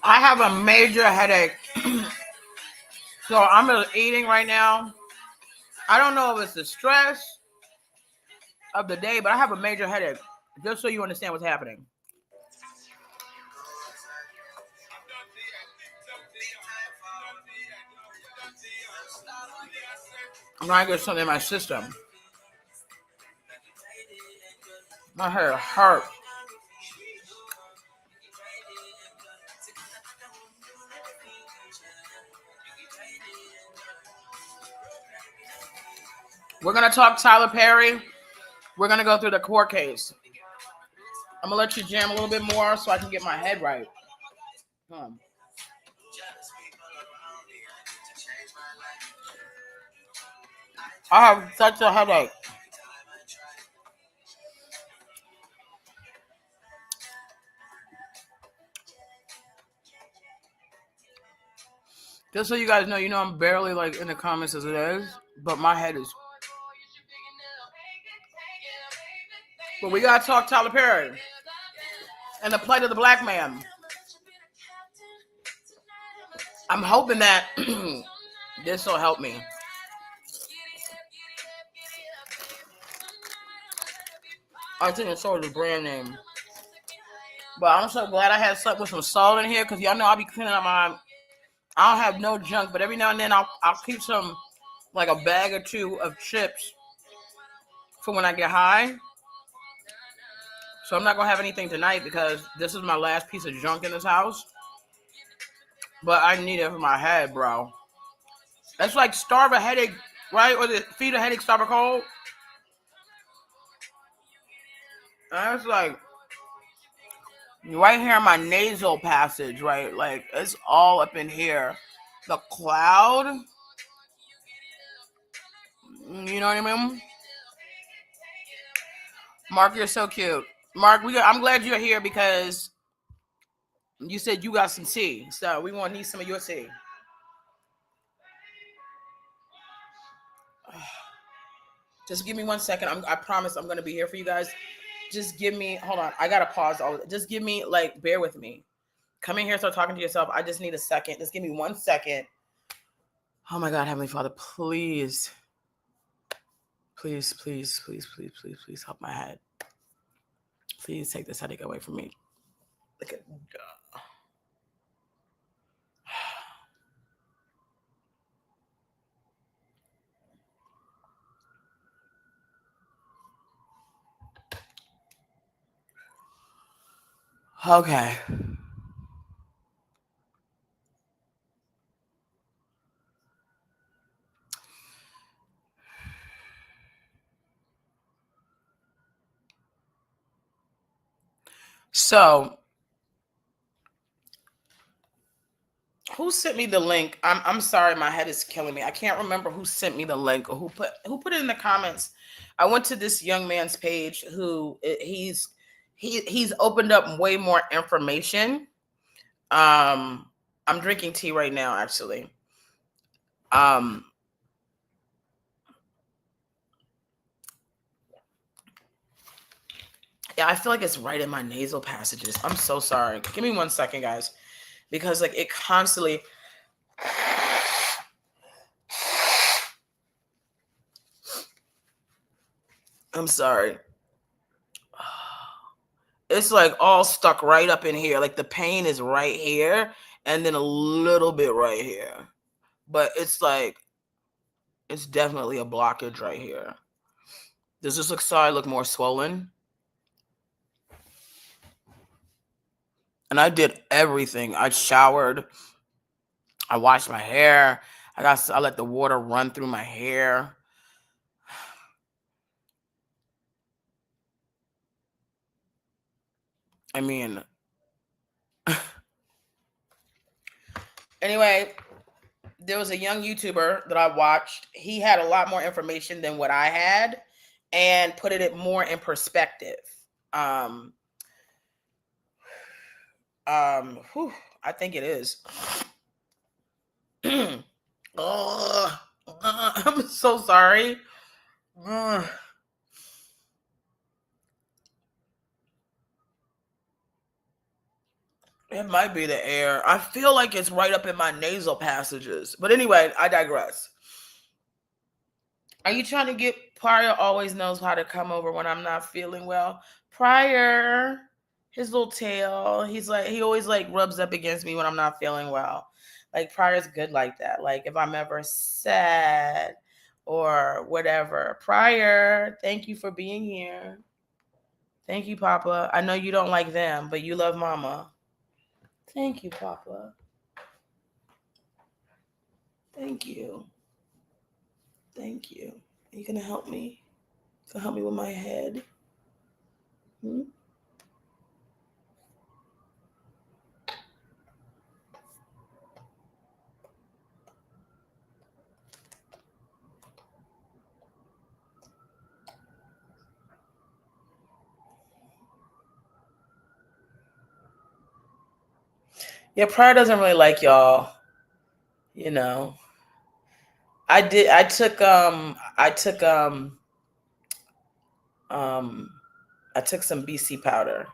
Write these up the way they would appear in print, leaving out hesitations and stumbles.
I have a major headache. So I'm eating right now. I don't know if it's the stress of the day, but I have a major headache. Just so you understand what's happening. I'm trying to get something in my system. My head hurt. We're gonna talk Tyler Perry. We're gonna go through the court case. I'm gonna let you jam a little bit more so I can get my head right. I have such a headache. Just so you guys know, I'm barely like in the comments as it is, but my head is. But we gotta talk Tyler Perry and the plight of the black man. I'm hoping that this will help me. I think it's sort of the brand name. But I'm so glad I had stuck with some salt in here because y'all know I'll be cleaning up my. I don't have no junk, but every now and then I'll keep some, like a bag or two of chips for when I get high. So I'm not gonna have anything tonight because this is my last piece of junk in this house. But I need it for my head, bro. That's like starve a headache, right? Or the feed a headache, starve a cold. That's like right here in my nasal passage, right? Like it's all up in here. The cloud. You know what I mean? Mark, you're so cute. Mark, I'm glad you're here because you said you got some tea. So we want to need some of your tea. Just give me 1 second. I promise I'm going to be here for you guys. Just give me, hold on. I got to pause all of it. Just give me, like, bear with me. Come in here, start talking to yourself. I just need a second. Just give me 1 second. Oh my God, Heavenly Father, please. Please, please, please, please, please, please help my head. Please take this headache away from me. Look at okay. So, who sent me the link? I'm sorry, my head is killing me. I can't remember who sent me the link or who put it in the comments. I went to this young man's page who he's opened up way more information. I'm drinking tea right now, actually. Yeah, I feel like it's right in my nasal passages. I'm so sorry. Give me 1 second, guys, because like it constantly. I'm sorry. It's like all stuck right up in here. Like the pain is right here and then a little bit right here. But it's like, it's definitely a blockage right here. Does this side look more swollen? And I did everything. I showered. I washed my hair. I let the water run through my hair. I mean, anyway, there was a young YouTuber that I watched. He had a lot more information than what I had and put it more in perspective. I think it is. I'm so sorry. It might be the air. I feel like it's right up in my nasal passages. But anyway, I digress. Are you trying to get Pryor always knows how to come over when I'm not feeling well? Pryor, his little tail, he always like rubs up against me when I'm not feeling well. Like Pryor's good like that. Like if I'm ever sad or whatever. Pryor, thank you for being here. Thank you, Papa. I know you don't like them, but you love Mama. Thank you, Papa. Thank you. Thank you. Are you gonna help me? Gonna help me with my head? Hmm? Yeah, Pryor doesn't really like y'all. You know. Um I took some BC powder.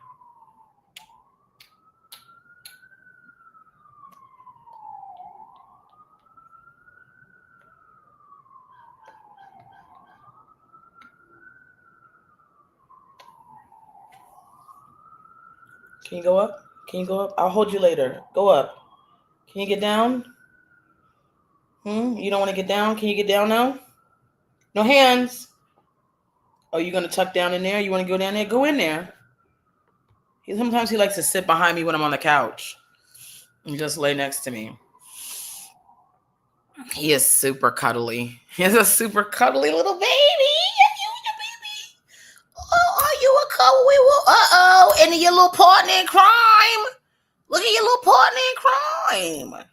Can you go up? Can you go up? I'll hold you later. Go up. Can you get down? You don't want to get down? Can you get down now? No hands. Oh, you gonna tuck down in there? You want to go down there? Go in there. Sometimes he likes to sit behind me when I'm on the couch and just lay next to me. He is super cuddly. He's a super cuddly little baby. Oh, are you a cuddly? Uh-oh. And your little partner in crime. Look at your little partner in crime.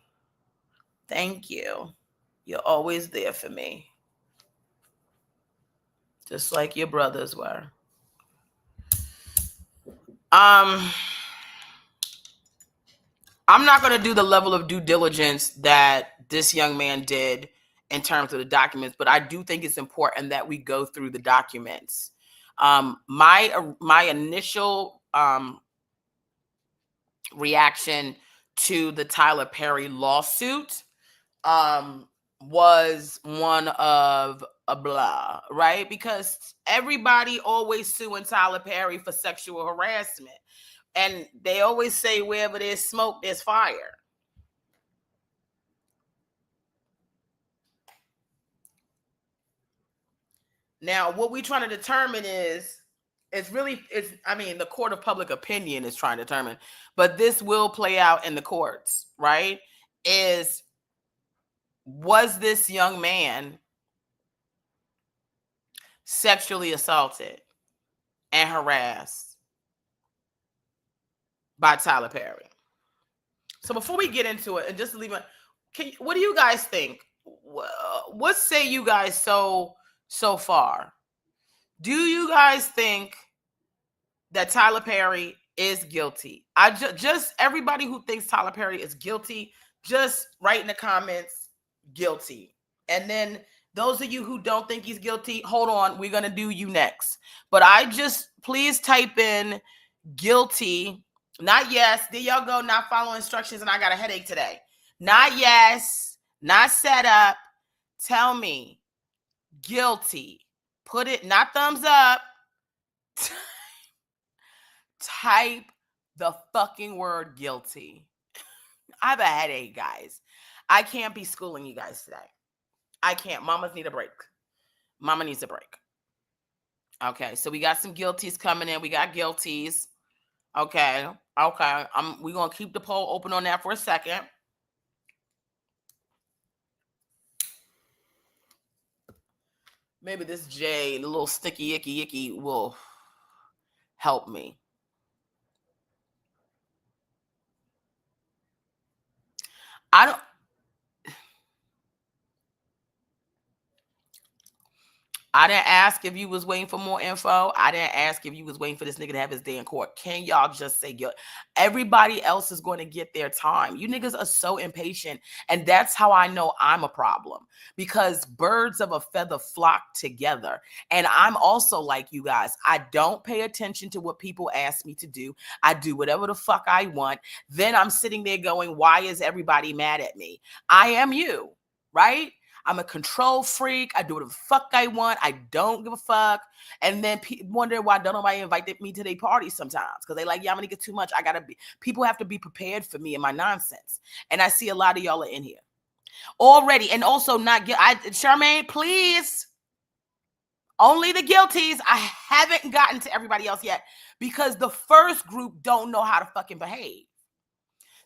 Thank you. You're always there for me. Just like your brothers were. I'm not going to do the level of due diligence that this young man did in terms of the documents, but I do think it's important that we go through the documents. My initial reaction to the Tyler Perry lawsuit was one of a blah, right? Because everybody always suing Tyler Perry for sexual harassment. And they always say wherever there's smoke, there's fire. Now, what we're trying to determine is, the court of public opinion is trying to determine, but this will play out in the courts, right? Was this young man sexually assaulted and harassed by Tyler Perry? So before we get into it, and just leave it, what do you guys think? What say you guys so far? Do you guys think that Tyler Perry is guilty? I just everybody who thinks Tyler Perry is guilty, just write in the comments guilty. And then those of you who don't think he's guilty, hold on, we're gonna do you next. But please type in guilty. Not yes. There y'all go. Not following instructions, and I got a headache today. Not yes. Not set up. Tell me guilty. Put it. Not thumbs up. Type the fucking word guilty. I have a headache, guys. I can't be schooling you guys today. I can't. Mamas need a break. Mama needs a break. Okay, so we got some guilties coming in. We got guilties. Okay. We're going to keep the poll open on that for a second. Maybe this J, the little sticky icky will help me. I don't. I didn't ask if you was waiting for more info. I didn't ask if you was waiting for this nigga to have his day in court. Can y'all just say guilt? Everybody else is going to get their time. You niggas are so impatient. And that's how I know I'm a problem. Because birds of a feather flock together. And I'm also like you guys. I don't pay attention to what people ask me to do. I do whatever the fuck I want. Then I'm sitting there going, why is everybody mad at me? I am you, right? I'm a control freak. I do whatever the fuck I want. I don't give a fuck. And then wonder why don't nobody invite me to their parties sometimes. Because they like, yeah, I'm going to get too much. People have to be prepared for me and my nonsense. And I see a lot of y'all are in here already. And also not, Charmaine, please. Only the guilties. I haven't gotten to everybody else yet. Because the first group don't know how to fucking behave.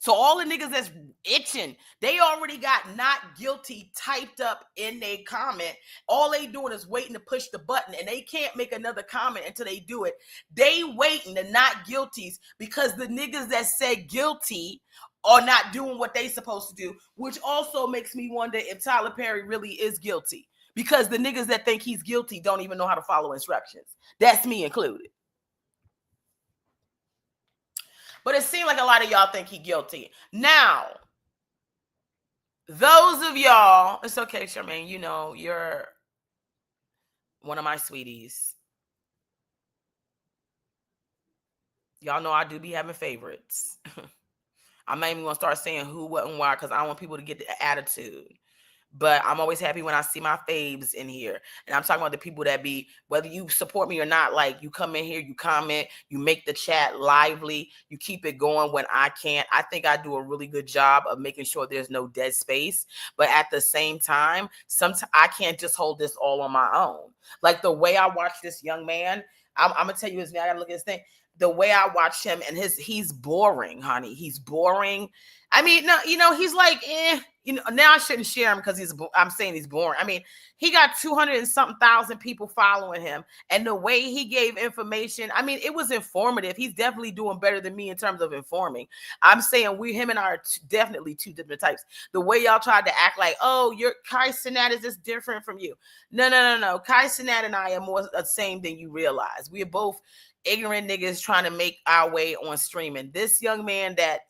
So all the niggas that's itching, they already got not guilty typed up in their comment. All they doing is waiting to push the button, and they can't make another comment until they do it. They waiting the not guilties because the niggas that said guilty are not doing what they supposed to do, which also makes me wonder if Tyler Perry really is guilty because the niggas that think he's guilty don't even know how to follow instructions. That's me included. But it seems like a lot of y'all think he guilty. Now, those of y'all, it's okay, Charmaine, you know, you're one of my sweeties. Y'all know I do be having favorites. I'm not even going to start saying who, what, and why because I don't want people to get the attitude. But I'm always happy when I see my faves in here. And I'm talking about the people that be, whether you support me or not, like you come in here, you comment, you make the chat lively, you keep it going when I can't. I think I do a really good job of making sure there's no dead space. But at the same time, sometimes I can't just hold this all on my own. Like the way I watch this young man, I'm going to tell you his name. I got to look at his thing. The way I watch him and he's boring, honey. He's boring. I mean, no, you know, he's like, you know, now I shouldn't share him because I'm saying he's boring. I mean, he got 200 and something thousand people following him. And the way he gave information, I mean, it was informative. He's definitely doing better than me in terms of informing. I'm saying him and I are definitely two different types. The way y'all tried to act like, oh, Kai Cenat is just different from you. No. Kai Cenat and I are more the same than you realize. We are both ignorant niggas trying to make our way on streaming. This young man that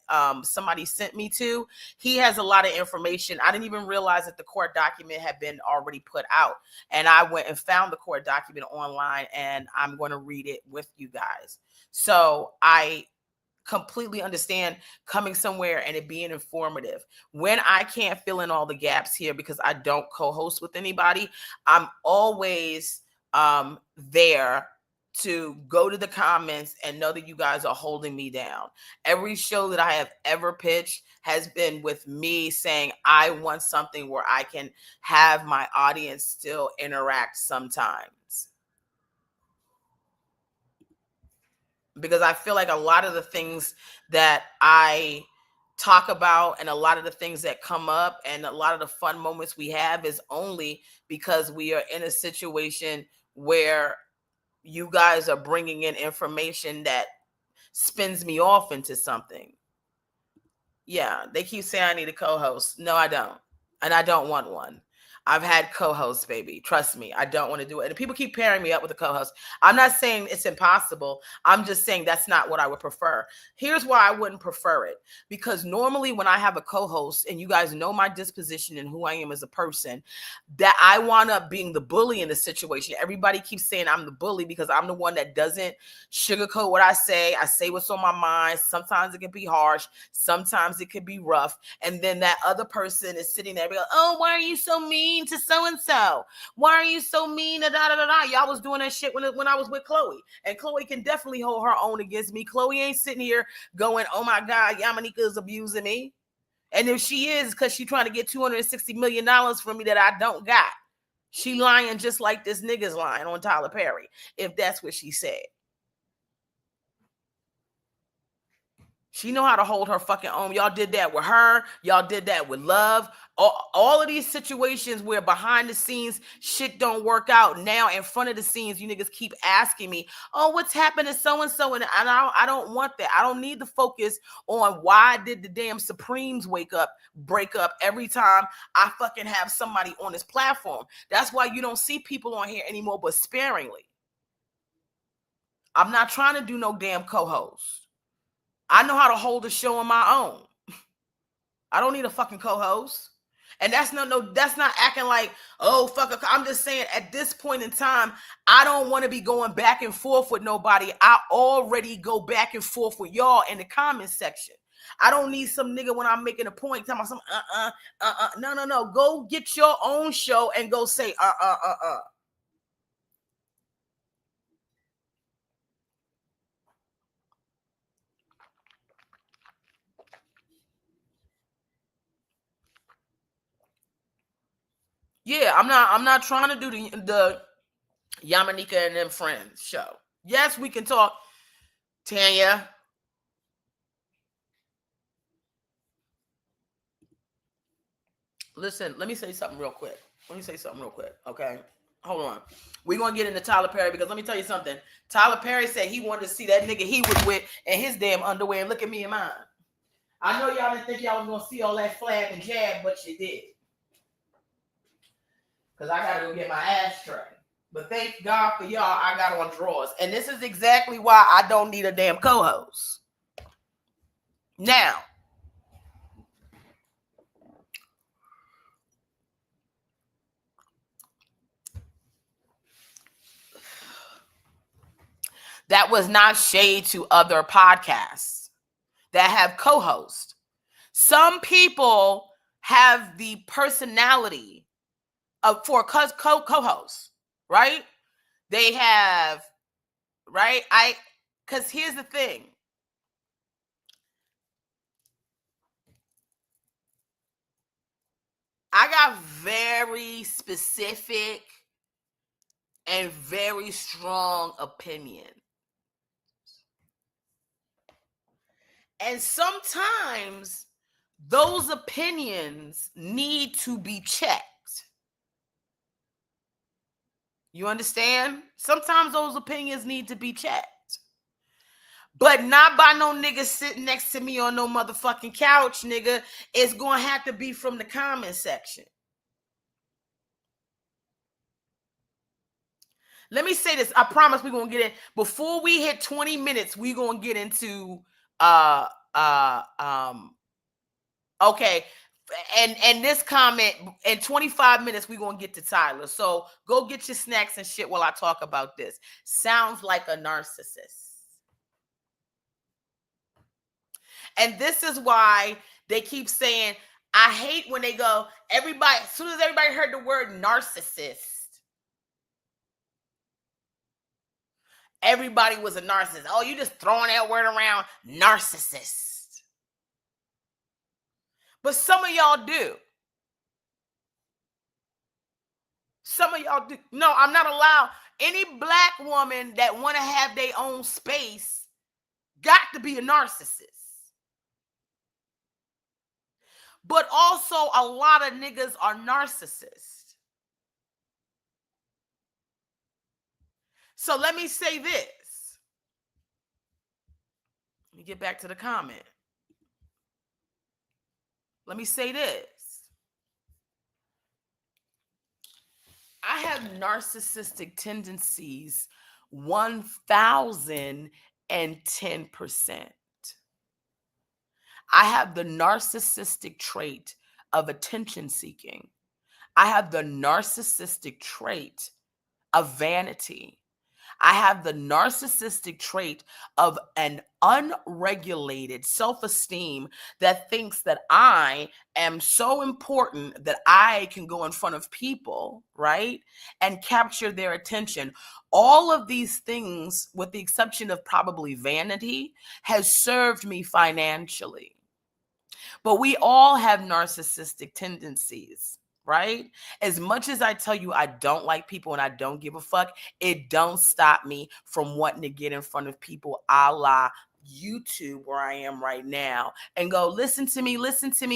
somebody sent me to, he has a lot of information. I didn't even realize that the court document had been already put out. And I went and found the court document online and I'm going to read it with you guys. So I completely understand coming somewhere and it being informative. When I can't fill in all the gaps here because I don't co-host with anybody, I'm always there to go to the comments and know that you guys are holding me down. Every show that I have ever pitched has been with me saying, I want something where I can have my audience still interact sometimes. Because I feel like a lot of the things that I talk about and a lot of the things that come up and a lot of the fun moments we have is only because we are in a situation where you guys are bringing in information that spins me off into something. Yeah, they keep saying I need a co-host. No, I don't. And I don't want one. I've had co-hosts, baby. Trust me, I don't want to do it. And people keep pairing me up with a co-host. I'm not saying it's impossible. I'm just saying that's not what I would prefer. Here's why I wouldn't prefer it. Because normally when I have a co-host, and you guys know my disposition and who I am as a person, that I wind up being the bully in the situation. Everybody keeps saying I'm the bully because I'm the one that doesn't sugarcoat what I say. I say what's on my mind. Sometimes it can be harsh. Sometimes it can be rough. And then that other person is sitting there going, oh, why are you so mean to so-and-so? Why are you so mean? Y'all was doing that shit when I was with Chloe. And Chloe can definitely hold her own against me. Chloe ain't sitting here going, oh my God, Yamanika's abusing me. And if she is, because she's trying to get $260 million from me that I don't got. She lying just like this nigga's lying on Tyler Perry, if that's what she said. She know how to hold her fucking own. Y'all did that with her. Y'all did that with Love. All of these situations where behind the scenes shit don't work out. Now in front of the scenes, you niggas keep asking me, oh, what's happened to so-and-so? And I don't want that. I don't need to focus on why did the damn Supremes break up every time I fucking have somebody on this platform. That's why you don't see people on here anymore, but sparingly. I'm not trying to do no damn co-host. I know how to hold a show on my own. I don't need a fucking co-host. And that's not acting like, oh, fuck. I'm just saying at this point in time, I don't want to be going back and forth with nobody. I already go back and forth with y'all in the comment section. I don't need some nigga when I'm making a point telling me some no. Go get your own show and go say Yeah, I'm not trying to do the Yamanika and them friends show. Yes, we can talk. Tanya. Listen, let me say something real quick. Okay? Hold on. We're going to get into Tyler Perry because let me tell you something. Tyler Perry said he wanted to see that nigga he was with in his damn underwear, and look at me in mine. I know y'all didn't think y'all was going to see all that flab and jab, but you did. Because I got to go get my ashtray. But thank God for y'all, I got on drawers. And this is exactly why I don't need a damn co-host. Now, that was not shade to other podcasts that have co-hosts. Some people have the personality for co-hosts, right? They have, right? Because here's the thing. I got very specific and very strong opinions. And sometimes those opinions need to be checked. You understand? Sometimes those opinions need to be checked. But not by no nigga sitting next to me on no motherfucking couch, nigga. It's going to have to be from the comment section. Let me say this. I promise we're going to get in. Before we hit 20 minutes, we're going to get into okay. And this comment, in 25 minutes, we're going to get to Tyler. So go get your snacks and shit while I talk about this. Sounds like a narcissist. And this is why they keep saying, I hate when they go, everybody, as soon as everybody heard the word narcissist, everybody was a narcissist. Oh, you just throwing that word around, narcissist. But some of y'all do. Some of y'all do. No, I'm not allowed. Any black woman that want to have their own space got to be a narcissist. But also a lot of niggas are narcissists. So let me say this. Let me get back to the comment. Let me say this. I have narcissistic tendencies 1,010%. I have the narcissistic trait of attention seeking. I have the narcissistic trait of vanity. I have the narcissistic trait of an unregulated self-esteem that thinks that I am so important that I can go in front of people, right, and capture their attention. All of these things, with the exception of probably vanity, has served me financially. But we all have narcissistic tendencies, right? As much as I tell you I don't like people and I don't give a fuck, it don't stop me from wanting to get in front of people a la YouTube where I am right now and go, listen to me,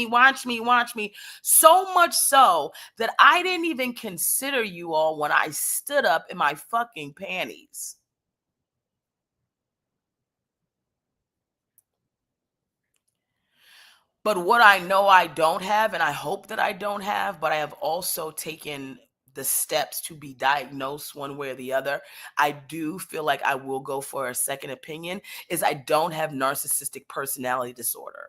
watch me. So much so that I didn't even consider you all when I stood up in my fucking panties. But what I know I don't have, and I hope that I don't have, but I have also taken the steps to be diagnosed one way or the other. I do feel like I will go for a second opinion, is I don't have narcissistic personality disorder,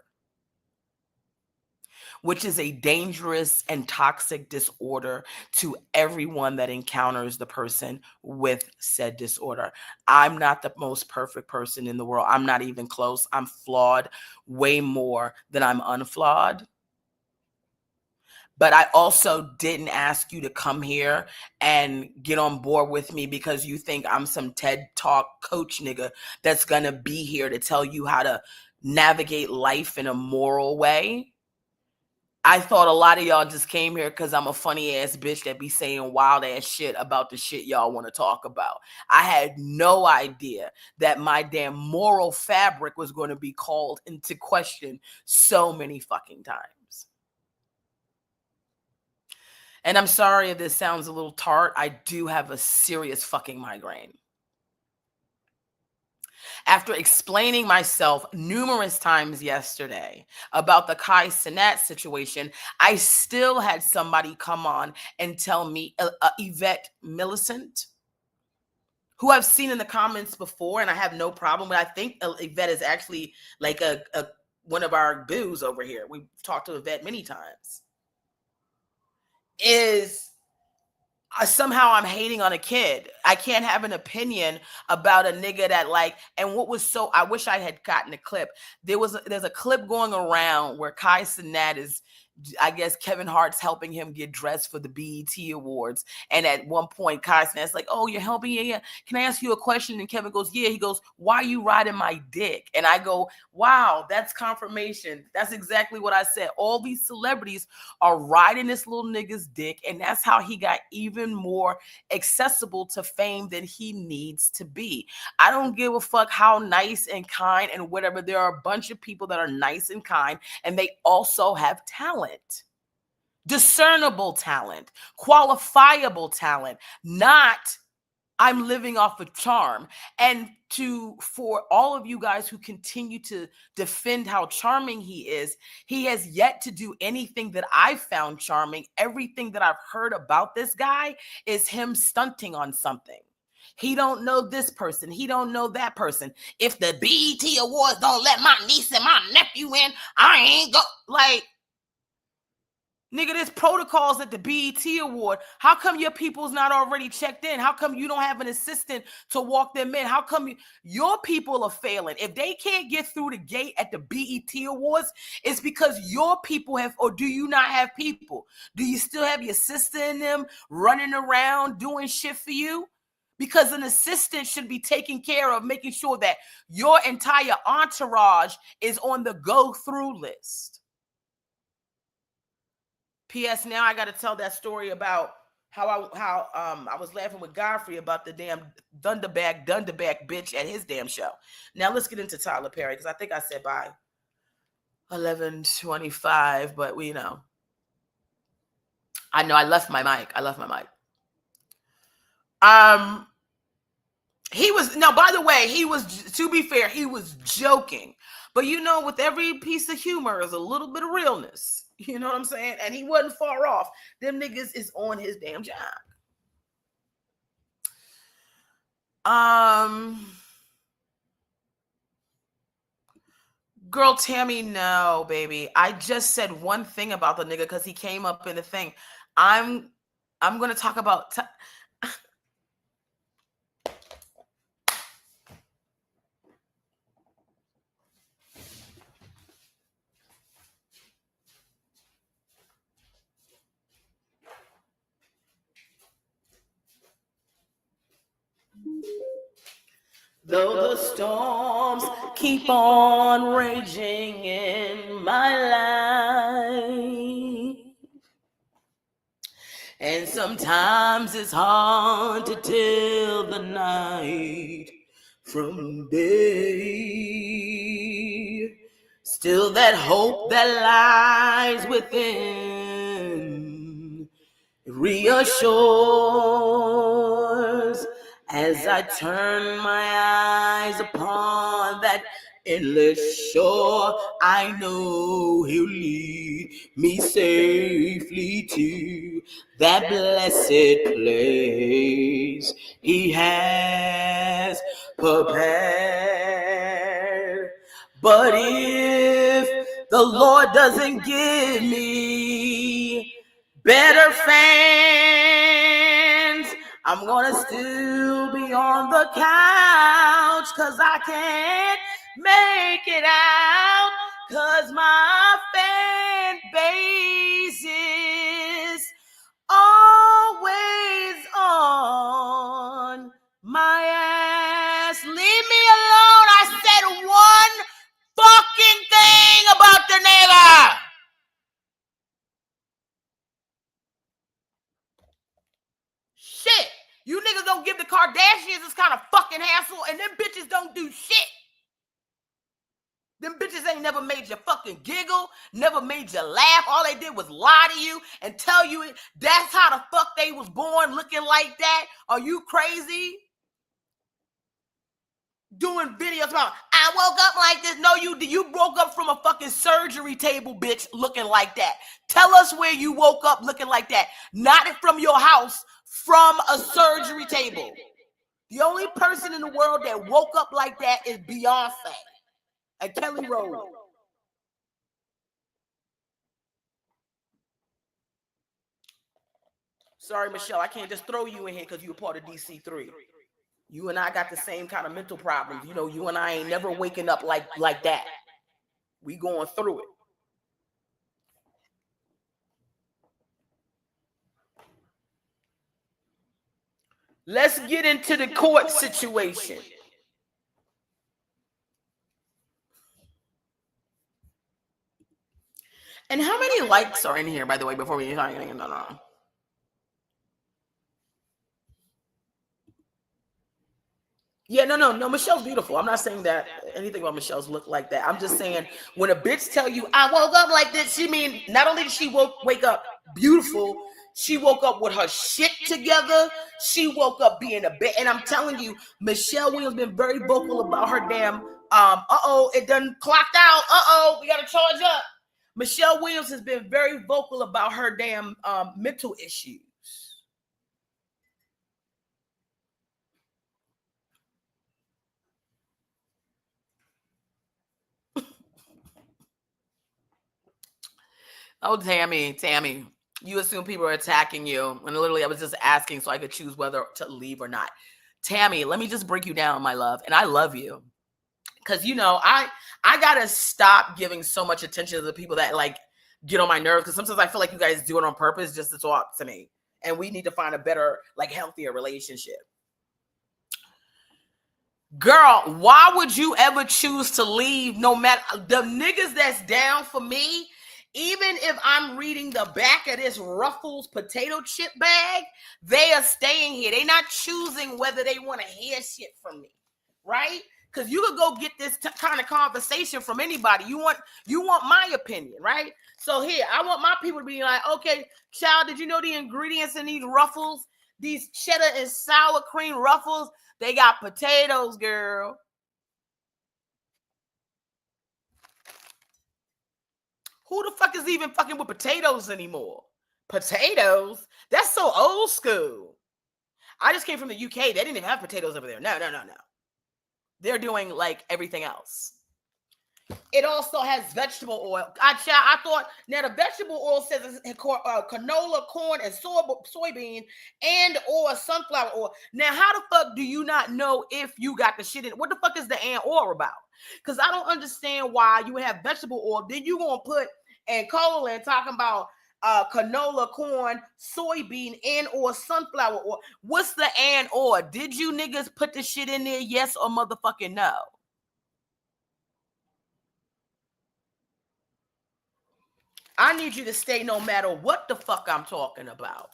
which is a dangerous and toxic disorder to everyone that encounters the person with said disorder. I'm not the most perfect person in the world. I'm not even close. I'm flawed way more than I'm unflawed. But I also didn't ask you to come here and get on board with me because you think I'm some TED Talk coach nigga that's going to be here to tell you how to navigate life in a moral way. I thought a lot of y'all just came here because I'm a funny ass bitch that be saying wild ass shit about the shit y'all want to talk about. I had no idea that my damn moral fabric was going to be called into question so many fucking times. And I'm sorry if this sounds a little tart. I do have a serious fucking migraine. After explaining myself numerous times yesterday about the Cenat situation, I still had somebody come on and tell me, Yvette Millicent, who I've seen in the comments before, and I have no problem with. I think Yvette is actually like one of our boos over here. We've talked to Yvette many times. Somehow I'm hating on a kid. I can't have an opinion about a nigga that like, and what was so, I wish I had gotten a clip. There's a clip going around where Cenat is, I guess Kevin Hart's helping him get dressed for the BET Awards. And at one point, Cenat's like, oh, you're helping? Yeah. Can I ask you a question? And Kevin goes, yeah. He goes, why are you riding my dick? And I go, wow, that's confirmation. That's exactly what I said. All these celebrities are riding this little nigga's dick. And that's how he got even more accessible to fame than he needs to be. I don't give a fuck how nice and kind and whatever. There are a bunch of people that are nice and kind, and they also have talent. Discernible talent, qualifiable talent, not I'm living off of charm. And for all of you guys who continue to defend how charming he has yet to do anything that I found charming. Everything that I've heard about this guy is him stunting on something. He don't know this person. He don't know that person. If the BET Awards don't let my niece and my nephew in, I ain't go. Like, nigga, there's protocols at the BET Award. How come your people's not already checked in? How come you don't have an assistant to walk them in? How come your people are failing? If they can't get through the gate at the BET Awards, it's because your people have, or do you not have people? Do you still have your sister in them running around doing shit for you? Because an assistant should be taking care of making sure that your entire entourage is on the go-through list. P.S. Now I got to tell that story about how I was laughing with Godfrey about the damn Dunderback bitch at his damn show. Now let's get into Tyler Perry, because I think I said by 11:25, but I know I left my mic. He was, now, by the way, to be fair, he was joking. But with every piece of humor is a little bit of realness. You know what I'm saying? And he wasn't far off. Them niggas is on his damn job. Girl, Tammy, no, baby. I just said one thing about the nigga because he came up in the thing. I'm going to talk about... Though the storms keep on raging in my life, and sometimes it's hard to tell the night from day. Still that hope that lies within reassures as I turn my eyes upon that endless shore. I know he'll lead me safely to that blessed place he has prepared. But if the Lord doesn't give me better fans, I'm gonna still be on the couch, cause I can't make it out, cause my fan base is always on my ass. Leave me alone. I said one fucking thing about the nigga. Shit. You niggas don't give the Kardashians this kind of fucking hassle, and them bitches don't do shit. Them bitches ain't never made you fucking giggle, never made you laugh. All they did was lie to you and tell you that's how the fuck they was born, looking like that. Are you crazy? Doing videos about, I woke up like this. No, you woke up from a fucking surgery table, bitch, looking like that. Tell us where you woke up looking like that. Not from your house, from a surgery table. The only person in the world that woke up like that is Beyonce and Kelly Rowland. Sorry, Michelle, I can't just throw you in here because you're part of DC3. You and I got the same kind of mental problems. You know, you and I ain't never waking up like that. We going through it. Let's get into the court situation. And how many likes are in here, by the way, before we get anything? No. Yeah, no. Michelle's beautiful. I'm not saying that anything about Michelle's look like that. I'm just saying when a bitch tell you, I woke up like this, she mean not only did she wake up beautiful, she woke up with her shit together. She woke up being a bitch. And I'm telling you, Michelle Williams been very vocal about her damn, it done clocked out. We got to charge up. Michelle Williams has been very vocal about her damn mental issues. Oh, Tammy, you assume people are attacking you. And literally, I was just asking so I could choose whether to leave or not. Tammy, let me just break you down, my love. And I love you. Because, you know, I got to stop giving so much attention to the people that, like, get on my nerves. Because sometimes I feel like you guys do it on purpose just to talk to me. And we need to find a better, like, healthier relationship. Girl, why would you ever choose to leave no matter the niggas that's down for me? Even if I'm reading the back of this Ruffles potato chip bag, they are staying here. They're not choosing whether they want to hear shit from me, right? Because you could go get this kind of conversation from anybody. You want my opinion, right? So here, I want my people to be like, okay, child, did you know the ingredients in these Ruffles? These cheddar and sour cream Ruffles, they got potatoes, girl. Who the fuck is even fucking with potatoes anymore? Potatoes? That's so old school. I just came from the UK. They didn't even have potatoes over there. No. They're doing like everything else. It also has vegetable oil. I thought, now the vegetable oil says it's canola, corn, and soybean, and or sunflower oil. Now, how the fuck do you not know if you got the shit in? What the fuck is the and or about? Because I don't understand why you have vegetable oil. Then you gonna put and colon talking about canola, corn, soybean, and or sunflower oil. What's the and or? Did you niggas put the shit in there? Yes or motherfucking no? I need you to stay no matter what the fuck I'm talking about.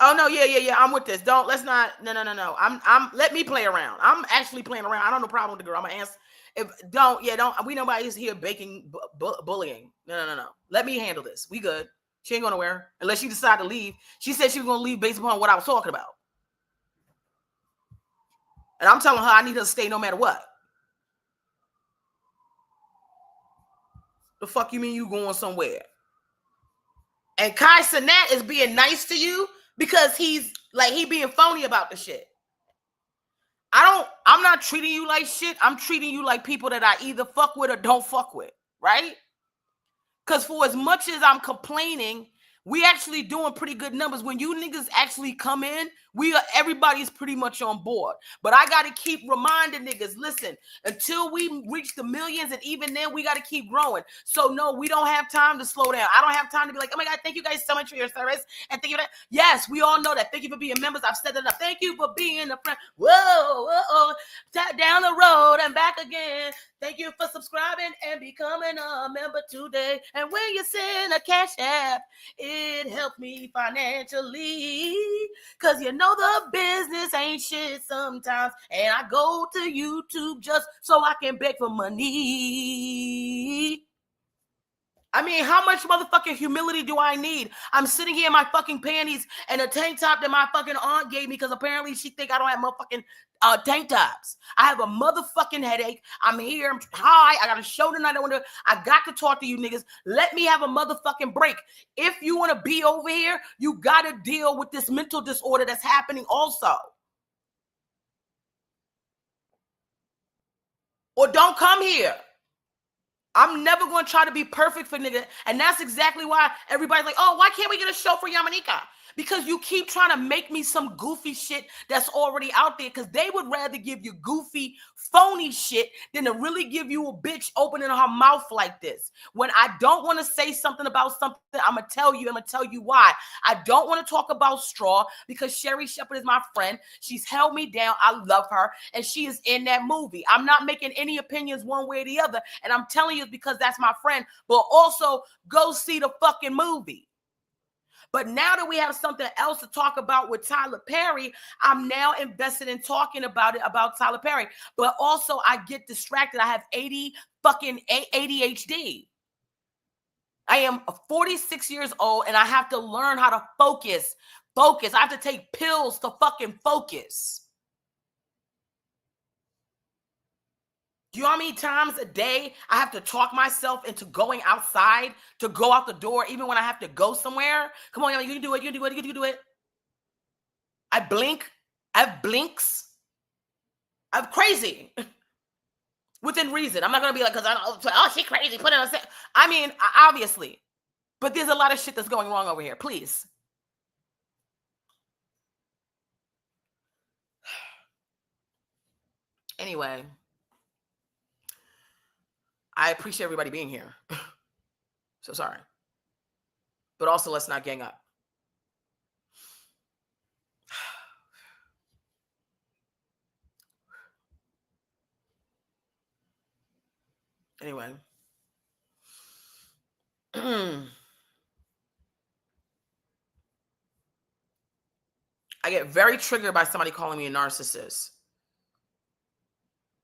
Oh no, yeah. I'm with this. Let's not. No. Let me play around. I'm actually playing around. I don't have no problem with the girl. I'm gonna answer. If don't. We nobody's here baking bullying. No. Let me handle this. We good. She ain't going nowhere unless she decide to leave. She said she was gonna leave based upon what I was talking about, and I'm telling her I need her to stay no matter what. The fuck you mean you going somewhere? And Cenat is being nice to you because he's like he being phony about the shit. I'm not treating you like shit. I'm treating you like people that I either fuck with or don't fuck with, right? Because for as much as I'm complaining, we actually doing pretty good numbers. When you niggas actually come in, everybody's pretty much on board. But I got to keep reminding niggas, listen, until we reach the millions, and even then we got to keep growing. So no, we don't have time to slow down. I don't have time to be like, oh my God, thank you guys so much for your service. And thank you for that. Yes, we all know that. Thank you for being members. I've said that enough. Thank you for being a friend. Whoa. Down the road and back again. Thank you for subscribing and becoming a member today. And when you send a cash app, it helped me financially. Because you know the business ain't shit sometimes. And I go to YouTube just so I can beg for money. I mean, how much motherfucking humility do I need? I'm sitting here in my fucking panties and a tank top that my fucking aunt gave me because apparently she think I don't have motherfucking tank tops. I have a motherfucking headache. I'm here. I'm high. I got a show tonight. I got to talk to you niggas. Let me have a motherfucking break. If you want to be over here, you got to deal with this mental disorder that's happening also. Or don't come here. I'm never going to try to be perfect for nigga. And that's exactly why everybody's like, oh, why can't we get a show for Yamanika? Because you keep trying to make me some goofy shit that's already out there. Because they would rather give you goofy, phony shit than to really give you a bitch opening her mouth like this. When I don't want to say something about something, I'm going to tell you why. I don't want to talk about Straw because Sherry Shepherd is my friend. She's held me down. I love her. And she is in that movie. I'm not making any opinions one way or the other. And I'm telling you because that's my friend. But also go see the fucking movie. But now that we have something else to talk about with Tyler Perry, I'm now invested in talking about Tyler Perry. But also I get distracted. I have ADHD. I am 46 years old and I have to learn how to focus. I have to take pills to fucking focus. Do you know how many times a day I have to talk myself into going outside to go out the door, even when I have to go somewhere? Come on, you can do it. You can do it. I blink. I have blinks. I'm crazy. Within reason. I'm not going to be like, because oh, she crazy. Put it on set. I mean, obviously. But there's a lot of shit that's going wrong over here. Please. Anyway. I appreciate everybody being here. So sorry. But also, let's not gang up. Anyway. I get very triggered by somebody calling me a narcissist.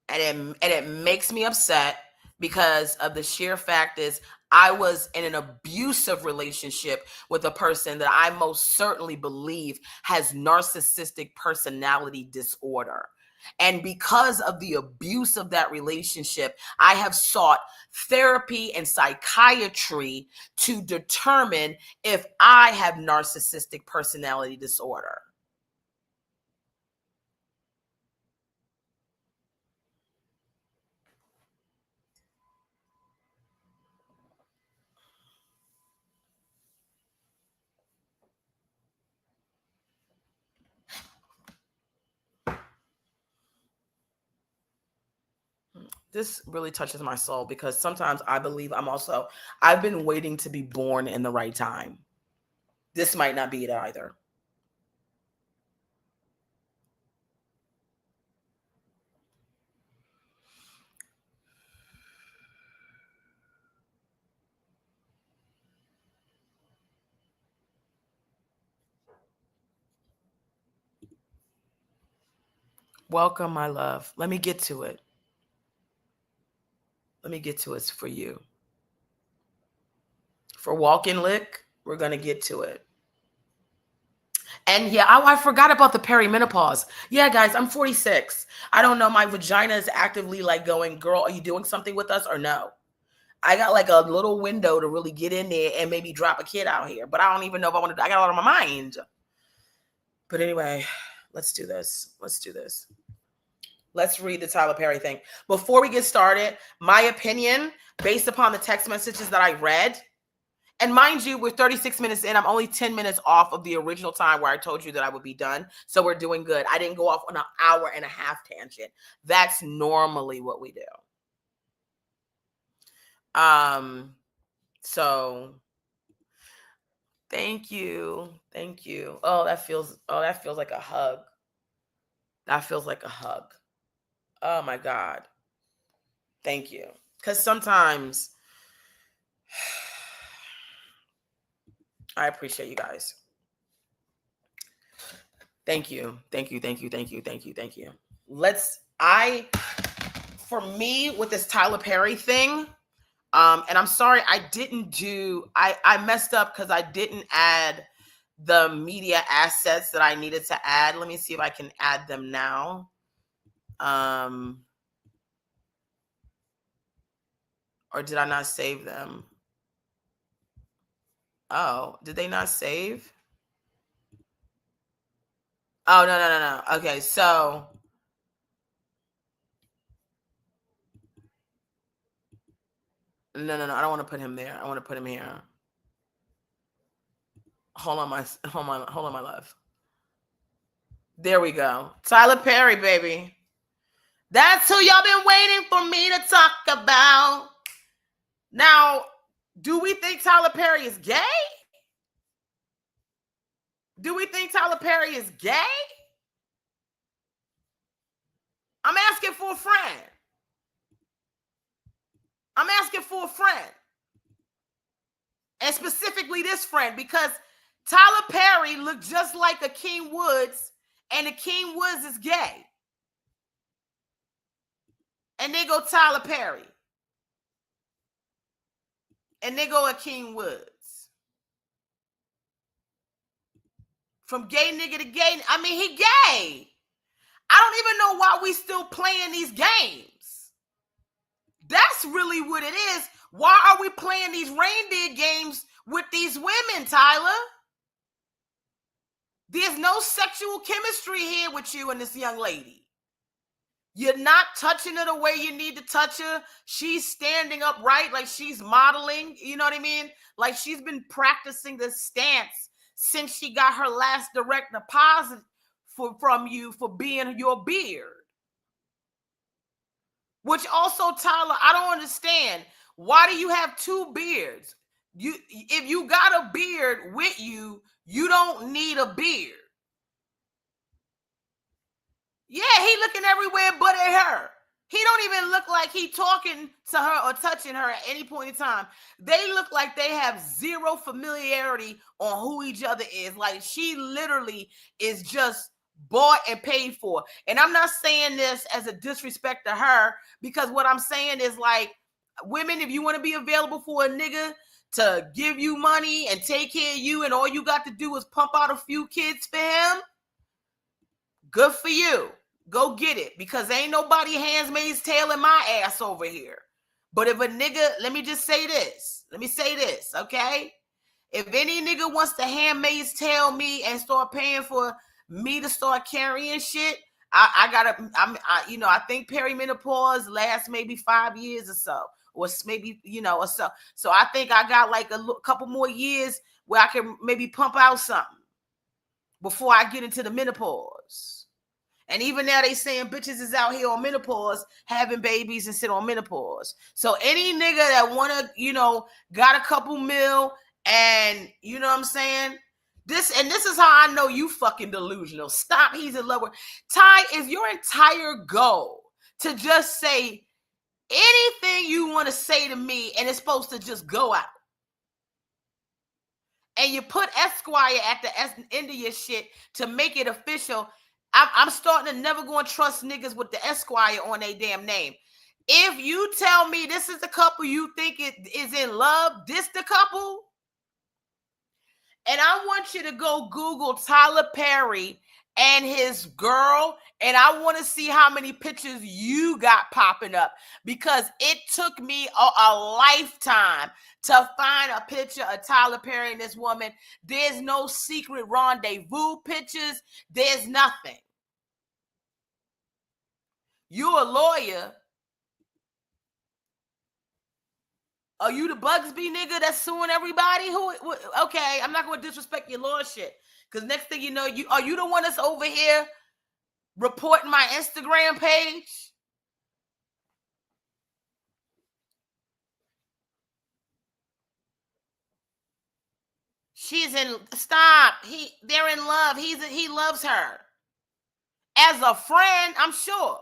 And it makes me upset because of the sheer fact is I was in an abusive relationship with a person that I most certainly believe has narcissistic personality disorder. And because of the abuse of that relationship, I have sought therapy and psychiatry to determine if I have narcissistic personality disorder. This really touches my soul because sometimes I believe I've been waiting to be born in the right time. This might not be it either. Welcome, my love. Let me get to it. Let me get to it for you. For Walking Lick, we're going to get to it. And yeah, I forgot about the perimenopause. Yeah, guys, I'm 46. I don't know. My vagina is actively like going, girl, are you doing something with us or no? I got like a little window to really get in there and maybe drop a kid out here. But I don't even know if I want to. I got a lot on my mind. But anyway, let's do this. Let's do this. Let's read the Tyler Perry thing. Before we get started, my opinion, based upon the text messages that I read, and mind you, we're 36 minutes in. I'm only 10 minutes off of the original time where I told you that I would be done. So we're doing good. I didn't go off on an hour and a half tangent. That's normally what we do. So thank you. Thank you. Oh, that feels like a hug. That feels like a hug. Oh my God. Thank you. Because sometimes I appreciate you guys. Thank you. Thank you. Thank you. Thank you. Thank you. Thank you. For me with this Tyler Perry thing, and I'm sorry, I messed up because I didn't add the media assets that I needed to add. Let me see if I can add them now. Or did I not save them? Oh, did they not save? Oh, no. Okay, so no. I don't want to put him there. I want to put him here. Hold on, my love. There we go. Tyler Perry, baby. That's who y'all been waiting for me to talk about. Now, do we think Tyler Perry is gay? Do we think Tyler Perry is gay? I'm asking for a friend. I'm asking for a friend. And specifically this friend, because Tyler Perry looked just like a King Woods, and the King Woods is gay. And they go Tyler Perry. And they go a King Woods. From gay nigga to gay, I mean, he gay. I don't even know why we still playing these games. That's really what it is. Why are we playing these reindeer games with these women, Tyler? There's no sexual chemistry here with you and this young lady. You're not touching her the way you need to touch her. She's standing upright like she's modeling. You know what I mean? Like she's been practicing this stance since she got her last direct deposit from you for being your beard. Which also, Tyler, I don't understand. Why do you have two beards? If you got a beard with you, you don't need a beard. Yeah, he looking everywhere but at her. He don't even look like he talking to her or touching her at any point in time. They look like they have zero familiarity on who each other is. Like she literally is just bought and paid for. And I'm not saying this as a disrespect to her, because what I'm saying is like, women, if you want to be available for a nigga to give you money and take care of you and all you got to do is pump out a few kids for him, good for you. Go get it, because ain't nobody Handmaid's Tale in my ass over here. But if a nigga, let me say this, okay? If any nigga wants to Handmaid's Tale me and start paying for me to start carrying shit, I think perimenopause lasts maybe 5 years or so, or maybe, or so. So I think I got like a couple more years where I can maybe pump out something before I get into the menopause. And even now they saying bitches is out here on menopause having babies and sit on menopause. So any nigga that wanna, got a couple mil and you know what I'm saying? This is how I know you fucking delusional. Stop, he's in love with. Ty, is your entire goal to just say anything you want to say to me and it's supposed to just go out? And you put Esquire at the end of your shit to make it official. I'm starting to never go and trust niggas with the Esquire on their damn name. If you tell me this is the couple you think it is in love, this the couple, and I want you to go Google Tyler Perry and his girl, and I want to see how many pictures you got popping up, because it took me a lifetime to find a picture of Tyler Perry and this woman. There's no secret rendezvous pictures. There's nothing. You a lawyer. Are you the Bugsby nigga that's suing everybody? Who? Okay, I'm not going to disrespect your lordship, because next thing you know, are you the one that's over here reporting my Instagram page? She's in. Stop. They're in love. He loves her as a friend, I'm sure.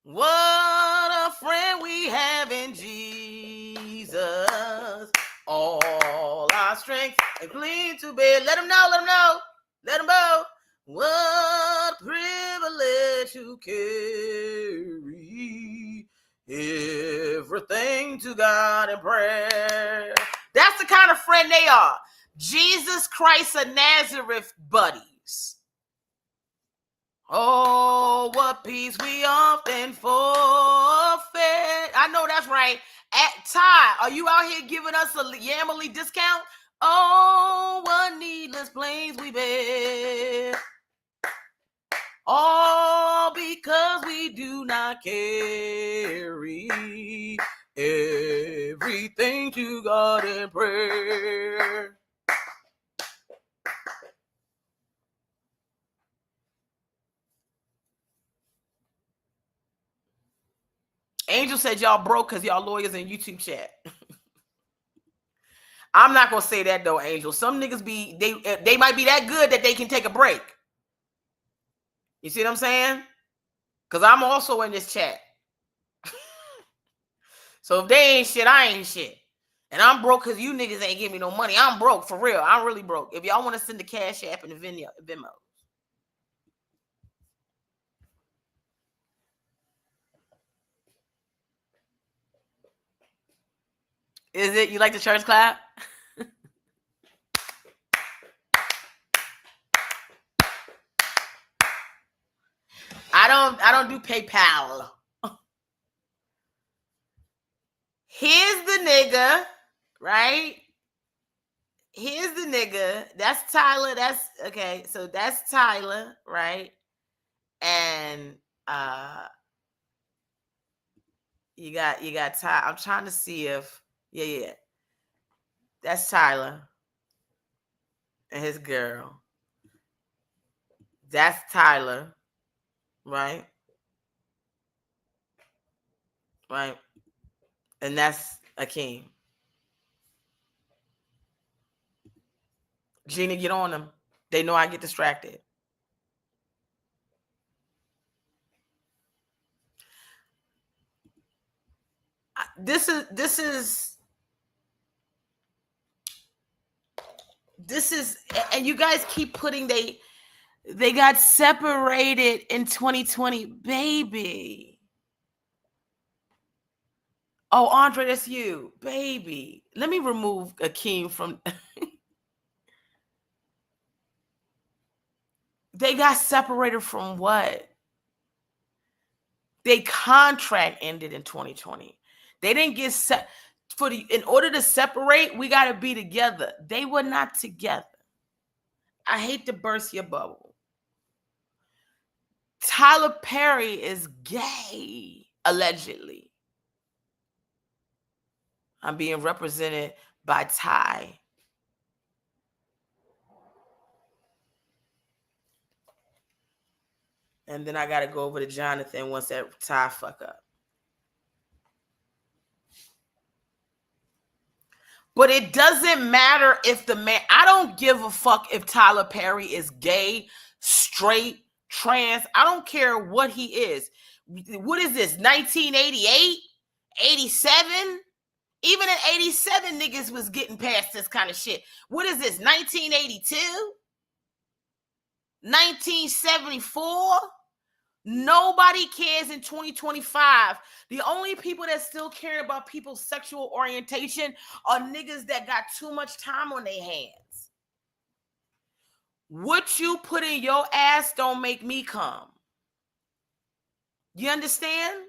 What a friend we have in Jesus. All our strength and clean to bear. Let him know. Let him know. What privilege to carry everything to God in prayer. That's the kind of friend they are. Jesus Christ of Nazareth buddies. Oh, what peace we often forfeit. I know that's right. Ty, are you out here giving us a Yammerly discount? Oh, what needless pains we bear. All because we do not carry everything to God in prayer. Angel said y'all broke because y'all lawyers in YouTube chat. I'm not gonna say that though, Angel. Some niggas they might be that good that they can take a break. You see what I'm saying? Because I'm also in this chat. So if they ain't shit, I ain't shit. And I'm broke because you niggas ain't give me no money. I'm broke, for real. I'm really broke. If y'all want to send the Cash App and the Venmo. Is it? You like the church clap? I don't do PayPal. Here's the nigga, right? Here's the nigga. That's Tyler. That's okay. So that's Tyler, right? And you got Tyler. I'm trying to see if yeah. That's Tyler and his girl. That's Tyler, right? Right. And that's Akeem. Gina, get on them. They know I get distracted. This is, and you guys keep putting they got separated in 2020, baby. Oh, Andre, that's you, baby. Let me remove Akeem from. They got separated from what? Their contract ended in 2020. They didn't get set in order to separate, we got to be together. They were not together. I hate to burst your bubble. Tyler Perry is gay, allegedly. I'm being represented by Ty. And then I got to go over to Jonathan once that Ty fuck up. But it doesn't matter if the man, I don't give a fuck if Tyler Perry is gay, straight, trans. I don't care what he is. What is this, 1988? 87? Even in 87, niggas was getting past this kind of shit. What is this, 1982? 1974. Nobody cares in 2025. The only people that still care about people's sexual orientation are niggas that got too much time on their hands. What you put in your ass don't make me come. You understand?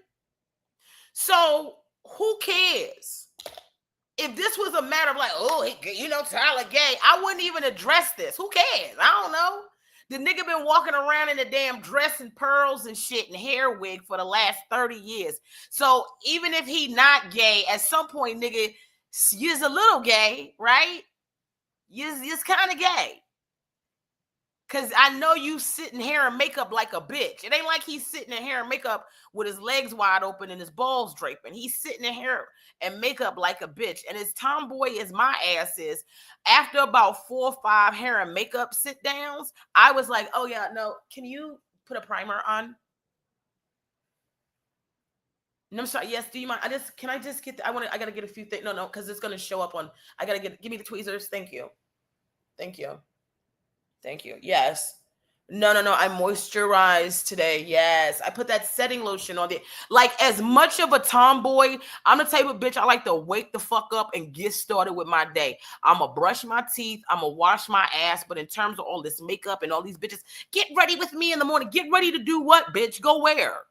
So who cares? If this was a matter of like, oh, Tyler gay, I wouldn't even address this. Who cares? I don't know. The nigga been walking around in a damn dress and pearls and shit and hair wig for the last 30 years. So even if he not gay, at some point, nigga, you's a little gay, right? You's kind of gay. Because I know you sitting hair and makeup like a bitch. It ain't like he's sitting in hair and makeup with his legs wide open and his balls draping. He's sitting in hair and makeup like a bitch. And as tomboy as my ass is, after about 4 or 5 hair and makeup sit downs, I was like, oh yeah, no, can you put a primer on? No, I'm sorry. Yes, do you mind? Can I just get, I gotta get a few things. No, because it's gonna show up on, give me the tweezers. Thank you. Thank you. Thank you. Yes. No. I moisturized today. Yes. I put that setting lotion on there. Like, as much of a tomboy, I'm the type of bitch I like to wake the fuck up and get started with my day. I'm going to brush my teeth. I'm going to wash my ass. But in terms of all this makeup and all these bitches, get ready with me in the morning. Get ready to do what, bitch? Go where?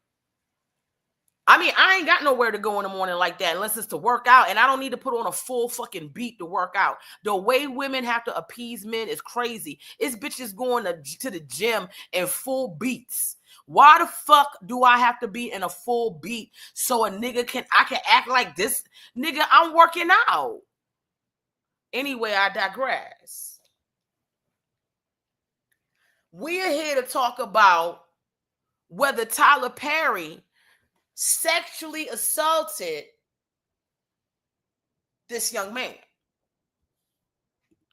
I mean, I ain't got nowhere to go in the morning like that unless it's to work out, and I don't need to put on a full fucking beat to work out. The way women have to appease men is crazy. It's bitches going to the gym in full beats. Why the fuck do I have to be in a full beat so a nigga I can act like this? Nigga, I'm working out. Anyway, I digress. We're here to talk about whether Tyler Perry sexually assaulted this young man.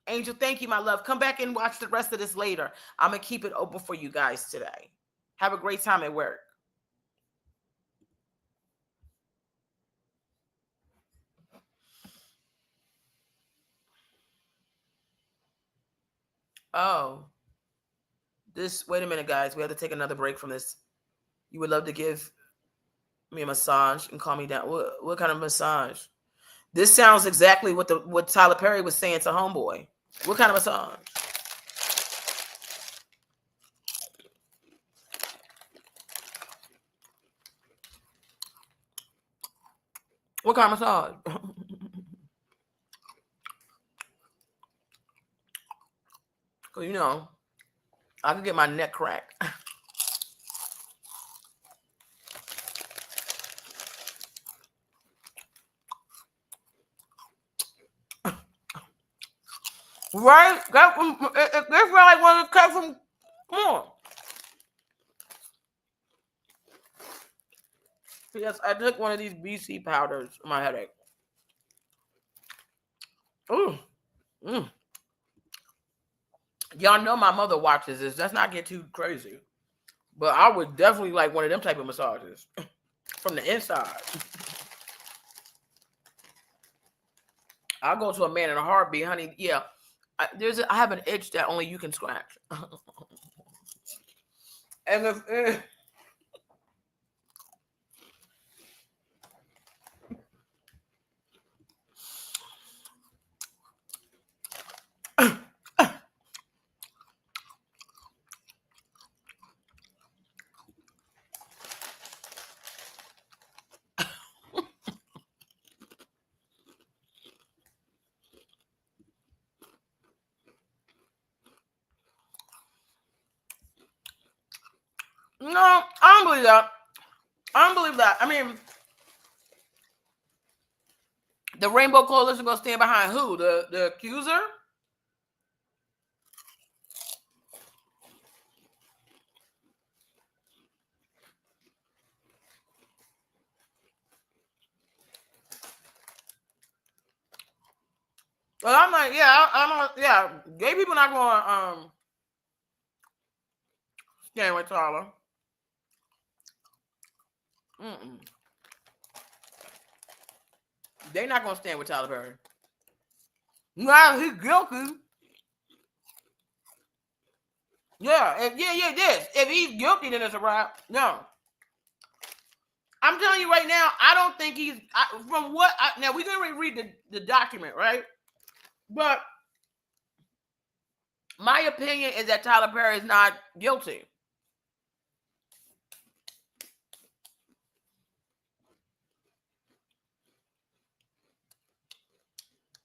Angel, thank you, my love. Come back and watch the rest of this later. I'm going to keep it open for you guys today. Have a great time at work. Oh. Wait a minute, guys. We have to take another break from this. You would love to give me a massage and calm me down. What kind of massage? This sounds exactly what Tyler Perry was saying to Homeboy. What kind of massage? What kind of massage? Because, I could get my neck cracked. Right? That's where I want to cut from. Come on. Yes, I took one of these BC powders for my headache. Y'all know my mother watches this. Let's not get too crazy. But I would definitely like one of them type of massages from the inside. I'll go to a man in a heartbeat, honey. Yeah. I have an itch that only you can scratch. And if no, I don't believe that. I don't believe that. I mean, the Rainbow Coalition gonna stand behind who? The accuser? Well, I'm like, yeah, gay people not gonna stand with Tyler. They're not gonna stand with Tyler Perry. Nah, he's guilty. Yeah, this. If he's guilty, then it's a wrap. No. I'm telling you right now, I don't think he's, from what, now we're going to read the document, right? But my opinion is that Tyler Perry is not guilty.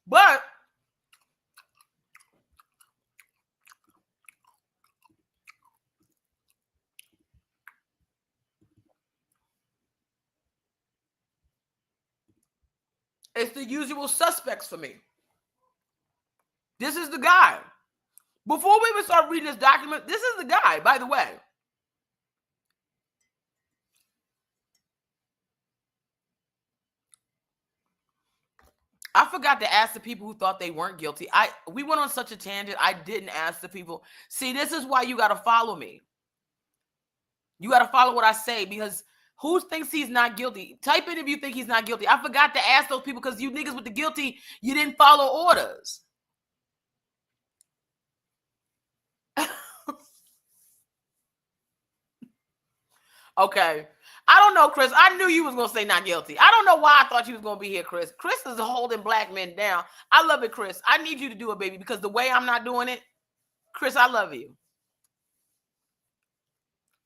But it's the usual suspects for me. This is the guy. Before we even start reading this document, this is the guy, by the way. I forgot to ask the people who thought they weren't guilty. We went on such a tangent. I didn't ask the people. See, this is why you got to follow me. You got to follow what I say, because who thinks he's not guilty? Type in if you think he's not guilty. I forgot to ask those people because you niggas with the guilty, you didn't follow orders. Okay. I don't know, Chris. I knew you was going to say not guilty. I don't know why I thought you was going to be here, Chris. Chris is holding black men down. I love it, Chris. I need you to do it, baby, because the way I'm not doing it, Chris, I love you.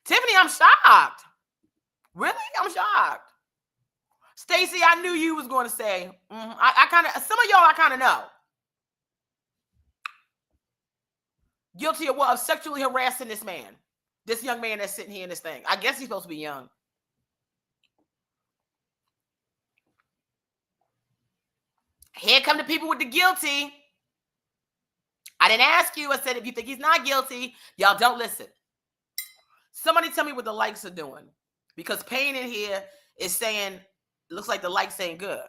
Tiffany, I'm shocked. Really? I'm shocked. Stacy, I knew you was going to say, I kind of, some of y'all I kind of know. Guilty of what? Of sexually harassing this man. This young man that's sitting here in this thing. I guess he's supposed to be young. Here come the people with the guilty. I didn't ask you. I said, if you think he's not guilty, y'all don't listen. Somebody tell me what the likes are doing. Because Payne in here is saying, looks like the likes ain't good.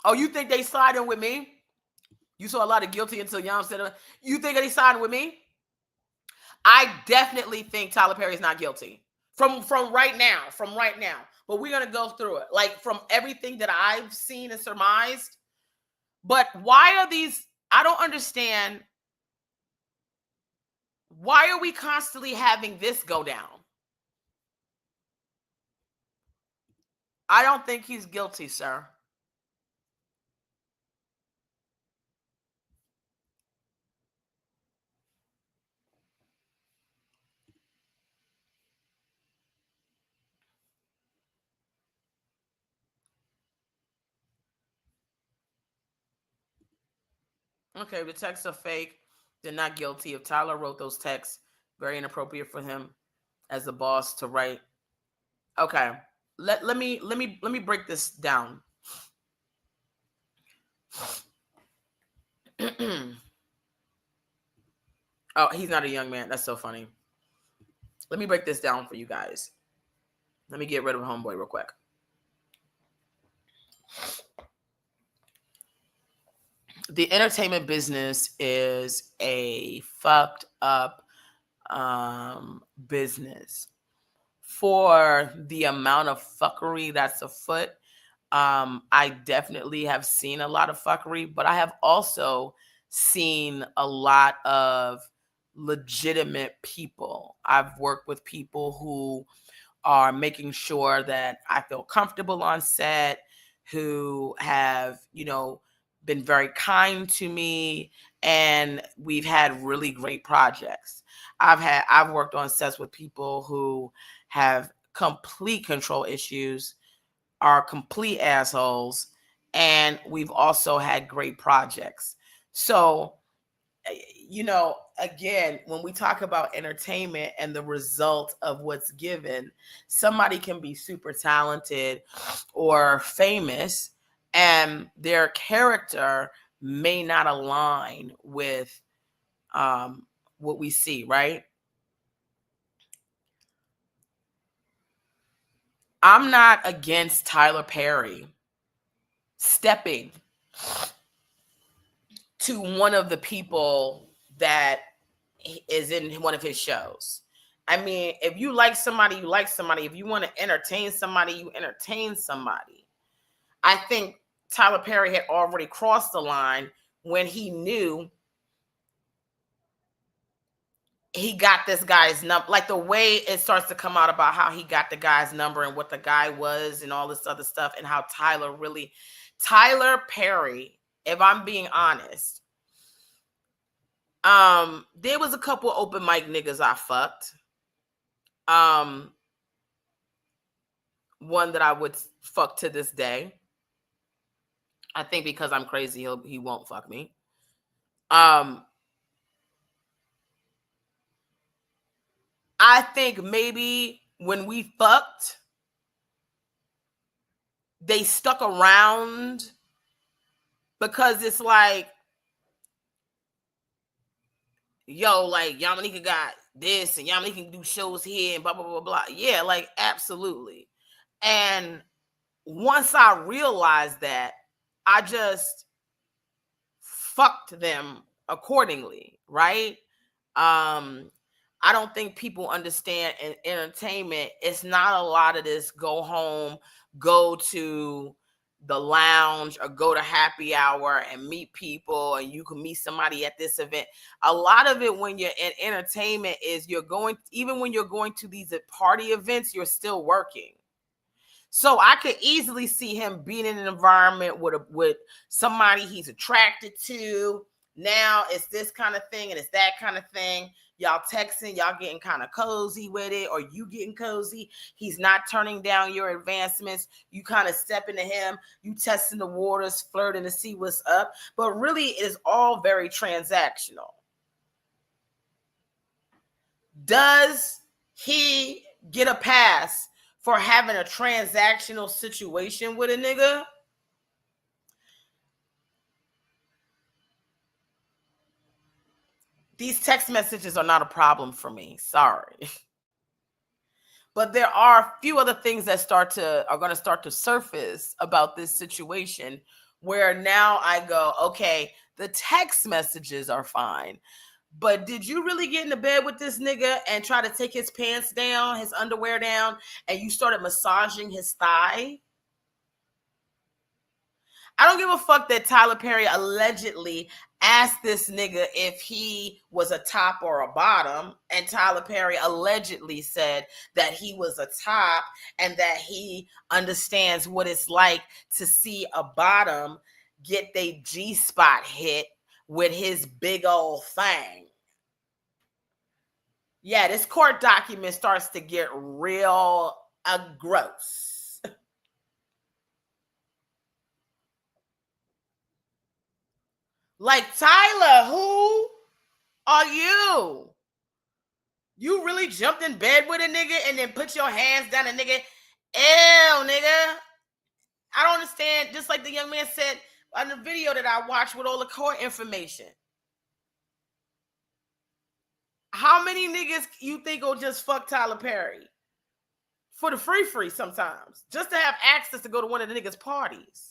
Oh, you think they siding with me? You saw a lot of guilty until Yam said, you think they siding with me? I definitely think Tyler Perry is not guilty. From right now. But we're going to go through it. Like, from everything that I've seen and surmised. But why are these, I don't understand. Why are we constantly having this go down? I don't think he's guilty, sir. Okay, the texts are fake. They're not guilty. If Tyler wrote those texts, very inappropriate for him as a boss to write. Okay, let me break this down. Oh, he's not a young man. That's so funny. Let me break this down for you guys. Let me get rid of homeboy real quick. The entertainment business is a fucked up business. For the amount of fuckery that's afoot, I definitely have seen a lot of fuckery, but I have also seen a lot of legitimate people. I've worked with people who are making sure that I feel comfortable on set, who have, been very kind to me, and we've had really great projects. I've worked on sets with people who have complete control issues, are complete assholes, and we've also had great projects. So, again, when we talk about entertainment and the result of what's given, somebody can be super talented or famous, and their character may not align with what we see, right? I'm not against Tyler Perry stepping to one of the people that is in one of his shows. I mean, if you like somebody, you like somebody. If you want to entertain somebody, you entertain somebody. I think Tyler Perry had already crossed the line when he knew he got this guy's number. Like the way it starts to come out about how he got the guy's number and what the guy was and all this other stuff, and how Tyler Perry, if I'm being honest, there was a couple open mic niggas I fucked. One that I would fuck to this day. I think because I'm crazy, he won't fuck me. I think maybe when we fucked, they stuck around because it's like, yo, like Yamanika got this and Yamanika can do shows here and blah, blah, blah, blah. Yeah, like absolutely. And once I realized that, I just fucked them accordingly, right? I don't think people understand in entertainment, it's not a lot of this go home, go to the lounge or go to happy hour and meet people and you can meet somebody at this event. A lot of it when you're in entertainment is even when you're going to these party events, you're still working. So I could easily see him being in an environment with somebody he's attracted to. Now it's this kind of thing and it's that kind of thing. Y'all texting, y'all getting kind of cozy with it, or you getting cozy. He's not turning down your advancements. You kind of step into him. You testing the waters, flirting to see what's up. But really, it is all very transactional. Does he get a pass for having a transactional situation with a nigga? These text messages are not a problem for me. Sorry. But there are a few other things that are going to start to surface about this situation where now I go, okay, the text messages are fine. But did you really get into bed with this nigga and try to take his pants down, his underwear down, and you started massaging his thigh? I don't give a fuck that Tyler Perry allegedly asked this nigga if he was a top or a bottom, and Tyler Perry allegedly said that he was a top and that he understands what it's like to see a bottom get their G-spot hit with his big old thing. Yeah, this court document starts to get real gross. Like, Tyler, who are you? You really jumped in bed with a nigga and then put your hands down a nigga? Ew, nigga. I don't understand. Just like the young man said on the video that I watched with all the court information. How many niggas you think will just fuck Tyler Perry? For the free sometimes. Just to have access to go to one of the niggas' parties.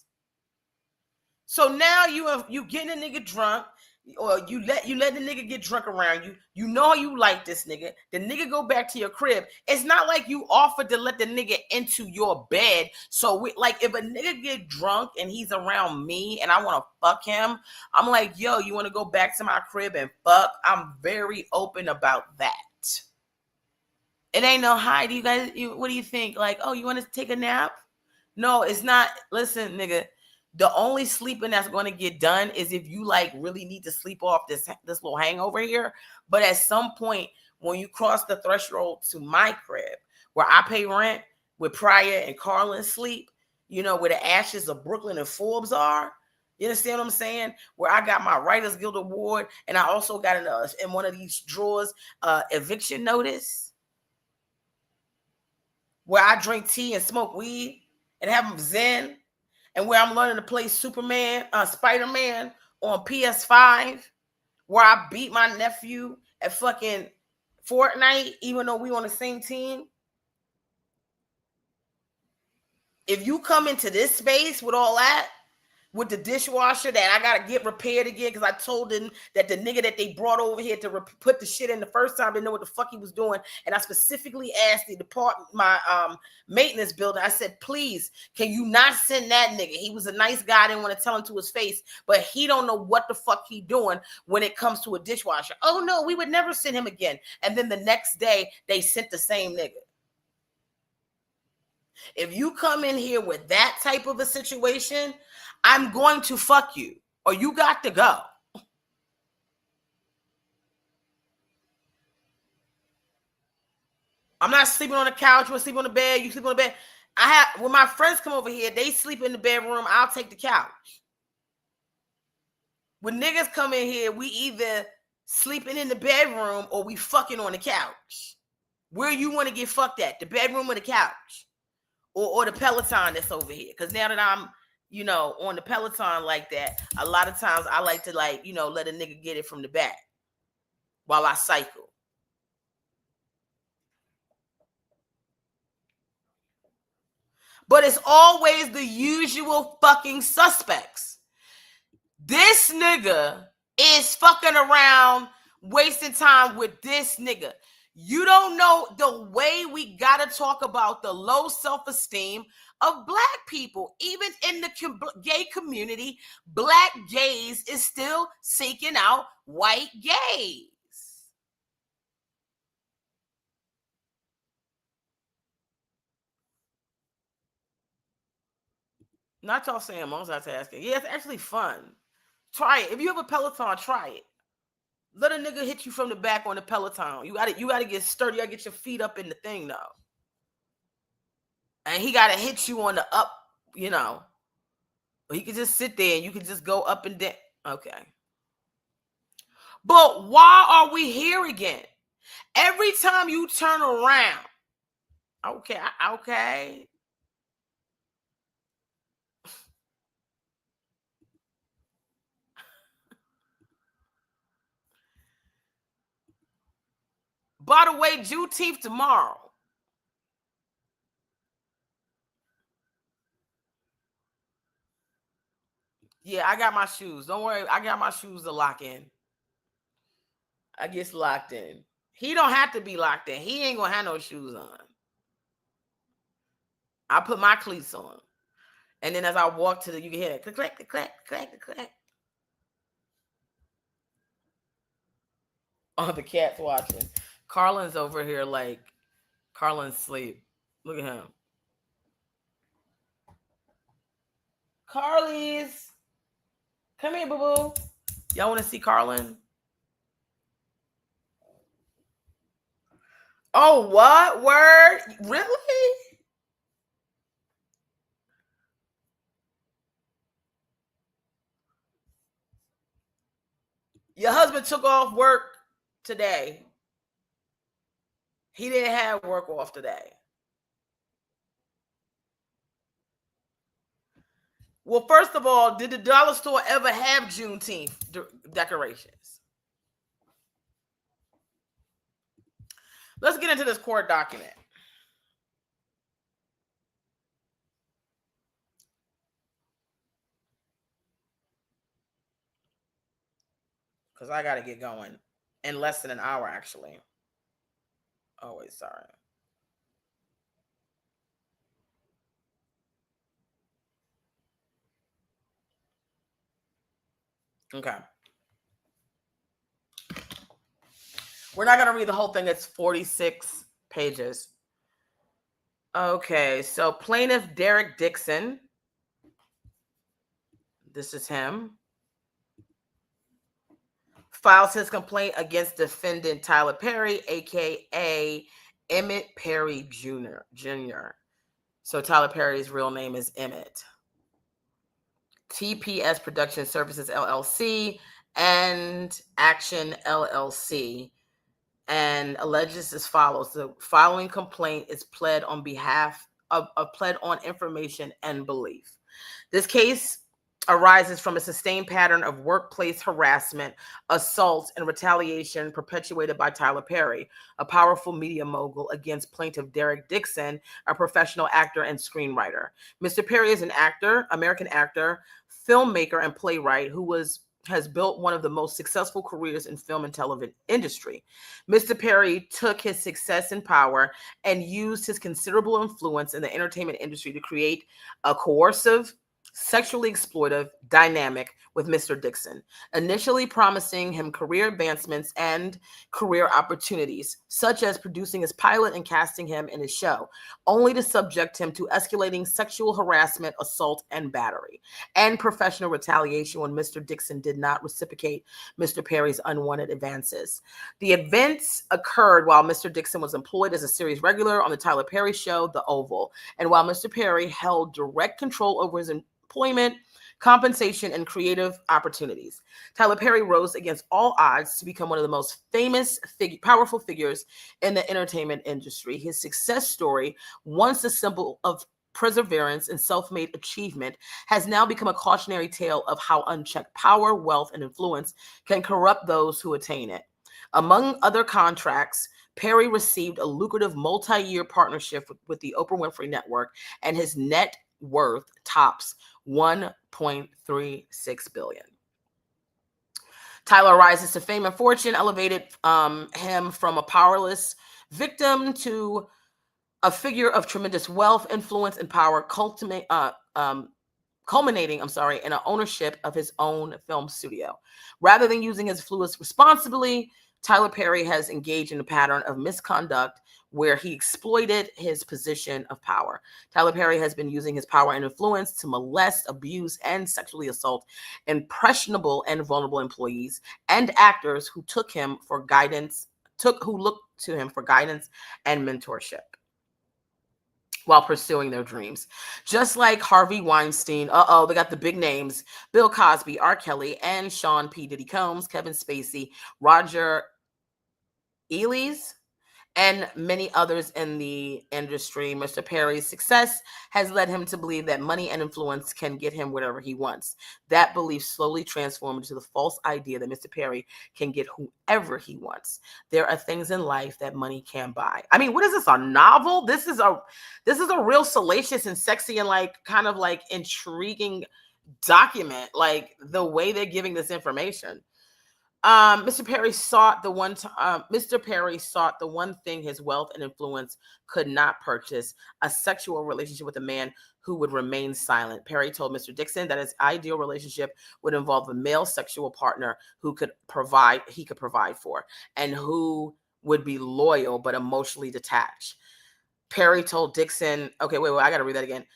So now you getting a nigga drunk, or you let the nigga get drunk around you. You know you like this nigga. The nigga go back to your crib. It's not like you offered to let the nigga into your bed. So like if a nigga get drunk and he's around me and I want to fuck him, I'm like, yo, you want to go back to my crib and fuck? I'm very open about that. It ain't no, hi, do you guys, what do you think? Like, oh, you want to take a nap? No, it's not. Listen, nigga. The only sleeping that's going to get done is if you like really need to sleep off this little hangover here. But at some point, when you cross the threshold to my crib, where I pay rent, where Pryor and Carlin sleep, you know, where the ashes of Brooklyn and Forbes are, you understand what I'm saying? Where I got my Writers Guild Award, and I also got in one of these drawers, eviction notice, where I drink tea and smoke weed and have them zen. And where I'm learning to play Spider-Man on PS5, where I beat my nephew at fucking Fortnite, even though we on the same team. If you come into this space with all that, with the dishwasher that I gotta get repaired again because I told them that the nigga that they brought over here to put the shit in the first time didn't know what the fuck he was doing, and I specifically asked the department, my maintenance building. I said, please, can you not send that nigga? He was a nice guy. I didn't want to tell him to his face, but he don't know what the fuck he doing when it comes to a dishwasher. Oh no, we would never send him again. And then the next day they sent the same nigga. If you come in here with that type of a situation, I'm going to fuck you, or you got to go. I'm not sleeping on the couch. You want to sleep on the bed? You sleep on the bed. When my friends come over here, they sleep in the bedroom. I'll take the couch. When niggas come in here, we either sleeping in the bedroom or we fucking on the couch. Where you want to get fucked at? The bedroom or the couch? Or the Peloton that's over here? Because now that I'm, on the Peloton like that, a lot of times I like to let a nigga get it from the back while I cycle. But it's always the usual fucking suspects. This nigga is fucking around, wasting time with this nigga. You don't know the way we gotta talk about the low self-esteem of black people. Even in the gay community, black gays is still seeking out white gays. Not y'all saying multitasking. Yeah, it's actually fun. Try it. If you have a Peloton, try it. Let a nigga hit you from the back on the Peloton. You gotta get sturdy. You gotta get your feet up in the thing though. And he gotta hit you on the up, Or he can just sit there and you can just go up and down. Okay. But why are we here again? Every time you turn around. Okay. By the way, Juneteenth tomorrow. Yeah, I got my shoes. Don't worry. I got my shoes to lock in. I get locked in. He don't have to be locked in. He ain't gonna have no shoes on. I put my cleats on. And then as I walk to you can hear it. Click, click, click, click, click. Oh, the cat's watching. Carlin's over here like Carlin's asleep. Look at him. Carly's. Come here, boo-boo. Y'all want to see Carlin? Oh, what? Word? Really? Your husband took off work today. He didn't have work off today. Well, first of all, did the dollar store ever have Juneteenth decorations? Let's get into this court document. Because I got to get going in less than an hour, actually. Oh, wait, sorry. Okay. We're not going to read the whole thing. It's 46 pages. Okay, so plaintiff Derek Dixon. This is him. Files his complaint against defendant Tyler Perry, a.k.a. Emmett Perry Jr. So Tyler Perry's real name is Emmett. TPS Production Services, LLC, and Action, LLC. And alleges as follows. The following complaint is pled on behalf of pled on information and belief. This case arises from a sustained pattern of workplace harassment, assault, and retaliation perpetuated by Tyler Perry, a powerful media mogul, against plaintiff Derek Dixon, a professional actor and screenwriter. Mr. Perry is an actor, American actor, filmmaker, and playwright who has built one of the most successful careers in film and television industry. Mr. Perry took his success and power and used his considerable influence in the entertainment industry to create a coercive, sexually exploitive dynamic with Mr. Dixon, initially promising him career advancements and career opportunities, such as producing his pilot and casting him in his show, only to subject him to escalating sexual harassment, assault, and battery, and professional retaliation when Mr. Dixon did not reciprocate Mr. Perry's unwanted advances. The events occurred while Mr. Dixon was employed as a series regular on the Tyler Perry show, The Oval, and while Mr. Perry held direct control over his employment, compensation, and creative opportunities. Tyler Perry rose against all odds to become one of the most famous, powerful figures in the entertainment industry. His success story, once a symbol of perseverance and self-made achievement, has now become a cautionary tale of how unchecked power, wealth, and influence can corrupt those who attain it. Among other contracts, Perry received a lucrative multi-year partnership with the Oprah Winfrey Network, and his net worth tops $1.36 billion. Tyler rises to fame and fortune, elevated him from a powerless victim to a figure of tremendous wealth, influence, and power, culminating in an ownership of his own film studio. Rather than using his influence responsibly, Tyler Perry has engaged in a pattern of misconduct where he exploited his position of power. Tyler Perry has been using his power and influence to molest, abuse, and sexually assault impressionable and vulnerable employees and actors who looked to him for guidance and mentorship while pursuing their dreams. Just like Harvey Weinstein, they got the big names, Bill Cosby, R. Kelly, and Sean P. Diddy Combs, Kevin Spacey, Roger Ailes, and many others in the industry. Mr. Perry's success has led him to believe that money and influence can get him whatever he wants. That belief slowly transformed into the false idea that Mr. Perry can get whoever he wants. There are things in life that money can't buy. I mean, what is this, a novel? This is a real salacious and sexy and kind of intriguing document, the way they're giving this information. Mr. Perry sought the one thing his wealth and influence could not purchase: a sexual relationship with a man who would remain silent. Perry told Mr. Dixon that his ideal relationship would involve a male sexual partner he could provide for, and who would be loyal but emotionally detached. Perry told Dixon, I got to read that again.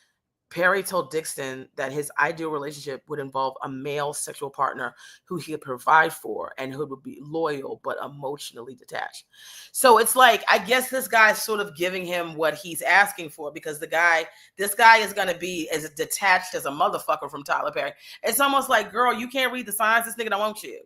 Perry told Dixon that his ideal relationship would involve a male sexual partner who he could provide for and who would be loyal but emotionally detached. So it's I guess this guy's sort of giving him what he's asking for, because this guy is going to be as detached as a motherfucker from Tyler Perry. It's almost like, girl, you can't read the signs. This nigga don't want you.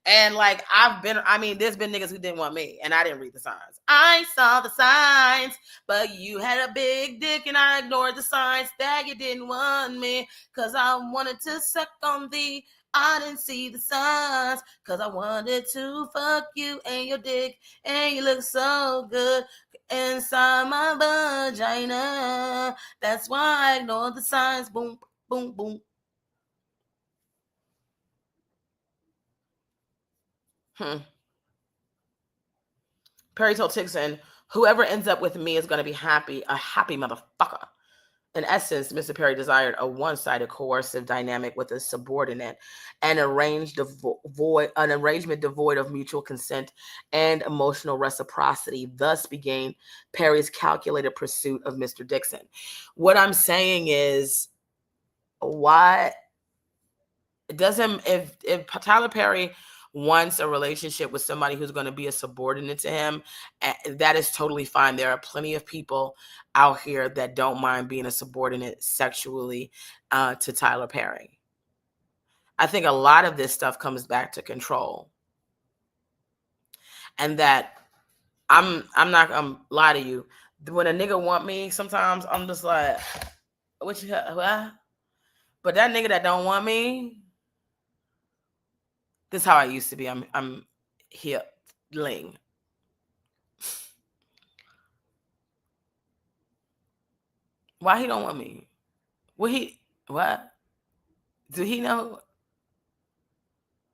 And there's been niggas who didn't want me, and I didn't read the signs. I saw the signs, but you had a big dick, and I ignored the signs that you didn't want me, because I wanted to suck on thee. I didn't see the signs, because I wanted to fuck you and your dick, and you look so good inside my vagina. That's why I ignored the signs. Boom, boom, boom. Perry told Dixon, whoever ends up with me is going to be happy, a happy motherfucker. In essence, Mr. Perry desired a one-sided coercive dynamic with a subordinate, an arrangement devoid of mutual consent and emotional reciprocity. Thus began Perry's calculated pursuit of Mr. Dixon. What I'm saying is, why doesn't if Tyler Perry wants a relationship with somebody who's going to be a subordinate to him, that is totally fine. There are plenty of people out here that don't mind being a subordinate sexually to Tyler Perry. I think a lot of this stuff comes back to control, and that I'm not gonna lie to you. When a nigga want me, sometimes I'm just like, what you what? But that nigga that don't want me, this is how I used to be. I'm healing. Why he don't want me? What? Do he know?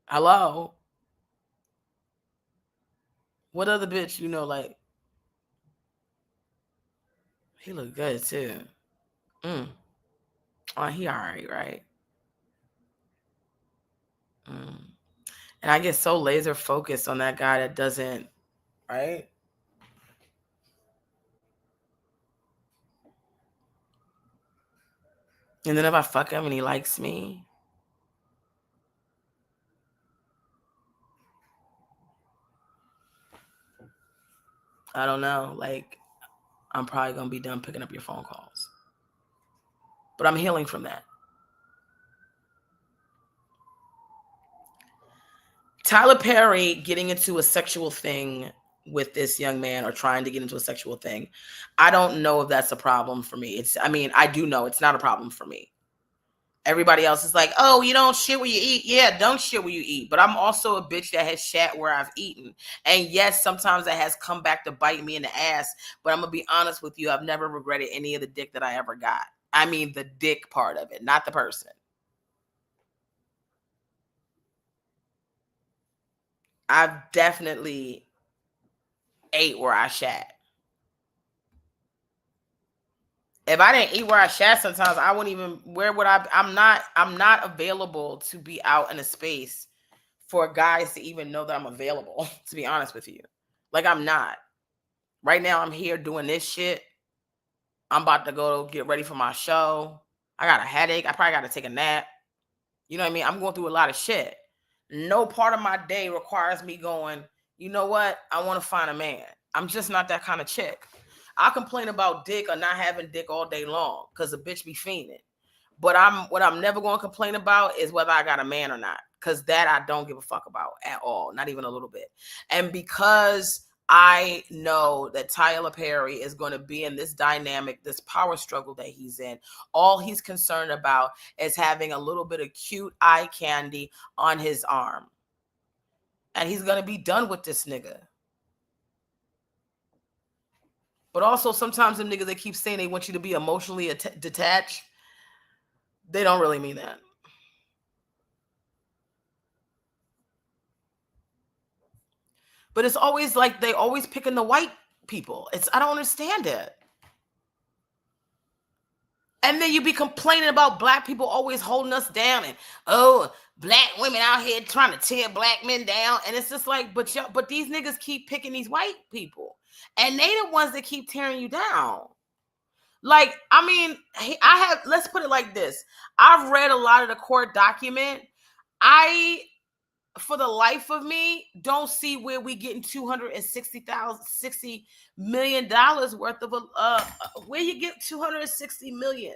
Hello? What other bitch you know, like, he look good too. Oh, he all right? And I get so laser focused on that guy that doesn't, right? And then if I fuck him and he likes me, I don't know. Like, I'm probably going to be done picking up your phone calls. But I'm healing from that. Tyler Perry getting into a sexual thing with this young man, or trying to get into a sexual thing, I don't know if that's a problem for me. I do know it's not a problem for me. Everybody else is like, oh, you don't shit where you eat. Yeah, don't shit where you eat. But I'm also a bitch that has shat where I've eaten. And yes, sometimes that has come back to bite me in the ass. But I'm going to be honest with you. I've never regretted any of the dick that I ever got. I mean, the dick part of it, not the person. I've definitely ate where I shat. If I didn't eat where I shat sometimes, I wouldn't even, where would I, I'm not available to be out in a space for guys to even know that I'm available, to be honest with you. Like, I'm not. Right now, I'm here doing this shit. I'm about to go get ready for my show. I got a headache. I probably got to take a nap. You know what I mean? I'm going through a lot of shit. No part of my day requires me going, you know what? I want to find a man. I'm just not that kind of chick. I complain about dick or not having dick all day long because a bitch be fiending. But what I'm never going to complain about is whether I got a man or not, because that I don't give a fuck about at all, not even a little bit. And because I know that Tyler Perry is going to be in this dynamic, this power struggle that he's in, all he's concerned about is having a little bit of cute eye candy on his arm. And he's going to be done with this nigga. But also, sometimes them niggas, they keep saying they want you to be emotionally detached. They don't really mean that. But it's always like they always picking the white people. I don't understand it. And then you be complaining about black people always holding us down, and oh, black women out here trying to tear black men down. And it's just like, but these niggas keep picking these white people, and they the ones that keep tearing you down. Like, I mean, let's put it like this. I've read a lot of the court document. For the life of me, don't see where we getting $60 million worth of where you get $260 million.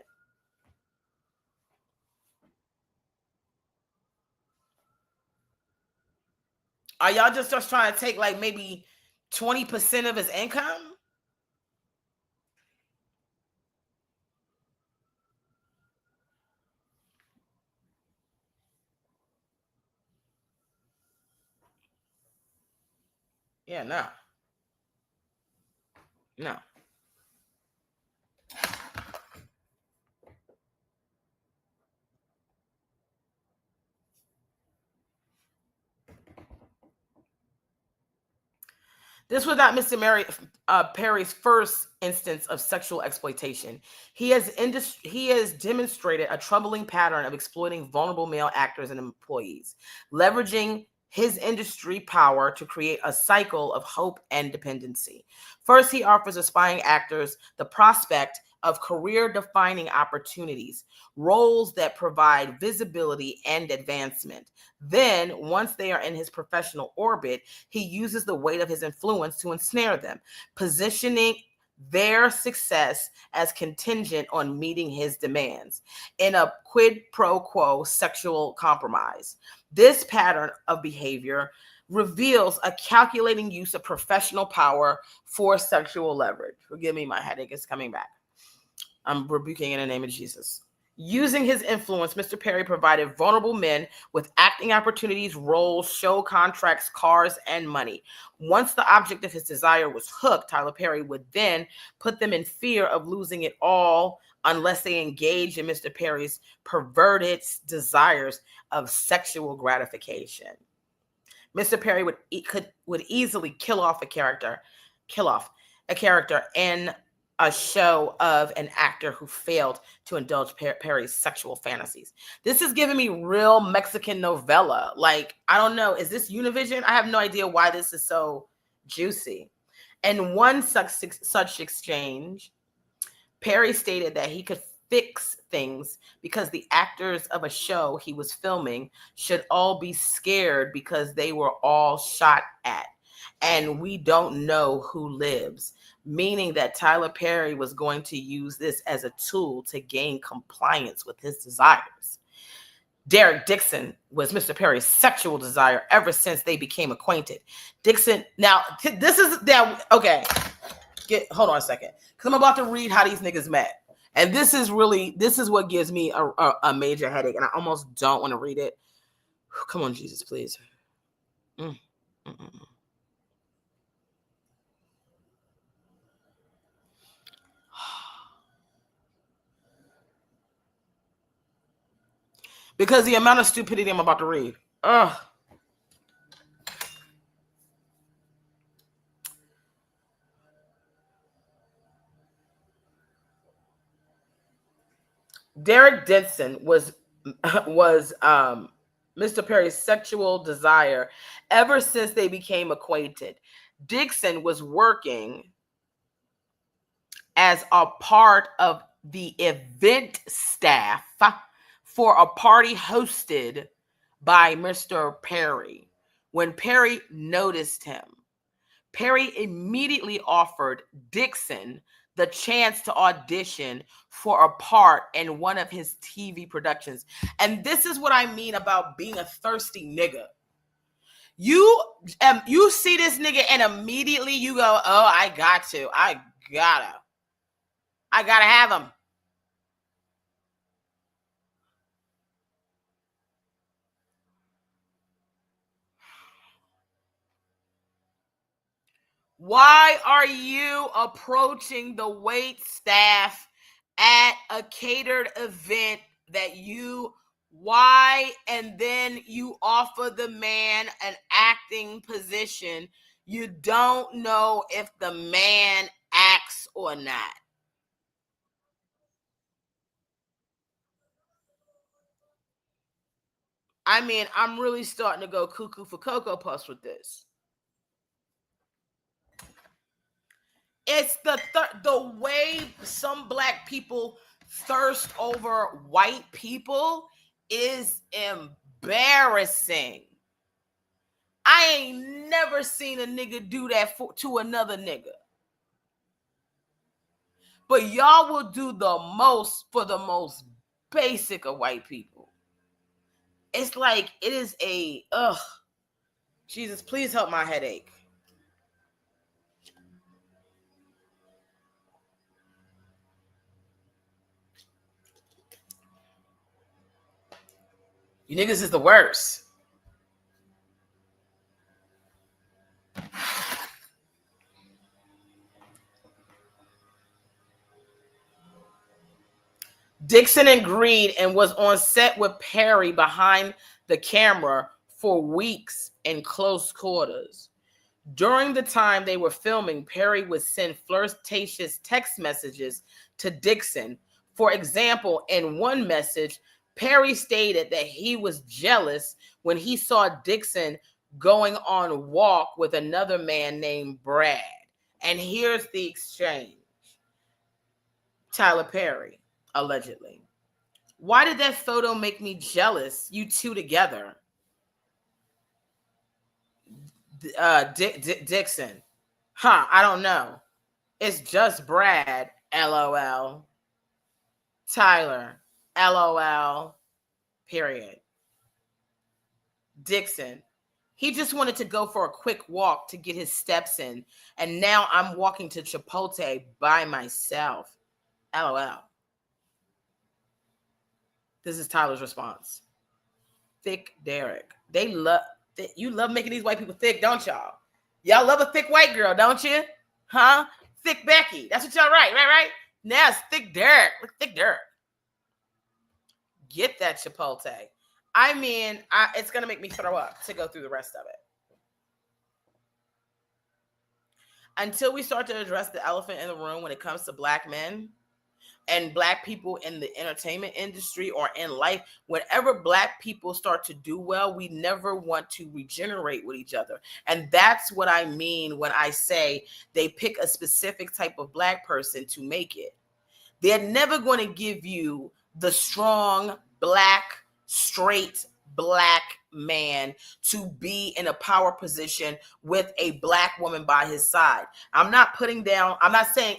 Are y'all just trying to take like maybe 20% of his income? Yeah, no. No. This was not Mr. Perry's first instance of sexual exploitation. He has demonstrated a troubling pattern of exploiting vulnerable male actors and employees, leveraging his industry power to create a cycle of hope and dependency. First, he offers aspiring actors the prospect of career-defining opportunities, roles that provide visibility and advancement. Then, once they are in his professional orbit, he uses the weight of his influence to ensnare them, positioning their success as contingent on meeting his demands in a quid pro quo sexual compromise. This pattern of behavior reveals a calculating use of professional power for sexual leverage. Forgive me, my headache is coming back. I'm rebuking in the name of Jesus. Using his influence, Mr. Perry provided vulnerable men with acting opportunities, roles, show contracts, cars, and money. Once the object of his desire was hooked, Tyler Perry would then put them in fear of losing it all unless they engaged in Mr. Perry's perverted desires of sexual gratification. Mr. Perry would easily kill off a character in a show of an actor who failed to indulge Perry's sexual fantasies. This is giving me real Mexican novella. Like, I don't know, is this Univision? I have no idea why this is so juicy. In one such exchange, Perry stated that he could fix things because the actors of a show he was filming should all be scared because they were all shot at, and we don't know who lives, meaning that Tyler Perry was going to use this as a tool to gain compliance with his desires. Derek Dixon was Mr. Perry's sexual desire ever since they became acquainted. Dixon, now, this is, okay, hold on a second, because I'm about to read how these niggas met. And this is what gives me a major headache, and I almost don't want to read it. Come on, Jesus, please. Because the amount of stupidity I'm about to read. Ugh. Derek Dixon was Mr. Perry's sexual desire ever since they became acquainted. Dixon was working as a part of the event staff for a party hosted by Mr. Perry. When Perry noticed him, Perry immediately offered Dixon the chance to audition for a part in one of his TV productions. And this is what I mean about being a thirsty nigga. You see this nigga and immediately you go, oh, I gotta have him. Why are you approaching the wait staff at a catered event and then you offer the man an acting position? You don't know if the man acts or not. I mean, I'm really starting to go cuckoo for Cocoa Puffs with this. It's the way some black people thirst over white people is embarrassing. I ain't never seen a nigga do that to another nigga. But y'all will do the most for the most basic of white people. It's like, it is Jesus, please help my headache. You niggas is the worst. Dixon agreed and was on set with Perry behind the camera for weeks in close quarters. During the time they were filming, Perry would send flirtatious text messages to Dixon. For example, in one message, Perry stated that he was jealous when he saw Dixon going on a walk with another man named Brad. And here's the exchange. Tyler Perry, allegedly. Why did that photo make me jealous? You two together. Dixon. I don't know. It's just Brad, LOL. Tyler, LOL. Period. Dixon. He just wanted to go for a quick walk to get his steps in, and now I'm walking to Chipotle by myself. LOL. This is Tyler's response. Thick Derek. You love making these white people thick, don't y'all? Y'all love a thick white girl, don't you? Huh? Thick Becky. That's what y'all write, right? Now it's Thick Derek. Look, Thick Derek. Get that Chipotle. I mean, it's going to make me throw up to go through the rest of it. Until we start to address the elephant in the room when it comes to black men and black people in the entertainment industry or in life, whenever black people start to do well, we never want to regenerate with each other. And that's what I mean when I say they pick a specific type of black person to make it. They're never going to give you the strong, black, straight, black man to be in a power position with a black woman by his side. I'm not saying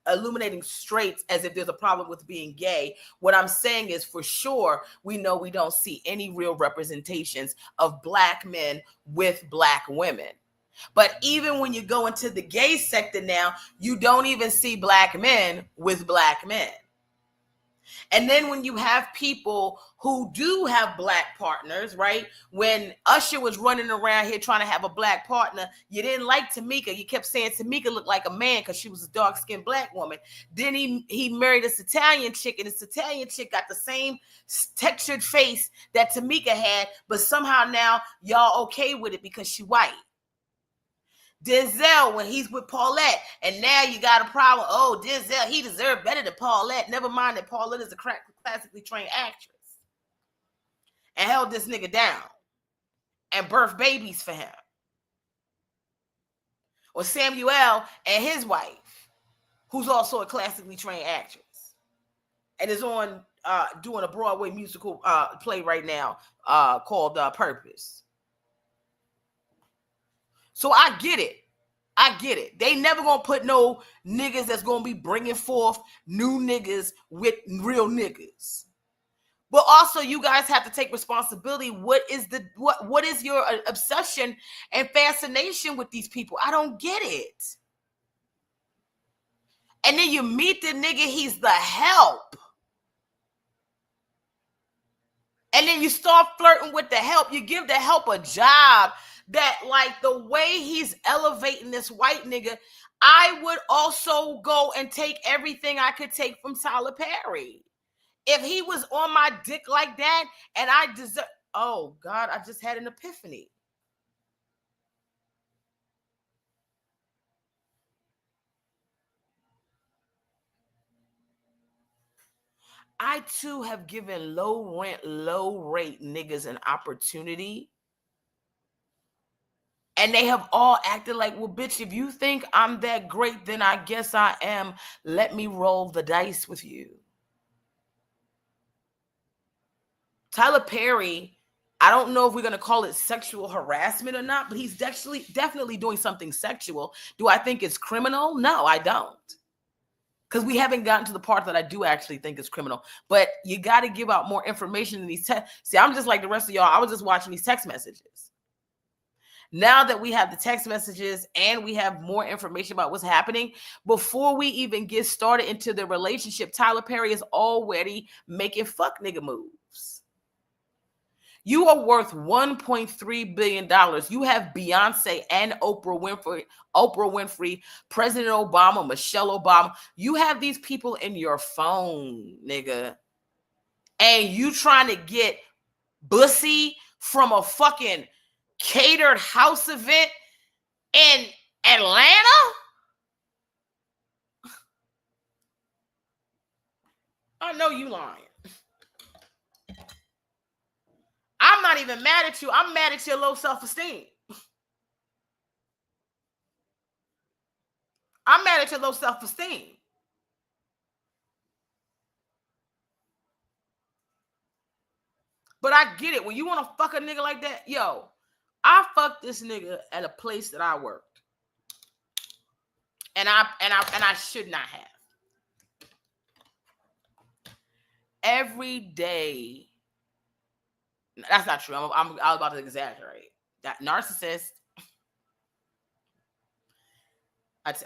illuminating straights as if there's a problem with being gay. What I'm saying is, for sure, we know we don't see any real representations of black men with black women. But even when you go into the gay sector now, you don't even see black men with black men. And then when you have people who do have black partners, right? When Usher was running around here trying to have a black partner, you didn't like Tamika. You kept saying Tamika looked like a man because she was a dark-skinned black woman. Then he married this Italian chick, and this Italian chick got the same textured face that Tamika had, but somehow now y'all okay with it because she white. Denzel, when he's with Paulette, and now you got a problem. Oh, Denzel, he deserved better than Paulette. Never mind that Paulette is a classically trained actress and held this nigga down and birthed babies for him. Or Samuel and his wife, who's also a classically trained actress and is on doing a Broadway musical play right now called Purpose. So I get it. They never gonna put no niggas that's gonna be bringing forth new niggas with real niggas. But also, you guys have to take responsibility. What is your obsession and fascination with these people? I don't get it. And then you meet the nigga, he's the help. And then you start flirting with the help. You give the help a job that, like, the way he's elevating this white nigga, I would also go and take everything I could take from Tyler Perry. If he was on my dick like that and I deserve, oh God, I just had an epiphany. I too have given low rent, low rate niggas an opportunity. And they have all acted like, well, bitch, if you think I'm that great, then I guess I am. Let me roll the dice with you. Tyler Perry, I don't know if we're going to call it sexual harassment or not, but he's definitely doing something sexual. Do I think it's criminal? No, I don't. Because we haven't gotten to the part that I do actually think is criminal. But you got to give out more information in these texts. See, I'm just like the rest of y'all. I was just watching these text messages. Now that we have the text messages and we have more information about what's happening, before we even get started into the relationship, Tyler Perry is already making fuck nigga moves. You are worth $1.3 billion. You have Beyonce and Oprah Winfrey, President Obama, Michelle Obama. You have these people in your phone, nigga. And you trying to get bussy from a fucking catered house event in Atlanta? I know you lying. I'm not even mad at you. I'm mad at your low self-esteem. I'm mad at your low self-esteem. But I get it. When you want to fuck a nigga like that, yo, I fucked this nigga at a place that I worked. And I should not have. Every day. That's not true. I was about to exaggerate. That narcissist.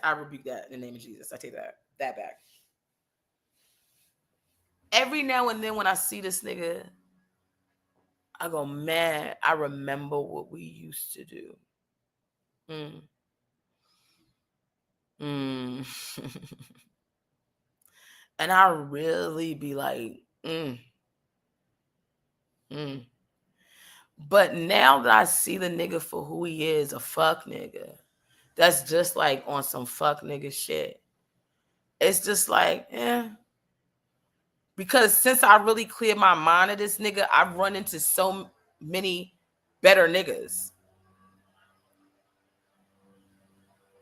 I rebuke that in the name of Jesus. I take that back. every now and then when I see this nigga, I go, man, I remember what we used to do. And I really be like, But now that I see the nigga for who he is, a fuck nigga, that's just like on some fuck nigga shit. It's just like, Because since I really cleared my mind of this nigga, I've run into so many better niggas.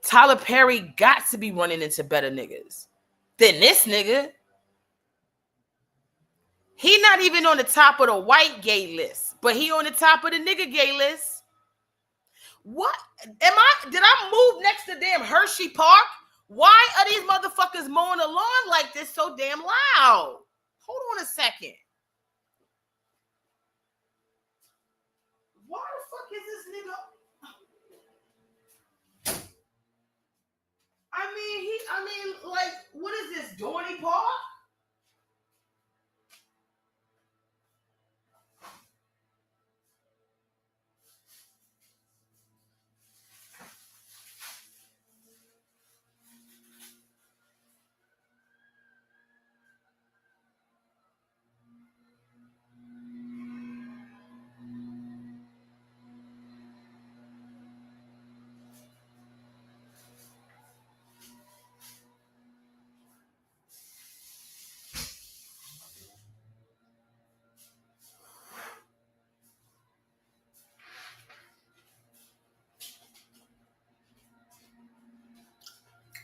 Tyler Perry got to be running into better niggas than this nigga. He not even on the top of the white gay list, but he on the top of the nigga gay list. What? Did I move next to damn Hershey Park? Why are these motherfuckers mowing the lawn like this so damn loud? Hold on a second. Why the fuck is this nigga? Like, what is this, Dorney Park?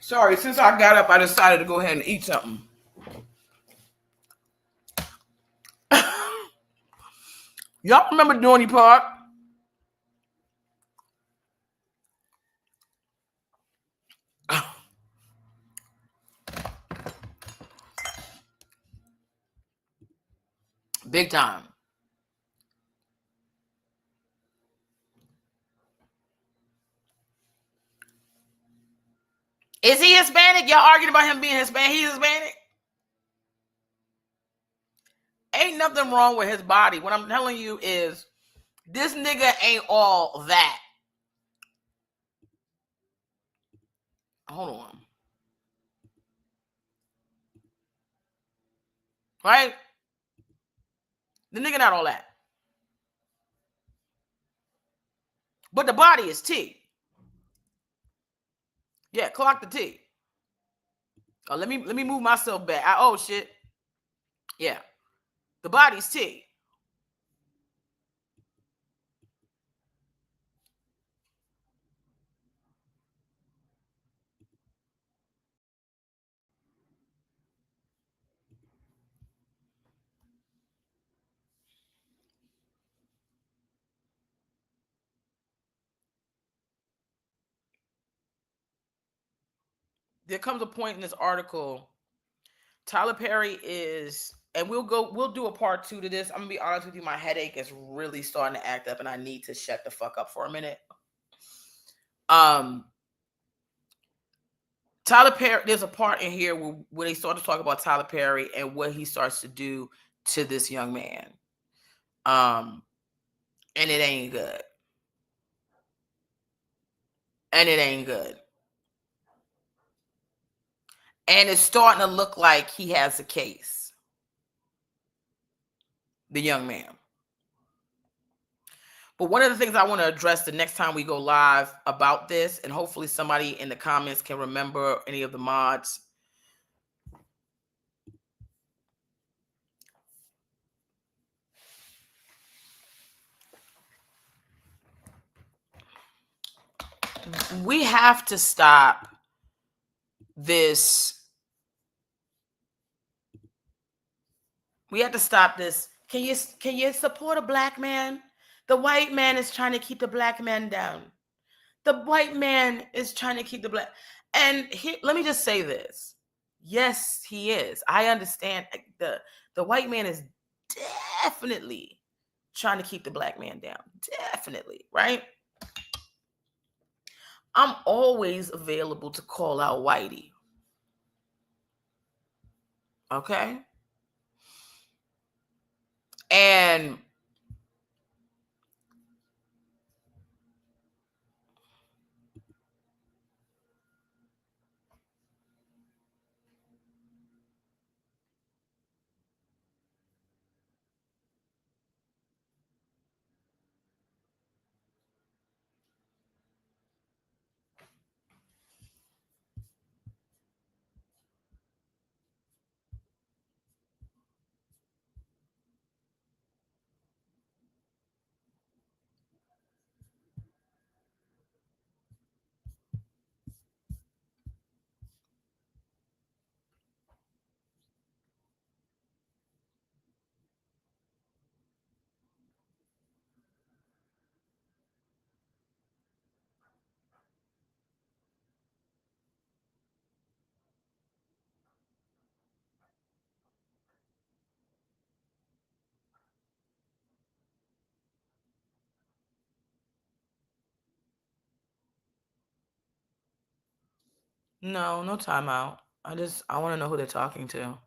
Sorry, since I got up, I decided to go ahead and eat something. Y'all remember Dorney Park? Big time. Is he Hispanic? Y'all arguing about him being Hispanic? He's Hispanic? Ain't nothing wrong with his body. What I'm telling you is this nigga ain't all that. Hold on. Right? The nigga not all that. But the body is T. Yeah, clock the T. Oh, let me move myself back. Oh shit. Yeah. The body's T. There comes a point in this article, Tyler Perry is, and we'll do a part 2 to this. I'm gonna be honest with you, my headache is really starting to act up and I need to shut the fuck up for a minute. Tyler Perry, there's a part in here where they start to talk about Tyler Perry and what he starts to do to this young man. And it ain't good. And it ain't good. And it's starting to look like he has a case. The young man. But one of the things I want to address the next time we go live about this, and hopefully somebody in the comments can remember any of the mods. We have to stop this. We have to stop this. Can you support a black man? The white man is trying to keep the black man down. The white man is trying to keep the black. And let me just say this. Yes, he is. I understand the white man is definitely trying to keep the black man down. Definitely, right? I'm always available to call out Whitey. Okay? And no timeout. I want to know who they're talking to.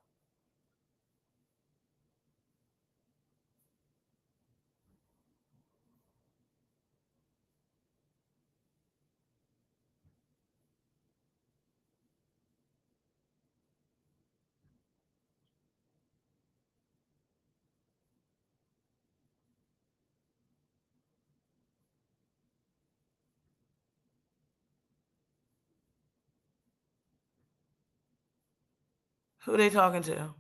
Who they talking to?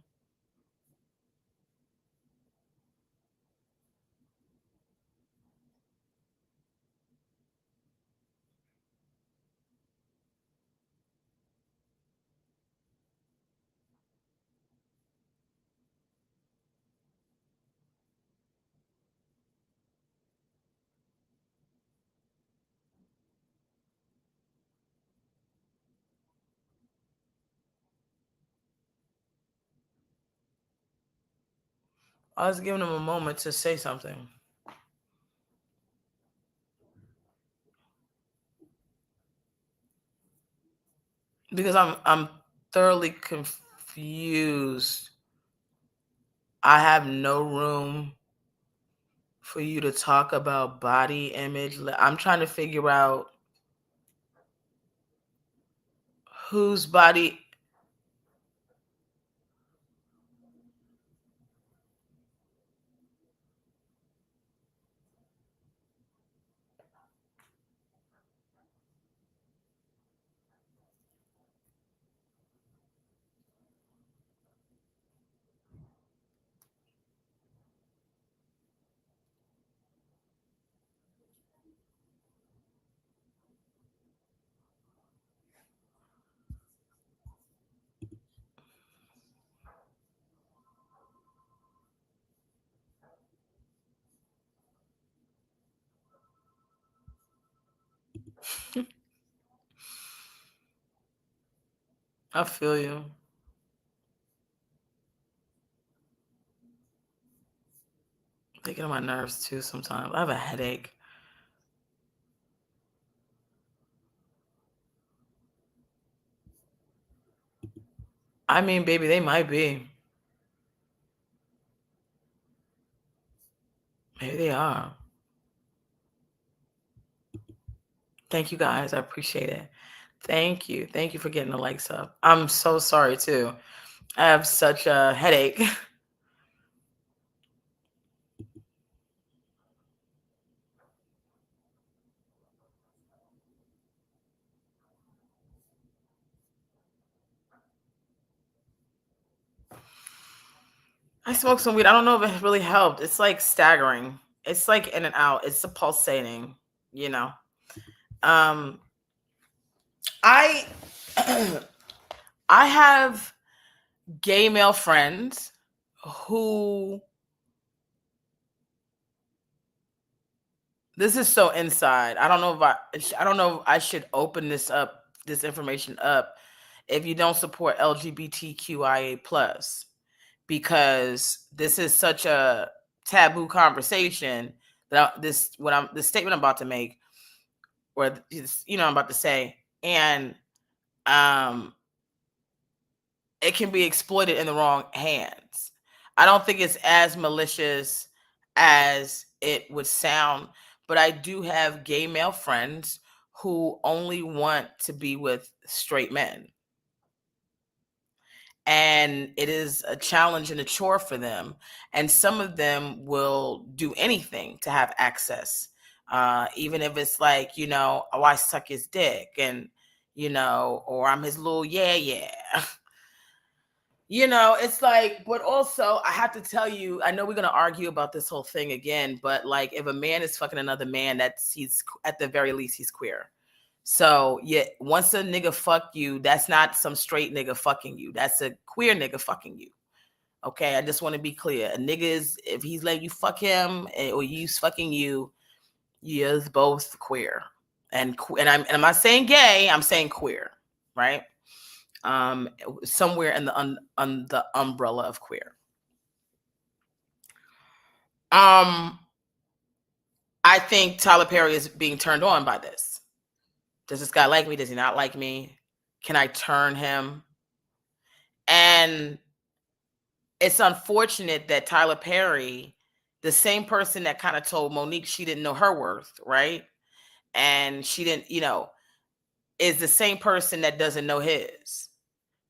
I was giving them a moment to say something. Because I'm thoroughly confused. I have no room for you to talk about body image. I'm trying to figure out whose body. I feel you. They get on my nerves too sometimes. I have a headache. I mean, baby, they might be. Maybe they are. Thank you guys. I appreciate it. Thank you. Thank you for getting the likes up. I'm so sorry too. I have such a headache. I smoked some weed. I don't know if it really helped. It's like staggering. It's like in and out. It's a pulsating, you know. Um I I have gay male friends who, this is so inside. I don't know if I should open this information up if you don't support LGBTQIA plus, because this is such a taboo conversation that the statement I'm about to make, or I'm about to say, and um it can be exploited in the wrong hands. I don't think it's as malicious as it would sound, but I do have gay male friends who only want to be with straight men. And it is a challenge and a chore for them. And some of them will do anything to have access, even if it's like, oh, I suck his dick, and, or I'm his little yeah. It's like, but also I have to tell you, I know we're going to argue about this whole thing again, but like if a man is fucking another man, he's at the very least, he's queer. So yeah, once a nigga fuck you, that's not some straight nigga fucking you. That's a queer nigga fucking you. Okay, I just want to be clear. A nigga is, if he's letting you fuck him or he's fucking you, you're both queer. And I'm not saying gay, I'm saying queer, right? Somewhere in the the umbrella of queer. I think Tyler Perry is being turned on by this. Does this guy like me? Does he not like me? Can I turn him? And it's unfortunate that Tyler Perry, the same person that kind of told Monique she didn't know her worth, right? And she didn't, is the same person that doesn't know his.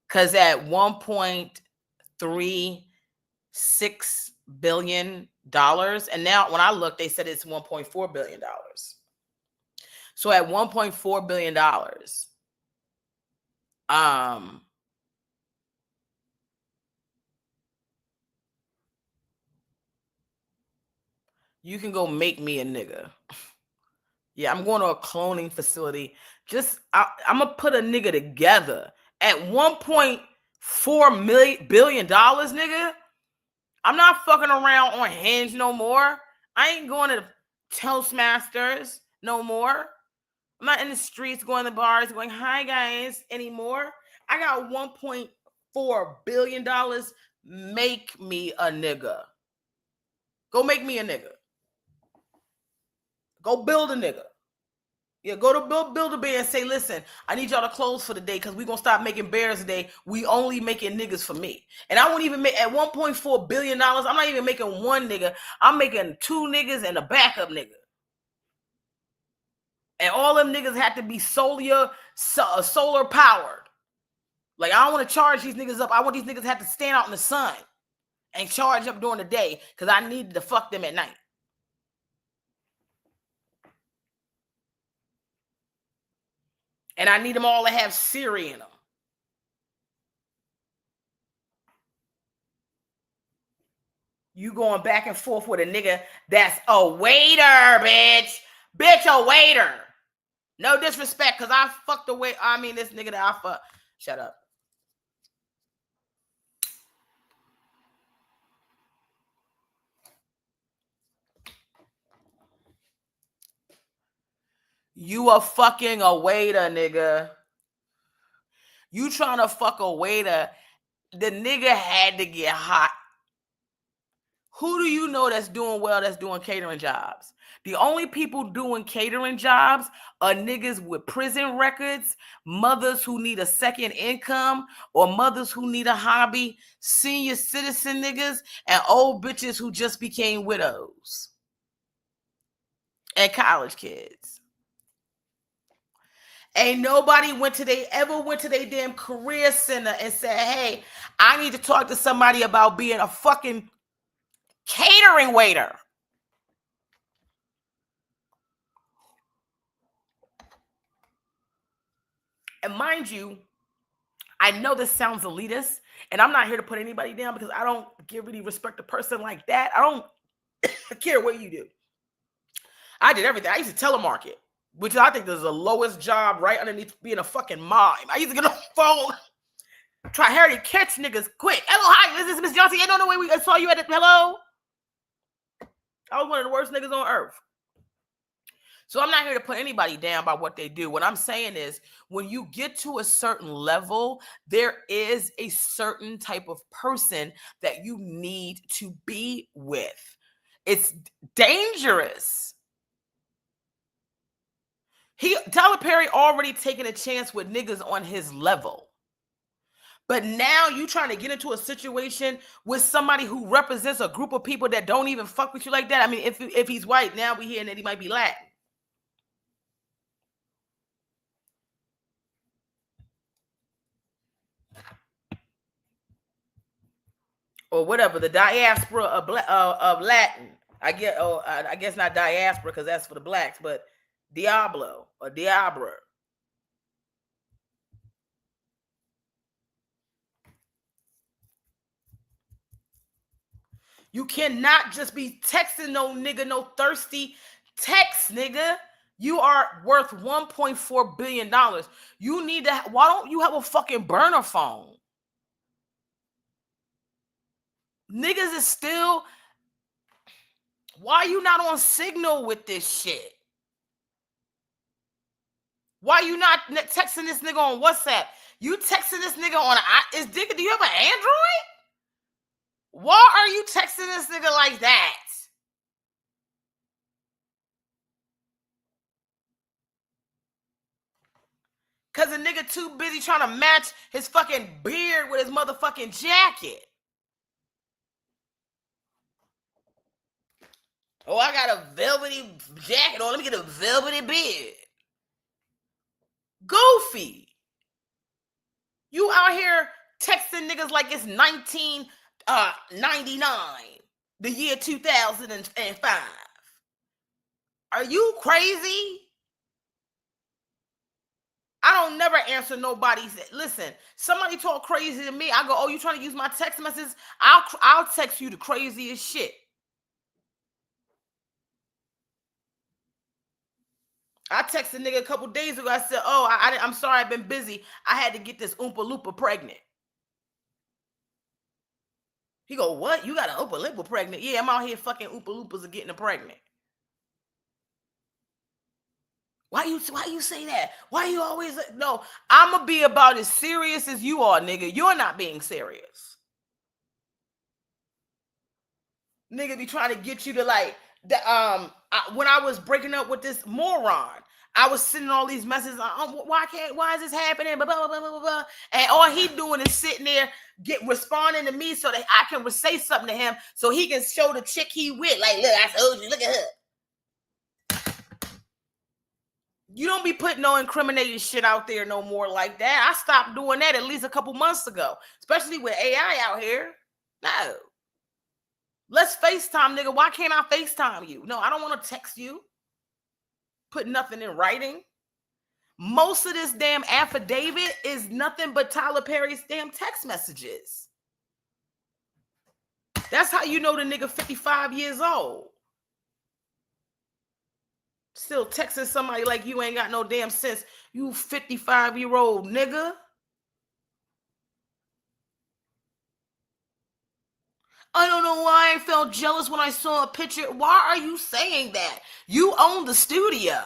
Because at $1.36 billion, and now when I looked, they said it's $1.4 billion. So at $1.4 billion, you can go make me a nigga. Yeah, I'm going to a cloning facility. I'm going to put a nigga together at $1.4 billion, nigga. I'm not fucking around on Hinge no more. I ain't going to Toastmasters no more. I'm not in the streets going to bars going, hi guys, anymore. I got $1.4 billion. Make me a nigga. Go make me a nigga. Go build a nigga. Yeah, go to build a bear and say, listen, I need y'all to close for the day because we're going to stop making bears today. We only making niggas for me. And I won't even make, at $1.4 billion, I'm not even making one nigga. I'm making two niggas and a backup nigga. And all them niggas have to be solar powered. Like, I don't want to charge these niggas up. I want these niggas to have to stand out in the sun and charge up during the day because I need to fuck them at night. And I need them all to have Siri in them. You going back and forth with a nigga that's a waiter, bitch. Bitch, a waiter. No disrespect, because I fucked away. I mean, this nigga that I fuck. Shut up. You a fucking a waiter, nigga. You trying to fuck a waiter. The nigga had to get hot. Who do you know that's doing well, that's doing catering jobs? The only people doing catering jobs are niggas with prison records, mothers who need a second income, or mothers who need a hobby, senior citizen niggas, and old bitches who just became widows. And college kids. Ain't nobody ever went to their damn career center and said, hey, I need to talk to somebody about being a fucking catering waiter. And mind you, I know this sounds elitist, and I'm not here to put anybody down because I don't really respect a person like that. I don't care what you do. I did everything. I used to telemarket, which I think is the lowest job right underneath being a fucking mime. I used to get on the phone, try Harry catch niggas quick. Hello, hi, this is Miss Johnson. I don't know where we saw you at the hello. I was one of the worst niggas on earth. So I'm not here to put anybody down by what they do. What I'm saying is when you get to a certain level, there is a certain type of person that you need to be with. It's dangerous. Tyler Perry already taking a chance with niggas on his level. But now you trying to get into a situation with somebody who represents a group of people that don't even fuck with you like that. I mean, if he's white, now we hearing that he might be Latin. Or whatever, the diaspora of Latin. I guess not diaspora because that's for the blacks, but Diablo or Diabra. You cannot just be texting no nigga, no thirsty text, nigga. You are worth $1.4 billion. You need to, why don't you have a fucking burner phone? Niggas is still, why are you not on Signal with this shit? Why you not texting this nigga on WhatsApp? You texting this nigga on, do you have an Android? Why are you texting this nigga like that? Because a nigga too busy trying to match his fucking beard with his motherfucking jacket. Oh, I got a velvety jacket on. Let me get a velvety beard. Goofy. You out here texting niggas like it's 1999, the year 2005. Are you crazy? I don't never answer nobody's. Listen, somebody talk crazy to me. I go, oh, you trying to use my text messages? I'll text you the craziest shit. I texted a nigga a couple days ago. I said, oh, I'm sorry, I've been busy. I had to get this Oompa Loompa pregnant. He go, what? You got an Oompa Loompa pregnant? Yeah, I'm out here fucking Oompa Loompas and getting them pregnant. Why you say that? Why you always, no, I'm going to be about as serious as you are, nigga. You're not being serious. Nigga be trying to get you to like, when I was breaking up with this moron, I was sending all these messages. Why is this happening? Blah, blah, blah, blah, blah. And all he doing is sitting there, responding to me so that I can say something to him so he can show the chick he with. Like, look, I told you, look at her. You don't be putting no incriminating shit out there no more like that. I stopped doing that at least a couple months ago, especially with AI out here. No. Let's FaceTime, nigga. Why can't I FaceTime you? No, I don't want to text you. Put nothing in writing. Most of this damn affidavit is nothing but Tyler Perry's damn text messages. That's how you know the nigga 55 years old. Still texting somebody like you ain't got no damn sense. You 55-year-old nigga. I don't know why I felt jealous when I saw a picture. Why are you saying that? You own the studio.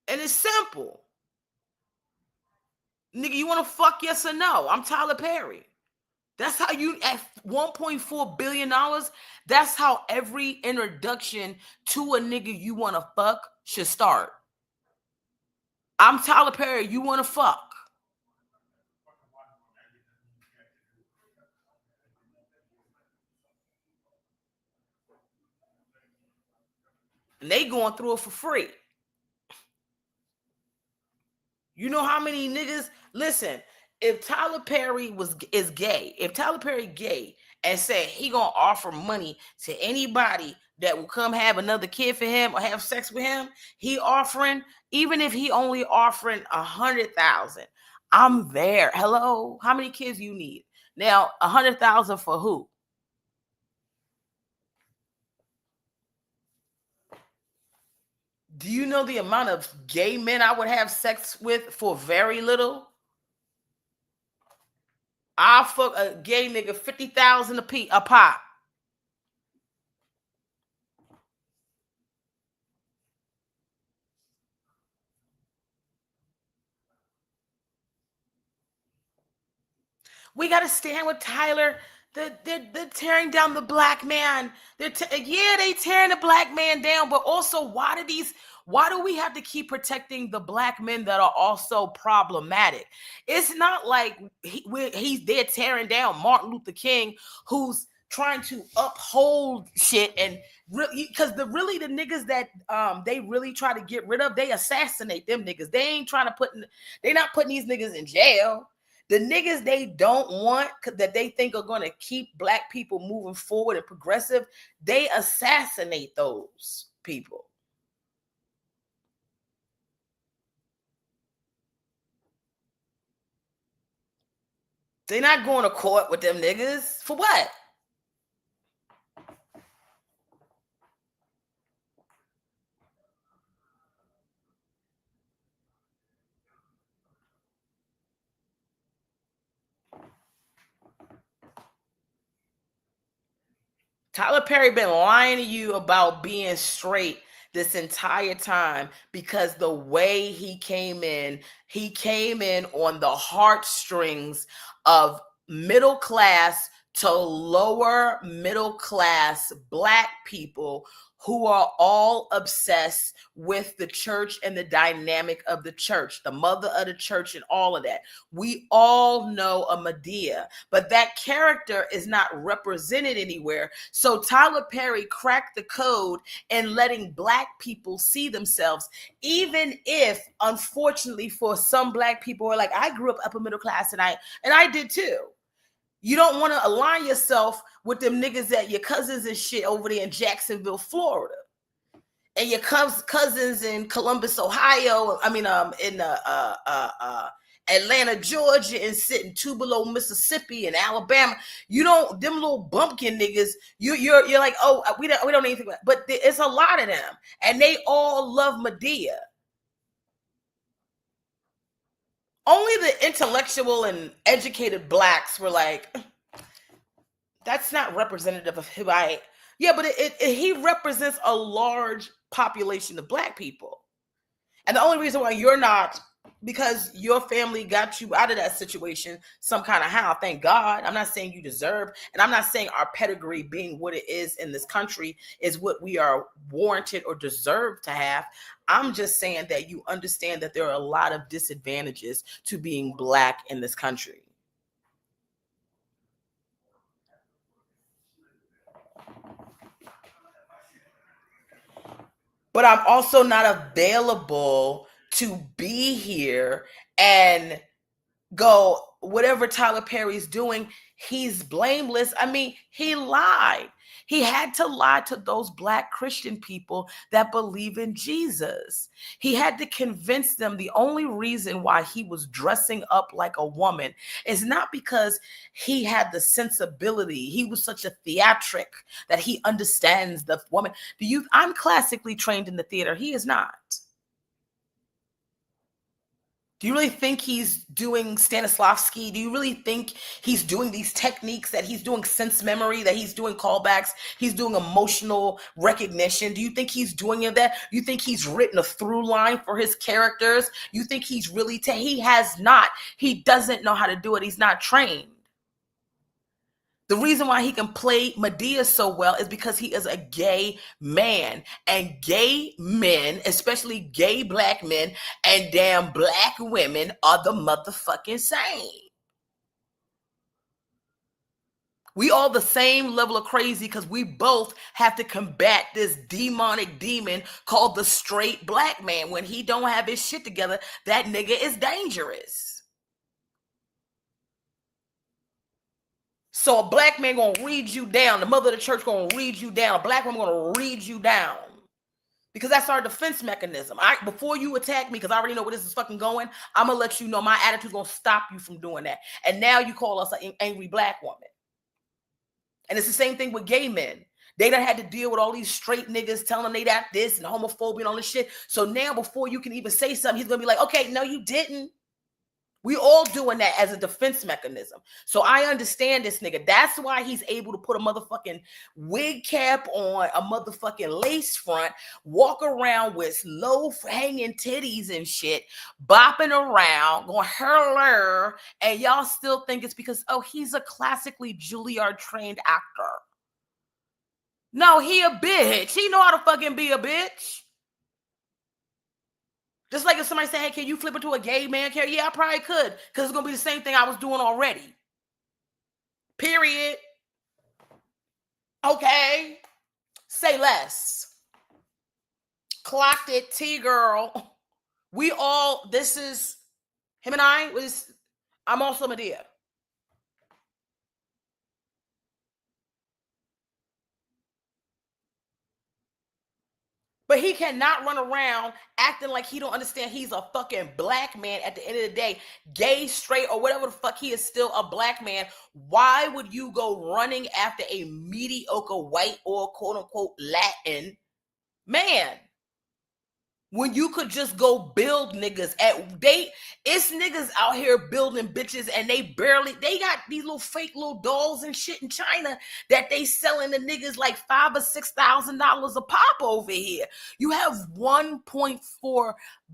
And it's simple. Nigga, you want to fuck, yes or no? I'm Tyler Perry. That's how you, at $1.4 billion, that's how every introduction to a nigga you want to fuck should start. I'm Tyler Perry. You want to fuck. And they going through it for free. You know how many niggas, listen, if Tyler Perry is gay, if Tyler Perry gay and said he gonna offer money to anybody that will come have another kid for him or have sex with him, he offering, even if he only offering 100,000, I'm there. Hello, how many kids you need? Now, 100,000 for who? Do you know the amount of gay men I would have sex with for very little? I'll fuck a gay nigga 50,000 a pop. We gotta stand with Tyler. They're tearing down the black man. They tearing the black man down, but also why do we have to keep protecting the black men that are also problematic? It's not like they're tearing down Martin Luther King, who's trying to uphold shit, and because the niggas that they really try to get rid of, they assassinate them niggas. They're not putting these niggas in jail. The niggas they don't want, that they think are going to keep black people moving forward and progressive, they assassinate those people. They're not going to court with them niggas. For what? Tyler Perry been lying to you about being straight this entire time, because the way he came in on the heartstrings of middle class to lower middle class black people who are all obsessed with the church and the dynamic of the church, the mother of the church and all of that. We all know a Medea, but that character is not represented anywhere. So Tyler Perry cracked the code in letting black people see themselves, even if, unfortunately, for some black people are like, I grew up upper middle class, and I did too. You don't want to align yourself with them niggas that your cousins and shit over there in Jacksonville, Florida, and your cousins in Columbus, Ohio. I mean, in Atlanta, Georgia, and sitting Tupelo, Mississippi, and Alabama. You don't, them little bumpkin niggas. You're like, oh, we don't need anything, but it's a lot of them, and they all love Medea. Only the intellectual and educated blacks were like, that's not representative of who I. Yeah, but he represents a large population of black people. And the only reason why you're not, because your family got you out of that situation some kind of how. Thank God. I'm not saying you deserve, and I'm not saying our pedigree being what it is in this country is what we are warranted or deserve to have. I'm just saying that you understand that there are a lot of disadvantages to being black in this country. But I'm also not available to be here and go, whatever Tyler Perry's doing, he's blameless. I mean, he lied. He had to lie to those black Christian people that believe in Jesus. He had to convince them the only reason why he was dressing up like a woman is not because he had the sensibility. He was such a theatric that he understands the woman. I'm classically trained in the theater. He is not. Do you really think he's doing Stanislavski? Do you really think he's doing these techniques, that he's doing sense memory, that he's doing callbacks, he's doing emotional recognition? Do you think he's doing that? You think he's written a through line for his characters? You think he's really, he has not. He doesn't know how to do it. He's not trained. The reason why he can play Medea so well is because he is a gay man, and gay men, especially gay black men and damn black women, are the motherfucking same. We all the same level of crazy because we both have to combat this demonic demon called the straight black man. When he don't have his shit together, that nigga is dangerous. So a black man gonna read you down. The mother of the church gonna read you down. A black woman gonna read you down. Because that's our defense mechanism. Before you attack me, because I already know where this is fucking going, I'm gonna let you know my attitude's gonna stop you from doing that. And now you call us an angry black woman. And it's the same thing with gay men. They done had to deal with all these straight niggas telling them they that this and homophobia and all this shit. So now before you can even say something, he's gonna be like, okay, no, you didn't. We all doing that as a defense mechanism. So I understand this nigga. That's why he's able to put a motherfucking wig cap on, a motherfucking lace front, walk around with low hanging titties and shit, bopping around, going her, and y'all still think it's because, oh, he's a classically Juilliard trained actor. No, he a bitch. He know how to fucking be a bitch. Just like if somebody say, hey, can you flip into a gay man character? Yeah, I probably could. Because it's going to be the same thing I was doing already. Period. Okay. Say less. Clocked it, T-girl. We all, this is, him and I, I'm also Medea. But he cannot run around acting like he don't understand he's a fucking black man at the end of the day, gay, straight, or whatever the fuck, he is still a black man. Why would you go running after a mediocre white or quote unquote Latin man when you could just go build niggas? It's niggas out here building bitches and they got these little fake little dolls and shit in China that they selling the niggas like $5,000 or $6,000 a pop over here. You have $1.4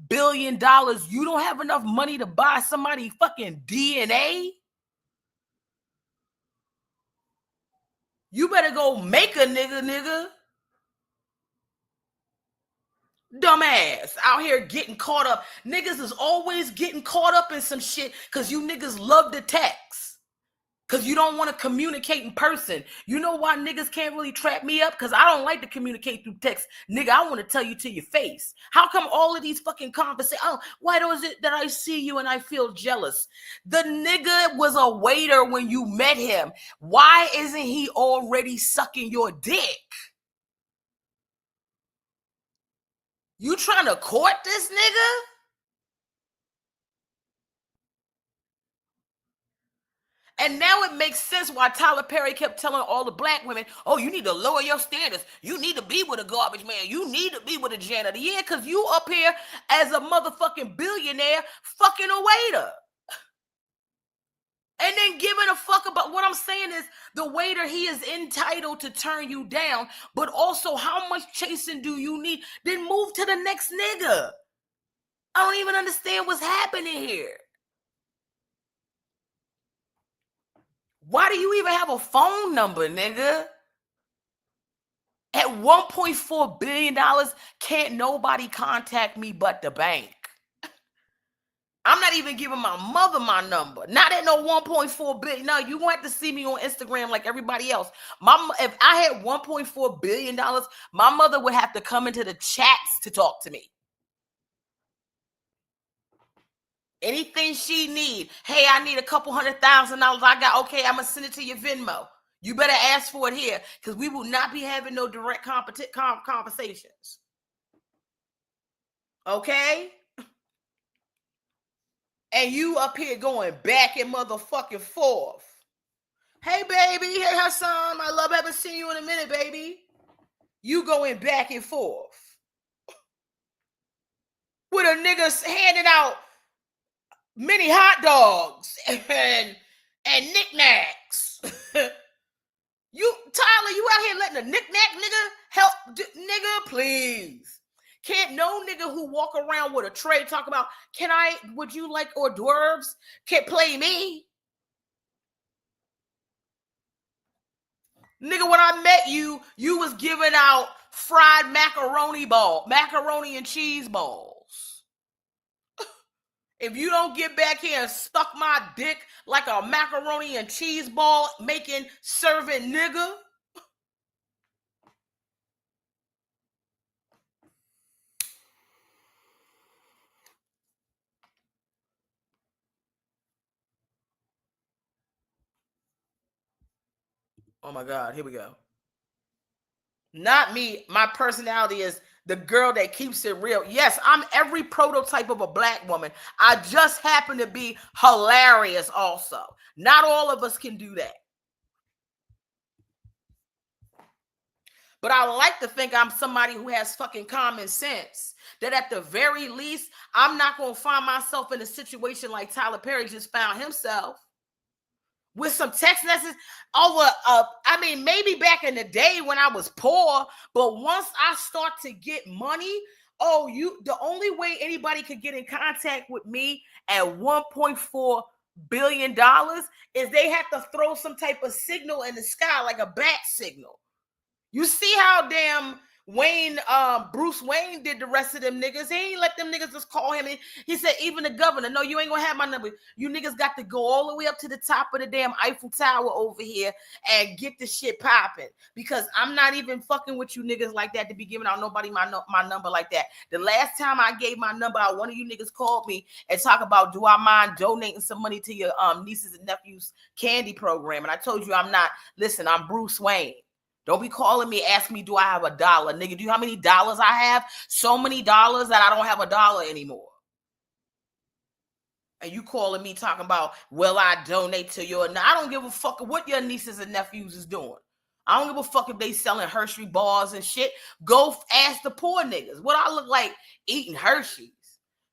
billion. You don't have enough money to buy somebody fucking DNA? You better go make a nigga. Dumbass out here getting caught up. Niggas is always getting caught up in some shit because you niggas love to text. Because you don't want to communicate in person. You know why niggas can't really trap me up? Because I don't like to communicate through text. Nigga, I want to tell you to your face. How come all of these fucking conversations? Oh, why is it that I see you and I feel jealous? The nigga was a waiter when you met him. Why isn't he already sucking your dick? You trying to court this nigga? And now it makes sense why Tyler Perry kept telling all the black women, oh, you need to lower your standards. You need to be with a garbage man. You need to be with a janitor. Yeah, because you up here as a motherfucking billionaire fucking a waiter. And then giving a fuck about what I'm saying is the waiter, he is entitled to turn you down, but also how much chasing do you need? Then move to the next nigga. I don't even understand what's happening here. Why do you even have a phone number, nigga? At $1.4 billion, can't nobody contact me but the bank. I'm not even giving my mother my number. Not at no 1.4 billion. No, you want to see me on Instagram like everybody else. If I had $1.4 billion, my mother would have to come into the chats to talk to me. Anything she need. Hey, I need a couple $100,000. I got, okay, I'm going to send it to your Venmo. You better ask for it here because we will not be having no direct conversations. Okay? And you up here going back and motherfucking forth. Hey, baby. Hey, Hassan. I love having seen you in a minute, baby. You going back and forth. With a nigga handing out mini hot dogs and knickknacks. Tyler, you out here letting a knickknack nigga help? Nigga, please. Can't no nigga who walk around with a tray talk about, would you like hors d'oeuvres? Can't play me. Nigga, when I met you, you was giving out fried macaroni and cheese balls. If you don't get back here and suck my dick like a macaroni and cheese ball making serving nigga. Oh my God, here we go. Not me. My personality is the girl that keeps it real. Yes, I'm every prototype of a black woman. I just happen to be hilarious also. Not all of us can do that. But I like to think I'm somebody who has fucking common sense. That at the very least, I'm not going to find myself in a situation like Tyler Perry just found himself with some text messages over, I mean, maybe back in the day when I was poor, but once I start to get money, the only way anybody could get in contact with me at $1.4 billion is they have to throw some type of signal in the sky, like a bat signal. You see how damn Bruce Wayne did the rest of them niggas. He ain't let them niggas just call him. He said, even the governor, no, you ain't gonna have my number. You niggas got to go all the way up to the top of the damn Eiffel Tower over here and get the shit popping. Because I'm not even fucking with you niggas like that to be giving out nobody my number like that. The last time I gave my number out, one of you niggas called me and talk about, do I mind donating some money to your nieces and nephews candy program? And I told you I'm not. Listen, I'm Bruce Wayne. Don't be calling me, ask me, do I have $1? Nigga, do you know how many dollars I have? So many dollars that I don't have $1 anymore. And you calling me talking about, will I donate to your... Now, I don't give a fuck what your nieces and nephews is doing. I don't give a fuck if they selling Hershey bars and shit. Go ask the poor niggas. What I look like eating Hershey's?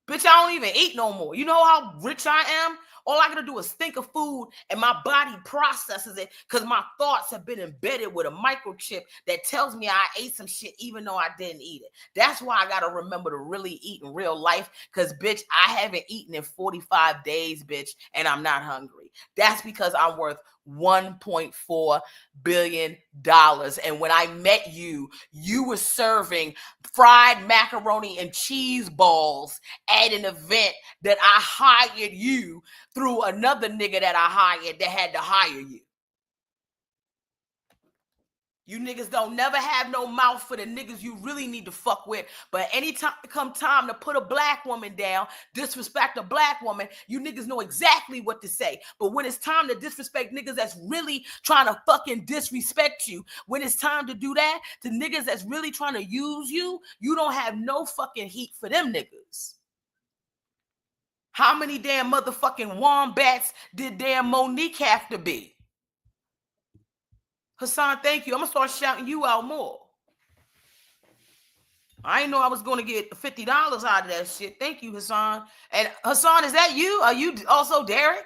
Bitch, I don't even eat no more. You know how rich I am? All I gotta do is think of food and my body processes it because my thoughts have been embedded with a microchip that tells me I ate some shit even though I didn't eat it. That's why I gotta remember to really eat in real life because, bitch, I haven't eaten in 45 days, bitch, and I'm not hungry. That's because I'm worth $1.4 billion. And when I met you, you were serving fried macaroni and cheese balls at an event that I hired you through another nigga that I hired that had to hire you. You niggas don't never have no mouth for the niggas you really need to fuck with. But anytime it come time to put a black woman down, disrespect a black woman, you niggas know exactly what to say. But when it's time to disrespect niggas that's really trying to fucking disrespect you, when it's time to do that to niggas that's really trying to use you, you don't have no fucking heat for them niggas. How many damn motherfucking wombats did damn Monique have to be? Hassan, thank you. I'm going to start shouting you out more. I didn't know I was going to get $50 out of that shit. Thank you, Hassan. And Hassan, is that you? Are you also Derek?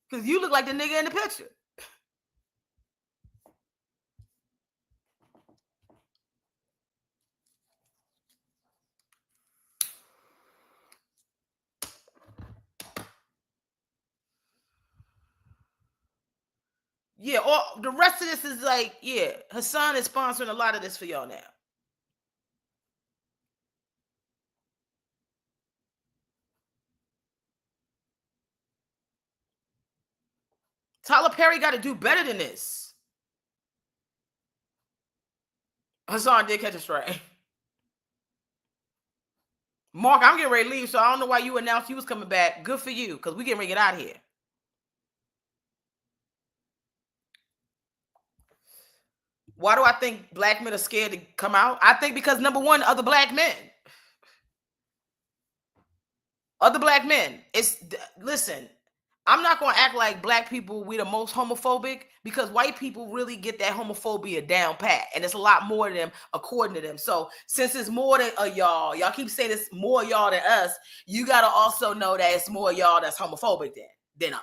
Because you look like the nigga in the picture. Yeah, all the rest of this is like, yeah, Hassan is sponsoring a lot of this for y'all now. Tyler Perry got to do better than this. Hassan did catch a strike. Mark, I'm getting ready to leave, so I don't know why you announced you was coming back. Good for you, because we getting ready to get out of here. Why do I think black men are scared to come out? I think because, number one, other black men. Other black men. Listen, I'm not going to act like black people, we the most homophobic, because white people really get that homophobia down pat. And it's a lot more than them, according to them. So since it's more than y'all keep saying it's more y'all than us, you got to also know that it's more y'all that's homophobic than us.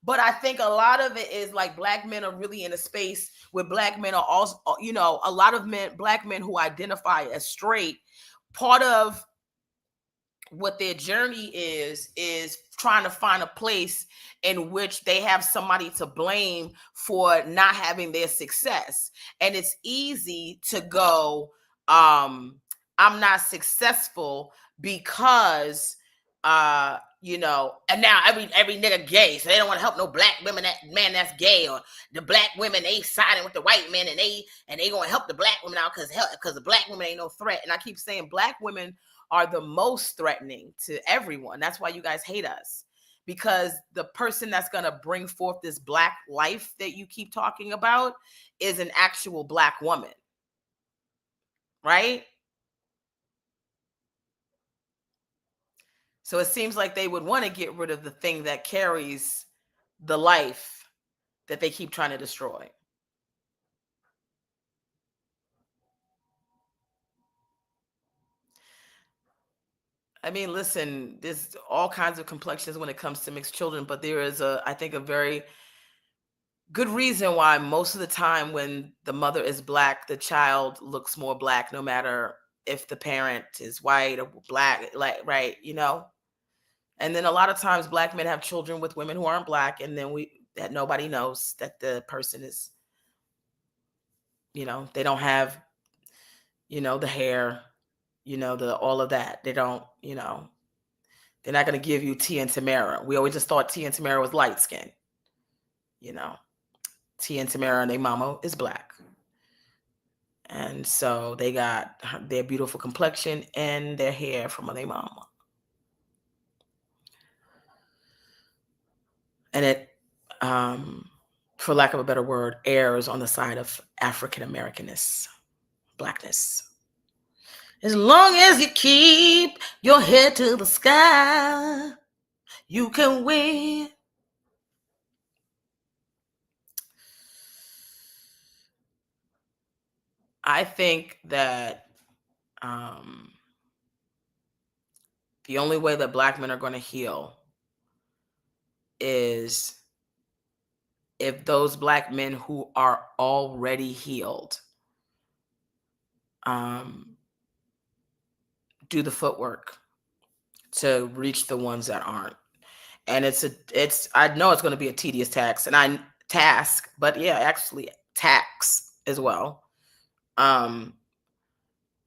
But I think a lot of it is like black men are really in a space where black men are also, you know, a lot of black men who identify as straight, part of what their journey is trying to find a place in which they have somebody to blame for not having their success. And it's easy to go, I'm not successful because you know, and now every nigga gay, so they don't want to help no black women that's gay, or the black women they siding with the white men and they gonna help the black women out because the black women ain't no threat. And I keep saying black women are the most threatening to everyone. That's why you guys hate us, because the person that's gonna bring forth this black life that you keep talking about is an actual black woman, right? So it seems like they would want to get rid of the thing that carries the life that they keep trying to destroy. I mean, listen, there's all kinds of complexions when it comes to mixed children, but there is I think, a very good reason why most of the time when the mother is black, the child looks more black, no matter if the parent is white or black, like, right, And then a lot of times black men have children with women who aren't black, and then that nobody knows that the person is, they don't have, the hair, the all of that. They don't, they're not going to give you Tia and Tamara. We always just thought Tia and Tamara was light skin, you know. Tia and Tamara and their mama is black. And so they got their beautiful complexion and their hair from their mama. And it, for lack of a better word, errs on the side of African Americanness, blackness. As long as you keep your head to the sky, you can win. I think that the only way that black men are going to heal is if those black men who are already healed do the footwork to reach the ones that aren't. And I know it's going to be a tedious task, but yeah, actually tax as well. But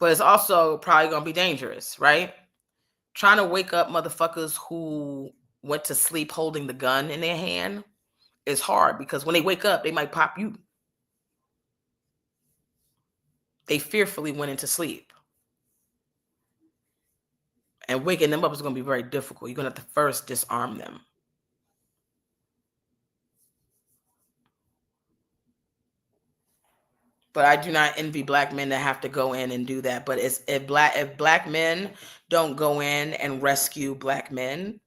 it's also probably going to be dangerous, right? Trying to wake up motherfuckers who went to sleep holding the gun in their hand is hard, because when they wake up, they might pop you. They fearfully went into sleep. And waking them up is going to be very difficult. You're going to have to first disarm them. But I do not envy black men that have to go in and do that. But if black men don't go in and rescue black men,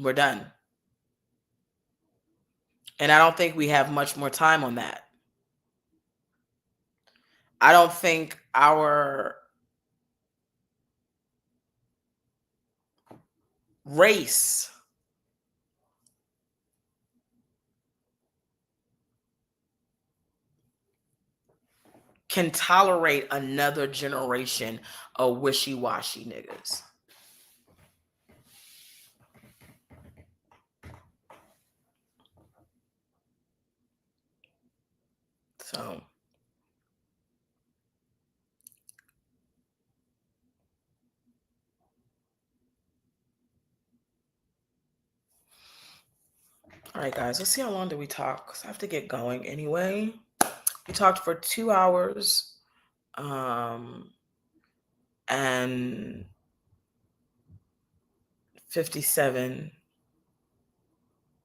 we're done. And I don't think we have much more time on that. I don't think our race can tolerate another generation of wishy-washy niggas. So all right, guys, let's see how long did we talk, because I have to get going anyway. We talked for 2 hours and 57.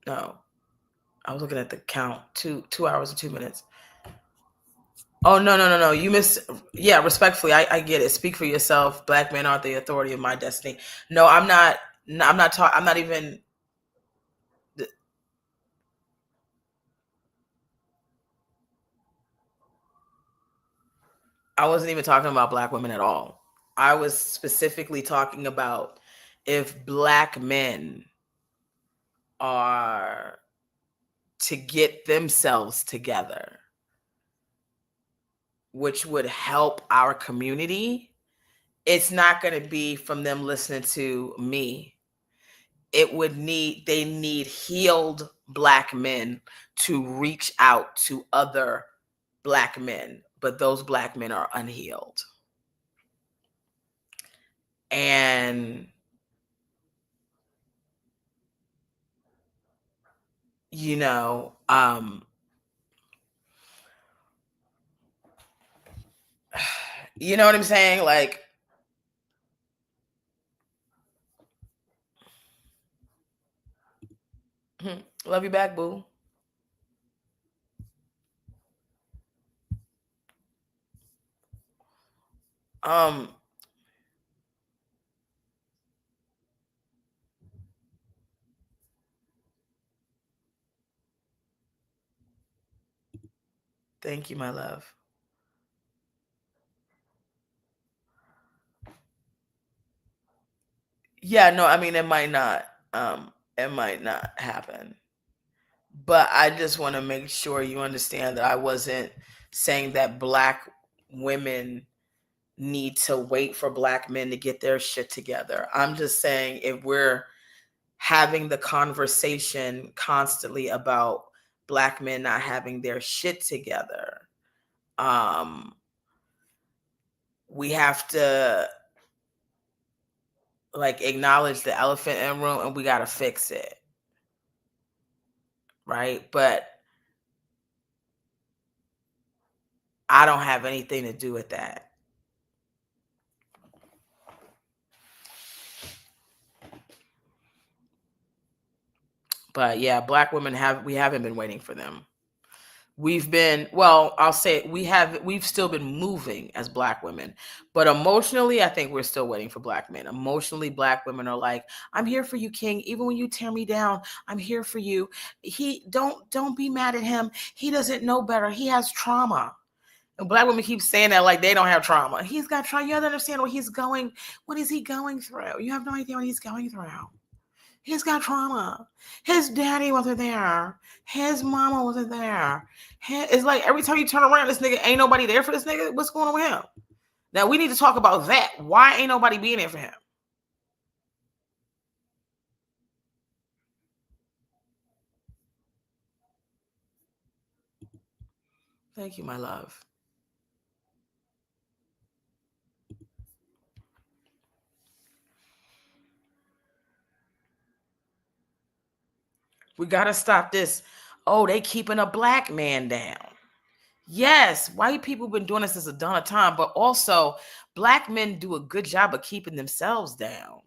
No, I was looking at the count. 2 hours and 2 minutes. Oh, no. You yeah, respectfully, I get it. Speak for yourself. Black men aren't the authority of my destiny. No, I'm not talking. I'm not even. I wasn't even talking about black women at all. I was specifically talking about if black men are to get themselves together, which would help our community. It's not going to be from them listening to me. They need healed black men to reach out to other black men, but those black men are unhealed. And you know what I'm saying? Like, love you back, boo. Thank you, my love. Yeah, no, I mean it might not happen. But I just want to make sure you understand that I wasn't saying that black women need to wait for black men to get their shit together. I'm just saying if we're having the conversation constantly about black men not having their shit together, we have to like acknowledge the elephant in the room and we got to fix it. Right? But I don't have anything to do with that. But yeah, black women we haven't been waiting for them. We've been, well, I'll say we've still been moving as black women, but emotionally, I think we're still waiting for black men. Emotionally, black women are like, I'm here for you, king. Even when you tear me down, I'm here for you. Don't be mad at him. He doesn't know better. He has trauma. And black women keep saying that like they don't have trauma. He's got trauma. You have to understand what he's going, what is he going through? You have no idea what he's going through. He's got trauma. His daddy wasn't there. His mama wasn't there. It's like every time you turn around, this nigga ain't nobody there for this nigga. What's going on with him? Now we need to talk about that. Why ain't nobody being there for him? Thank you, my love. We gotta stop this. Oh, they keeping a black man down. Yes, white people been doing this since the dawn of time, but also black men do a good job of keeping themselves down.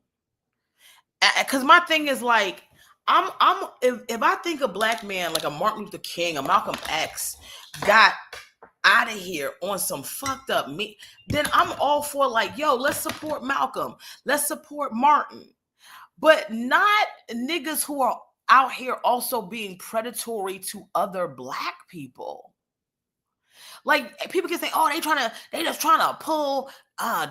Because my thing is like, if I think a black man like a Martin Luther King, a Malcolm X, got out of here on some fucked up me, then I'm all for like, yo, let's support Malcolm, let's support Martin, but not niggas who are out here also being predatory to other black people. Like people can say, oh, they just trying to pull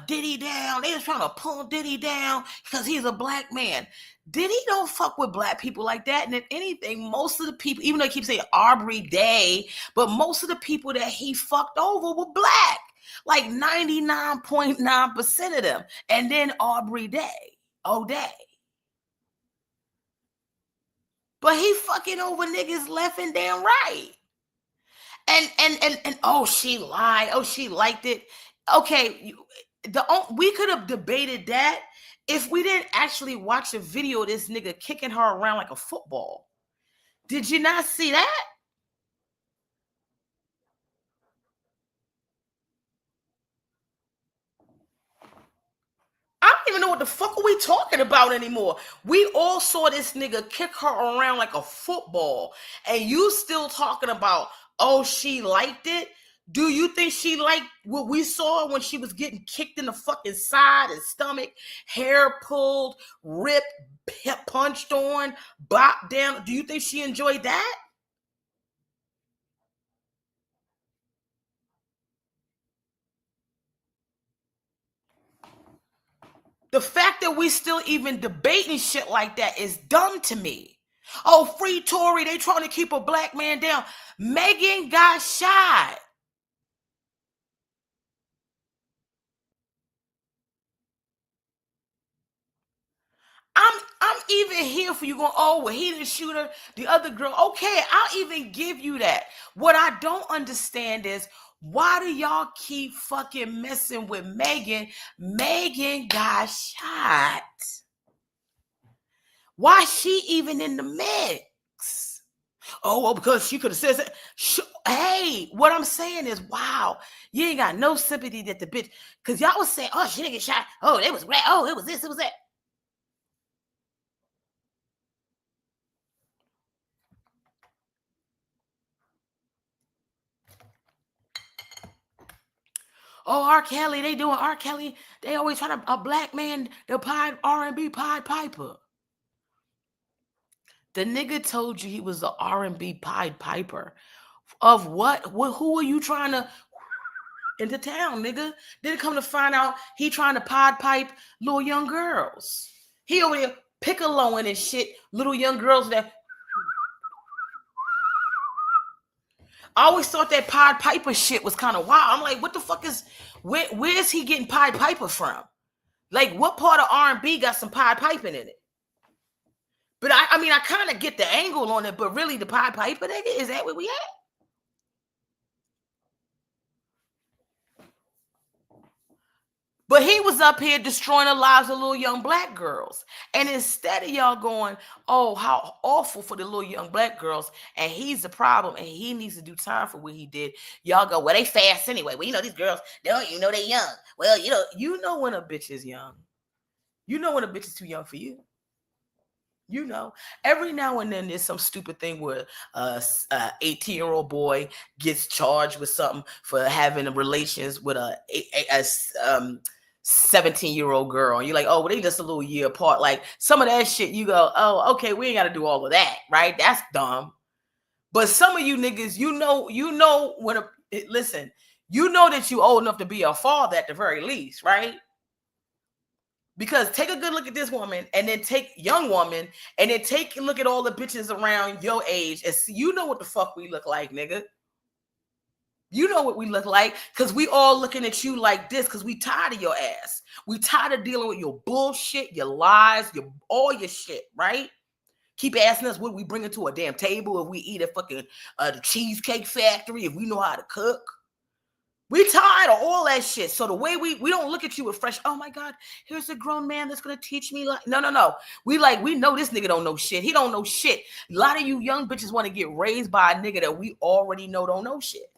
Diddy down. They just trying to pull Diddy down because he's a black man. Diddy don't fuck with black people like that. And if anything, most of the people, even though he keeps saying Aubrey Day, but most of the people that he fucked over were black. Like 99.9% of them. And then Aubrey Day. O'Day. But he fucking over niggas left and damn right. And oh, she lied. Oh, she liked it. Okay, we could have debated that if we didn't actually watch a video of this nigga kicking her around like a football. Did you not see that? I don't even know what the fuck are we talking about anymore. We all saw this nigga kick her around like a football, and you still talking about, oh, she liked it? Do you think she liked what we saw when she was getting kicked in the fucking side and stomach, hair pulled, ripped, punched on, bopped down? Do you think she enjoyed that? The fact that we still even debating shit like that is dumb to me. Oh, free Tory, they trying to keep a black man down. Megan got shot. I'm even here for you going, oh, well, he didn't shoot her, the other girl. Okay, I'll even give you that. What I don't understand is, why do y'all keep fucking messing with Megan? Megan got shot. Why she even in the mix? Oh, well, because she could have said that. Hey, what I'm saying is, wow, you ain't got no sympathy that the bitch, because y'all was saying, oh, she didn't get shot. Oh, it was red. Oh, it was this, it was that. Oh, R. Kelly, they doing R. Kelly. They always trying to, a black man, the Pied R&B Pied Piper. The nigga told you he was the R&B Pied Piper. Of what? Who are you trying to into town, nigga? Then come to find out he trying to pod pipe little young girls. He over there piccoloing and shit, little young girls that. I always thought that Pied Piper shit was kind of wild. I'm like, what the fuck is, where is he getting Pied Piper from? Like, what part of R&B got some Pied Piping in it? But I mean, I kind of get the angle on it, but really the Pied Piper, nigga, is that where we at? But he was up here destroying the lives of little young black girls. And instead of y'all going, oh, how awful for the little young black girls, and he's the problem, and he needs to do time for what he did, y'all go, well, they fast anyway. Well, you know, these girls, they don't even know they young. Well, you know when a bitch is young. You know when a bitch is too young for you. You know, every now and then there's some stupid thing where a 18-year-old boy gets charged with something for having relations with a 17-year-old girl. And you're like, oh, well, they just a little year apart. Like some of that shit, you go, oh, okay, we ain't got to do all of that, right? That's dumb. But some of you niggas, you know when listen, you know that you old enough to be a father at the very least, right? Because take a good look at this woman, and then take young woman, and then take a look at all the bitches around your age, and see, you know what the fuck we look like, nigga. You know what we look like, because we all looking at you like this, because we tired of your ass. We tired of dealing with your bullshit, your lies, all your shit, right? Keep asking us what we bring to a damn table, if we eat at fucking the Cheesecake Factory, if we know how to cook. We tired of all that shit. So the way we don't look at you with fresh, oh my God, here's a grown man that's going to teach me. Like, no. We know this nigga don't know shit. He don't know shit. A lot of you young bitches want to get raised by a nigga that we already know don't know shit.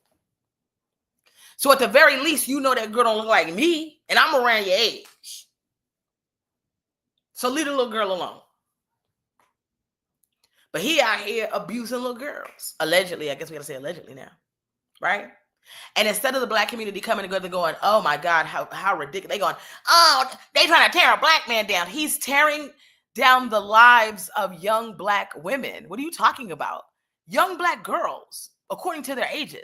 So at the very least, you know that girl don't look like me, and I'm around your age. So leave the little girl alone. But he out here abusing little girls. Allegedly, I guess we got to say allegedly now, right? And instead of the black community coming together going, oh my God, how ridiculous. They going, oh, they trying to tear a black man down. He's tearing down the lives of young black women. What are you talking about? Young black girls, according to their ages.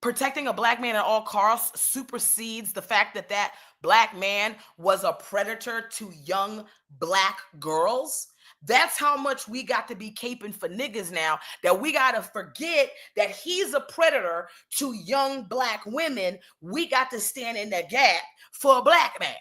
Protecting a black man at all costs supersedes the fact that that black man was a predator to young black girls. That's how much we got to be caping for niggas now, that we got to forget that he's a predator to young black women. We got to stand in the gap for a black man.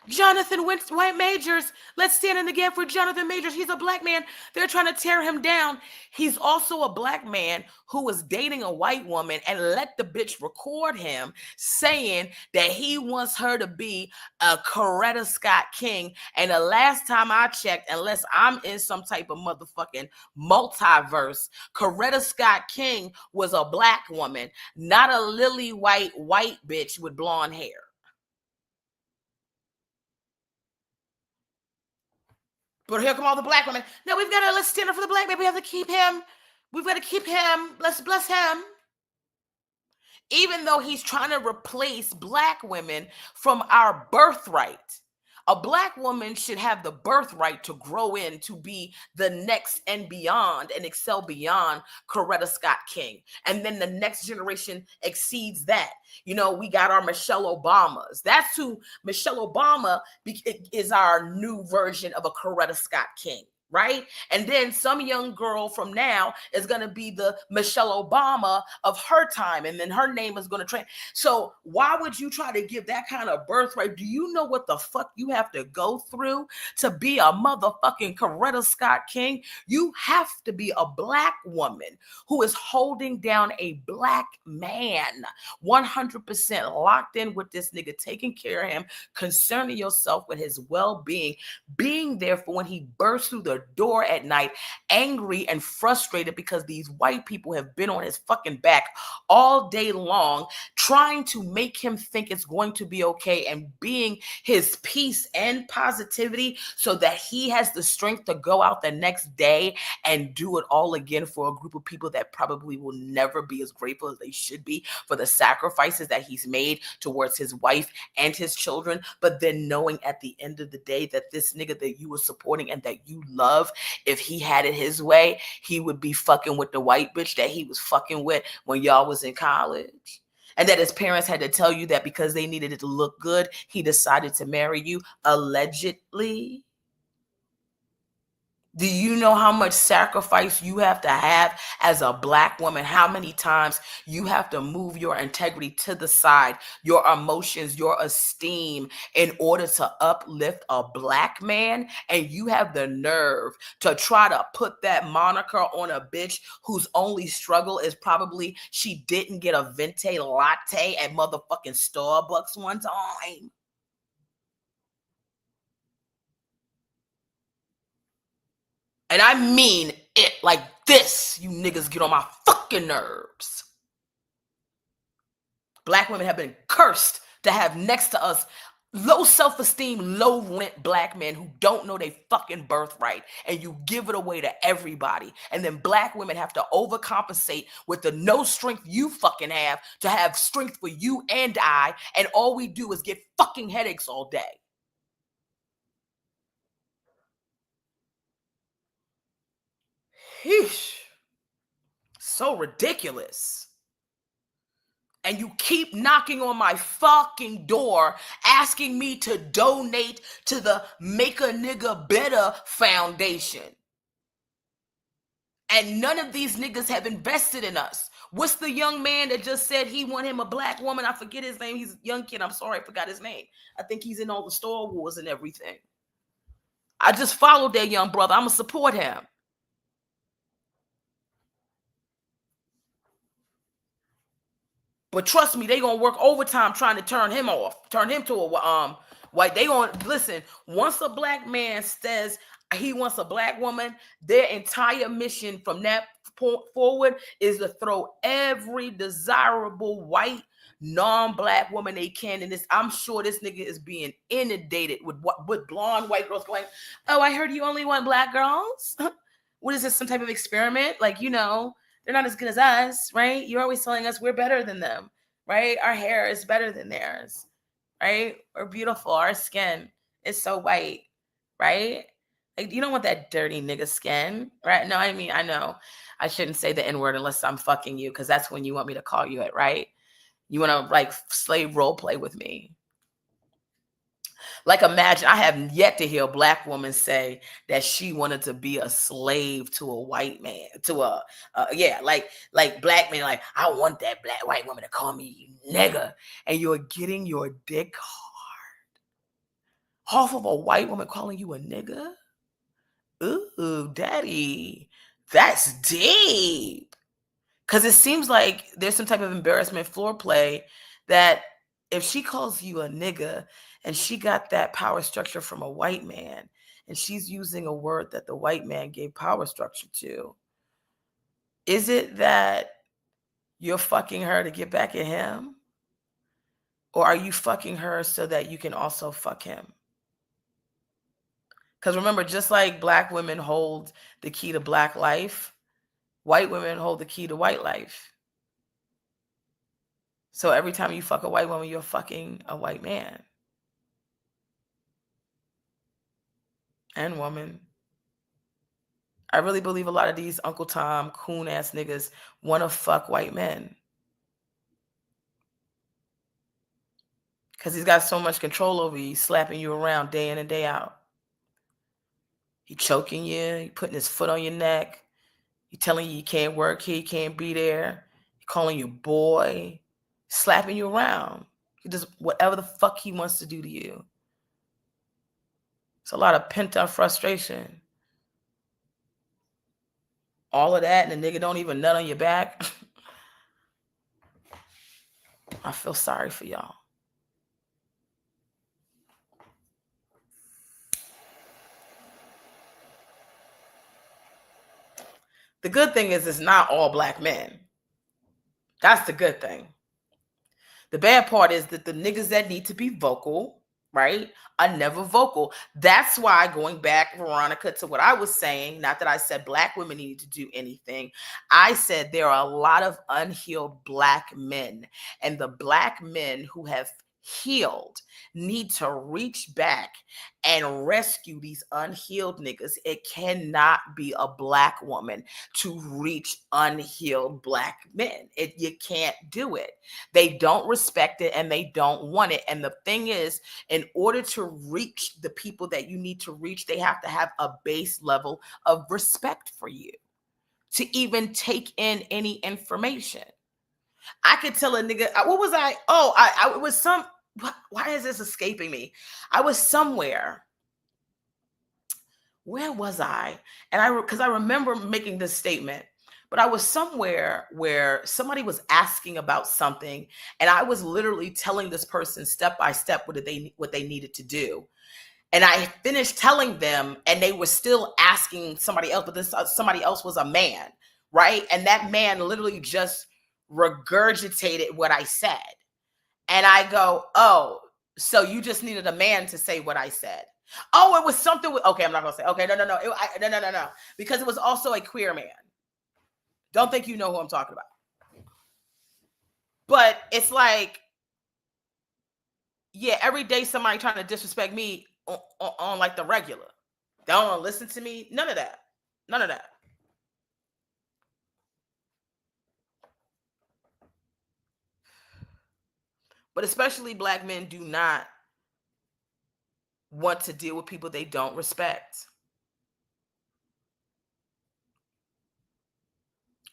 Jonathan White Majors. Let's stand in the gap for Jonathan Majors. He's a black man. They're trying to tear him down. He's also a black man who was dating a white woman and let the bitch record him saying that he wants her to be a Coretta Scott King. And the last time I checked, unless I'm in some type of motherfucking multiverse, Coretta Scott King was a black woman, not a lily white bitch with blonde hair. But here come all the black women. No, let's stand up for the black man. We have to keep him. We've got to keep him. Let's bless him. Even though he's trying to replace black women from our birthright. A black woman should have the birthright to grow in to be the next and beyond and excel beyond Coretta Scott King. And then the next generation exceeds that. You know, we got our Michelle Obamas. That's who Michelle Obama is, our new version of a Coretta Scott King. Right? And then some young girl from now is going to be the Michelle Obama of her time. And then her name is going to trend. So why would you try to give that kind of birthright? Do you know what the fuck you have to go through to be a motherfucking Coretta Scott King? You have to be a black woman who is holding down a black man, 100% locked in with this nigga, taking care of him, concerning yourself with his well-being, being there for when he bursts through the door at night, angry and frustrated because these white people have been on his fucking back all day long, trying to make him think it's going to be okay and being his peace and positivity so that he has the strength to go out the next day and do it all again for a group of people that probably will never be as grateful as they should be for the sacrifices that he's made towards his wife and his children. But then knowing at the end of the day that this nigga that you were supporting and that you love, if he had it his way, he would be fucking with the white bitch that he was fucking with when y'all was in college. And that his parents had to tell you that because they needed it to look good, he decided to marry you, allegedly. Do you know how much sacrifice you have to have as a black woman? How many times you have to move your integrity to the side, your emotions, your esteem in order to uplift a black man? And you have the nerve to try to put that moniker on a bitch whose only struggle is probably she didn't get a venti latte at motherfucking Starbucks one time. And I mean it like this. You niggas get on my fucking nerves. Black women have been cursed to have next to us low self-esteem, low rent black men who don't know their fucking birthright, and you give it away to everybody. And then black women have to overcompensate with the no strength you fucking have to have strength for you and I, and all we do is get fucking headaches all day. Heesh. So ridiculous. And you keep knocking on my fucking door asking me to donate to the Make a Nigga Better Foundation. And none of these niggas have invested in us. What's the young man that just said he want him a black woman? I forget his name. He's a young kid. I'm sorry, I forgot his name. I think he's in all the Star Wars and everything. I just followed that young brother. I'm going to support him. But trust me, they gonna work overtime trying to turn him off, turn him to a white. They gonna listen. Once a black man says he wants a black woman, their entire mission from that point forward is to throw every desirable white non-black woman they can. And this, I'm sure this nigga is being inundated with blonde white girls going, "Oh, I heard you only want black girls. What is this? Some type of experiment? Like, you know." They're not as good as us, right? You're always telling us we're better than them, right? Our hair is better than theirs, right? We're beautiful. Our skin is so white, right? Like, you don't want that dirty nigga skin, right? No, I mean, I know I shouldn't say the N-word unless I'm fucking you, because that's when you want me to call you it, right? You want to like slave role play with me. Like, imagine, I have yet to hear a black woman say that she wanted to be a slave to a white man, to like black men, like, I want that black white woman to call me nigga. And you're getting your dick hard off of a white woman calling you a nigga? Ooh, daddy, that's deep. Because it seems like there's some type of embarrassment floor play that if she calls you a nigga and she got that power structure from a white man and she's using a word that the white man gave power structure to, is it that you're fucking her to get back at him? Or are you fucking her so that you can also fuck him? Because remember, just like black women hold the key to black life, white women hold the key to white life. So every time you fuck a white woman, you're fucking a white man. And woman. I really believe a lot of these Uncle Tom coon ass niggas want to fuck white men. Because he's got so much control over you. He's slapping you around day in and day out. He choking you. He putting his foot on your neck. He telling you can't work here, you can't be there. He calling you boy. Slapping you around. He does whatever the fuck he wants to do to you. It's a lot of pent up frustration. All of that, and the nigga don't even nut on your back. I feel sorry for y'all. The good thing is it's not all black men. That's the good thing. The bad part is that the niggas that need to be vocal, right, are never vocal. That's why, going back, Veronica, to what I was saying, not that I said black women need to do anything. I said there are a lot of unhealed black men, and the black men who have healed need to reach back and rescue these unhealed niggas. It cannot be a black woman to reach unhealed black men. You can't do it. They don't respect it and they don't want it. And the thing is, in order to reach the people that you need to reach, they have to have a base level of respect for you to even take in any information. I could tell a nigga, what was I? Oh, I was some, why is this escaping me? I was somewhere. Where was I? And because I remember making this statement, but I was somewhere where somebody was asking about something, and I was literally telling this person step by step what they needed to do. And I finished telling them, and they were still asking somebody else, but this somebody else was a man, right? And that man literally just regurgitated what I said. And I go, oh, so you just needed a man to say what I said. Oh, it was something with, okay, I'm not gonna say, okay, no. No. Because it was also a queer man. Don't think you know who I'm talking about. But it's like, yeah, every day somebody trying to disrespect me on like the regular. They don't want to listen to me. None of that. None of that. But especially black men do not want to deal with people they don't respect.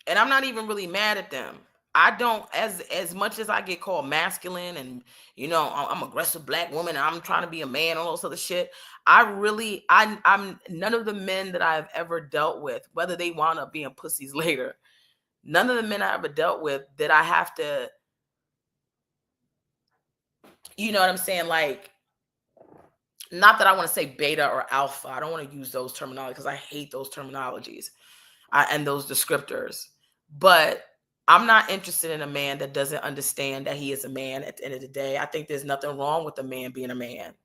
And I'm not even really mad at them. I don't, as much as I get called masculine and, you know, I'm aggressive black woman and I'm trying to be a man, all this other shit. I'm none of the men that I've ever dealt with, whether they wound up being pussies later, none of the men I ever dealt with that I have to, you know what I'm saying? Like, not that I want to say beta or alpha. I don't want to use those terminologies because I hate those terminologies and those descriptors. But I'm not interested in a man that doesn't understand that he is a man at the end of the day. I think there's nothing wrong with a man being a man.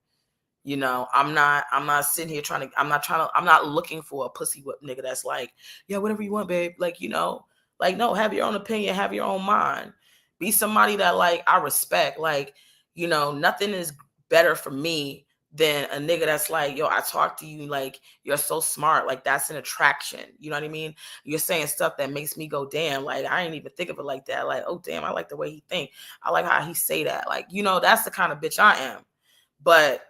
You know, I'm not sitting here I'm not looking for a pussy whip nigga that's like, yeah, whatever you want, babe. Like, you know, like, no, have your own opinion, have your own mind. Be somebody that like I respect. Like, you know, nothing is better for me than a nigga that's like, yo, I talk to you like you're so smart. Like, that's an attraction. You know what I mean? You're saying stuff that makes me go, damn, like I ain't even think of it like that. Like, oh damn, I like the way he think. I like how he say that. Like, you know, that's the kind of bitch I am. But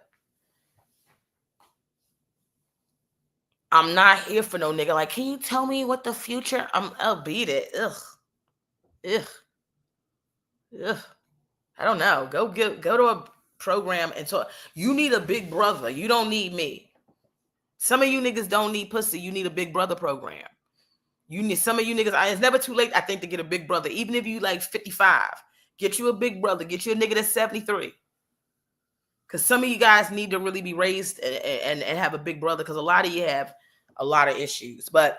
I'm not here for no nigga. Like, can you tell me what the future? I'll beat it. Ugh. I don't know. Go to a program and talk. You need a big brother. You don't need me. Some of you niggas don't need pussy. You need a big brother program. You need some of you niggas. It's never too late, I think, to get a big brother. Even if you like 55, get you a big brother. Get you a nigga that's 73. Because some of you guys need to really be raised and have a big brother. Because a lot of you have a lot of issues. But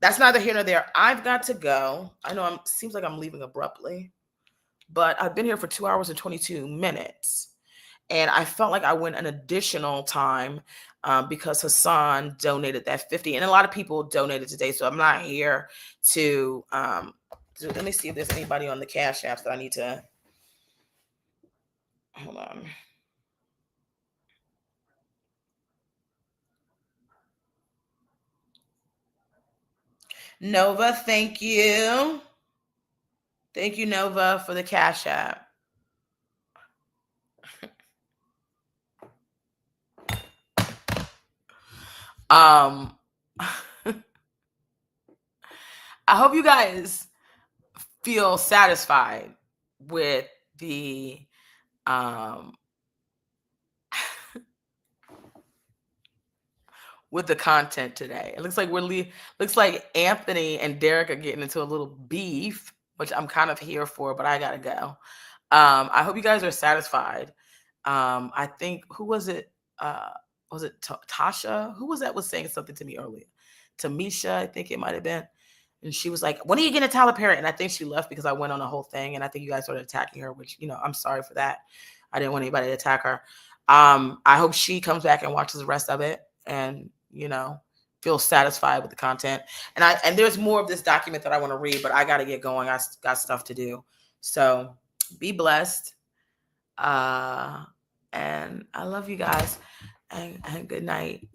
that's neither here nor there. I've got to go. I know seems like I'm leaving abruptly. But I've been here for 2 hours and 22 minutes. And I felt like I went an additional time because Hassan donated that 50. And a lot of people donated today. So I'm not here to let me see if there's anybody on the Cash Apps that I need to. Hold on. Nova, thank you. Thank you, Nova, for the Cash App. I hope you guys feel satisfied with the with the content today. It looks like Anthony and Derek are getting into a little beef, which I'm kind of here for, but I gotta go. I hope you guys are satisfied. I think, who was it? Was it Tasha? Who was saying something to me earlier? Tamisha, I think it might have been. And she was like, when are you going to Tyler Perry? And I think she left because I went on a whole thing. And I think you guys started attacking her, which, I'm sorry for that. I didn't want anybody to attack her. I hope she comes back and watches the rest of it and, feels satisfied with the content. And there's more of this document that I want to read, but I got to get going. I got stuff to do. So be blessed. And I love you guys. And good night.